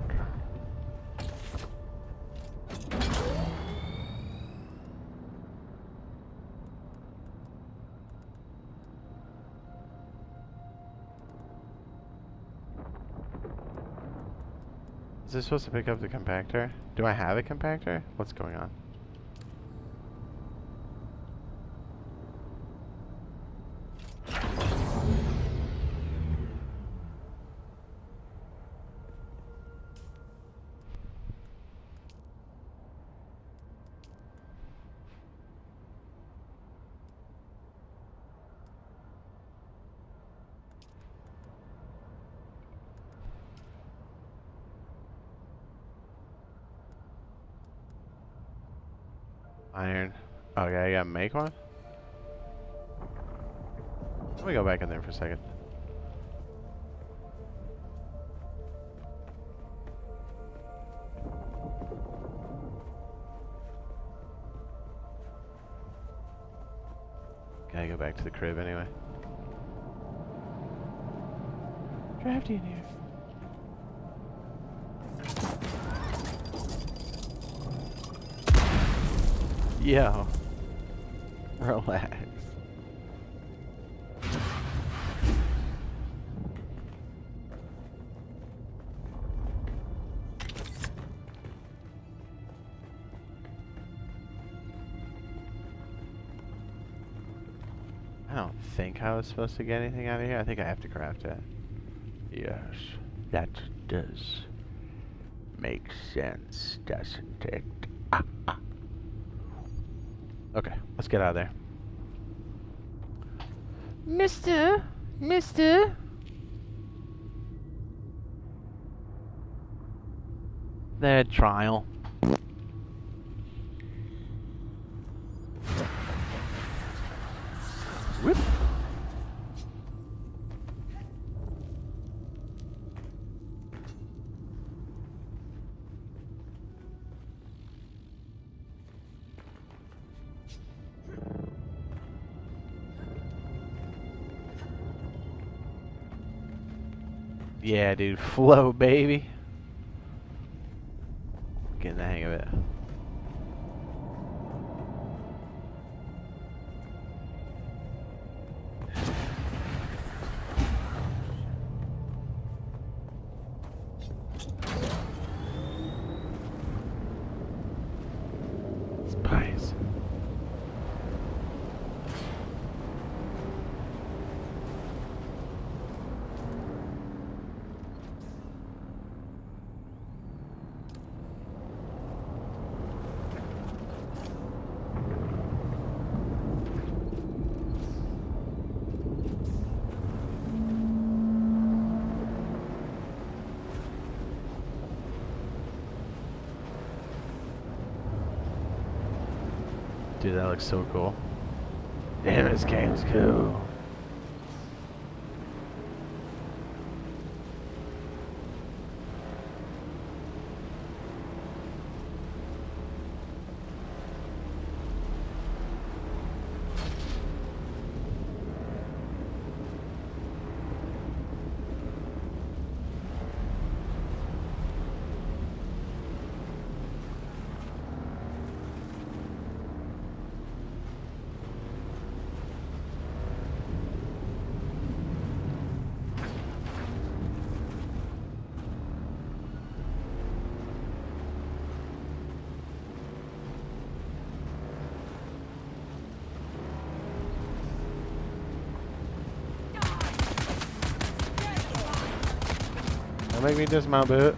Is this supposed to pick up the compactor? Do I have a compactor? What's going on? Iron. Okay, I gotta make one? Let me go back in there for a second. Gotta go back to the crib anyway. Drafty in here. Yo. Relax. I don't think I was supposed to get anything out of here. I think I have to craft it. Yes, that does make sense, doesn't it? Okay, let's get out of there. Mister! The trial. Whoop. Yeah, dude. Flow, baby. Getting the hang of it. Spies. Dude, that looks so cool. Damn, this game's cool. Don't make me dismount, bit.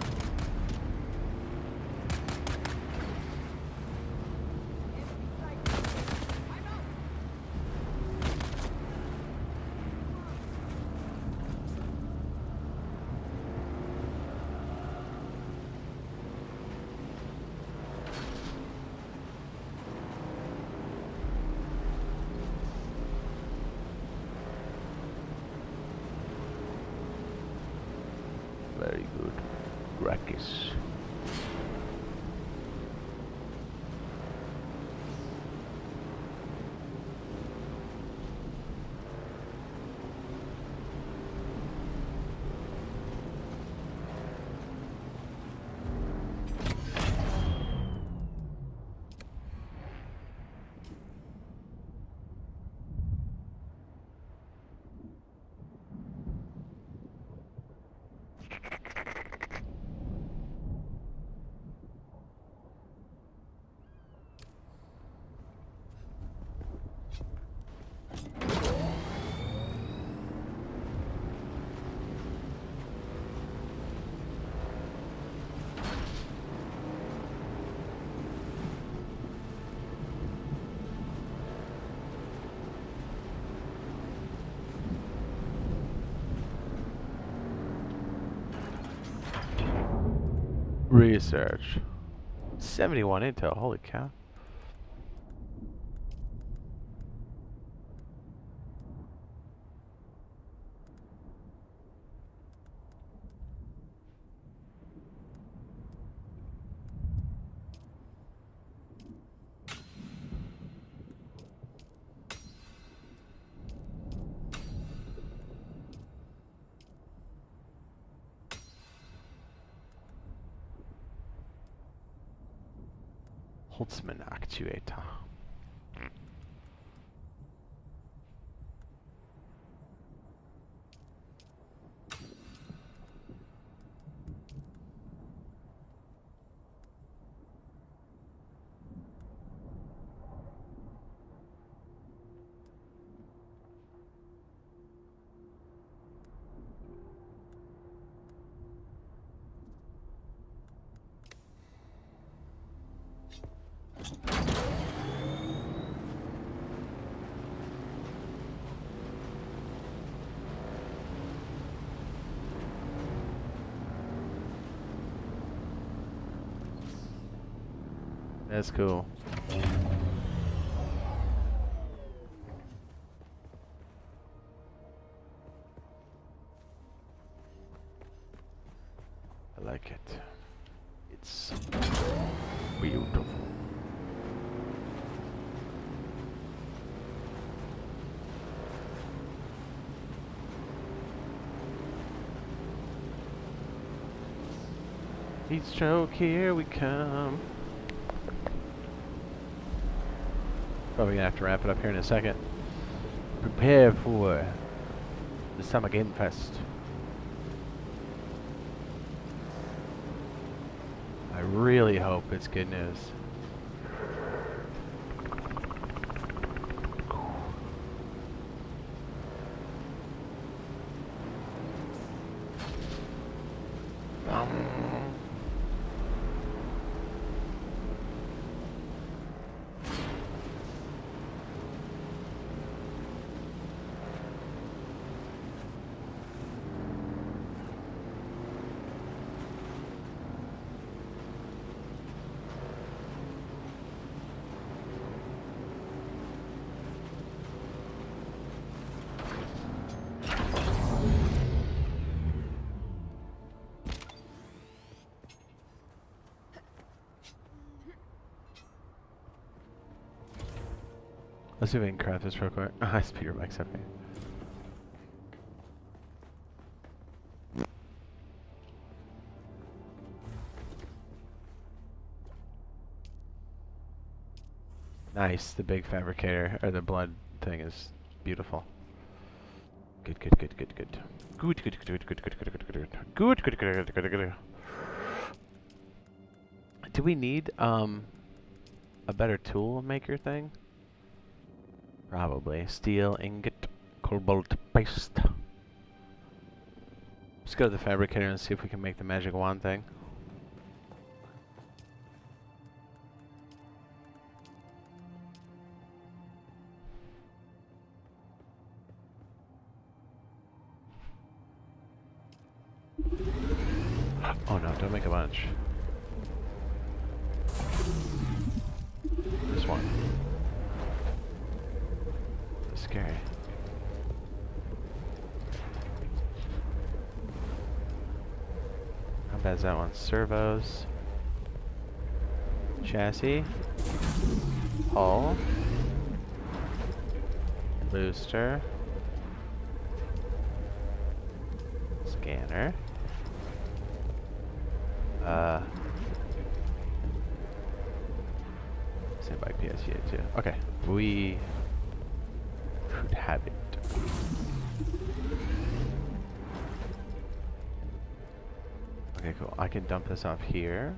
Very good. Gracchus. Research. 71 intel, holy cow. Holtzman Actuator. That's cool. I like it. It's beautiful. Heat stroke, here we come. Probably gonna have to wrap it up here in a second. Prepare for the Summer Game Fest. I really hope it's good news. Let's see if we can craft this real quick. I speed your mic's up here. Nice, the big fabricator, or the blood thing is beautiful. Good, good, good, good, good. Good, good, good, good, good, good, good, good, good, good, good, good, good, good. Do we need a better tool maker thing? Probably. Steel, ingot, cobalt paste. Let's go to the fabricator and see if we can make the magic wand thing. Oh no, don't make a bunch. This one. That's scary. How bad is that one? Servos. Chassis. Hull. Booster. Scanner. Same by PSA too. Okay, we should have it. Okay, cool. I can dump this off here.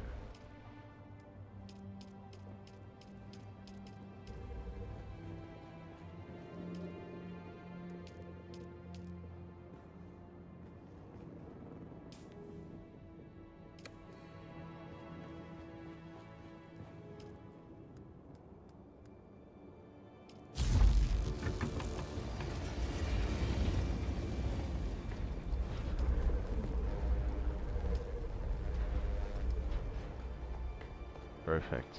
Perfect.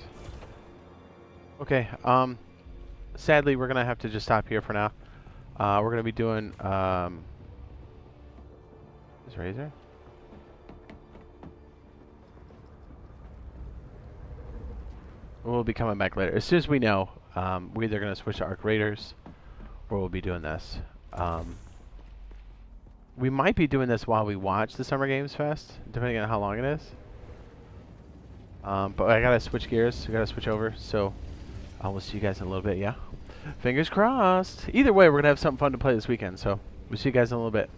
Okay, sadly we're gonna have to just stop here for now. We're gonna be doing, is Razor? We'll be coming back later. As soon as we know, we're either gonna switch to Arc Raiders, or we'll be doing this. We might be doing this while we watch the Summer Games Fest, depending on how long it is. But I gotta switch gears. I gotta switch over. So I will see you guys in a little bit. Yeah, fingers crossed. Either way, we're gonna have something fun to play this weekend. So we'll see you guys in a little bit.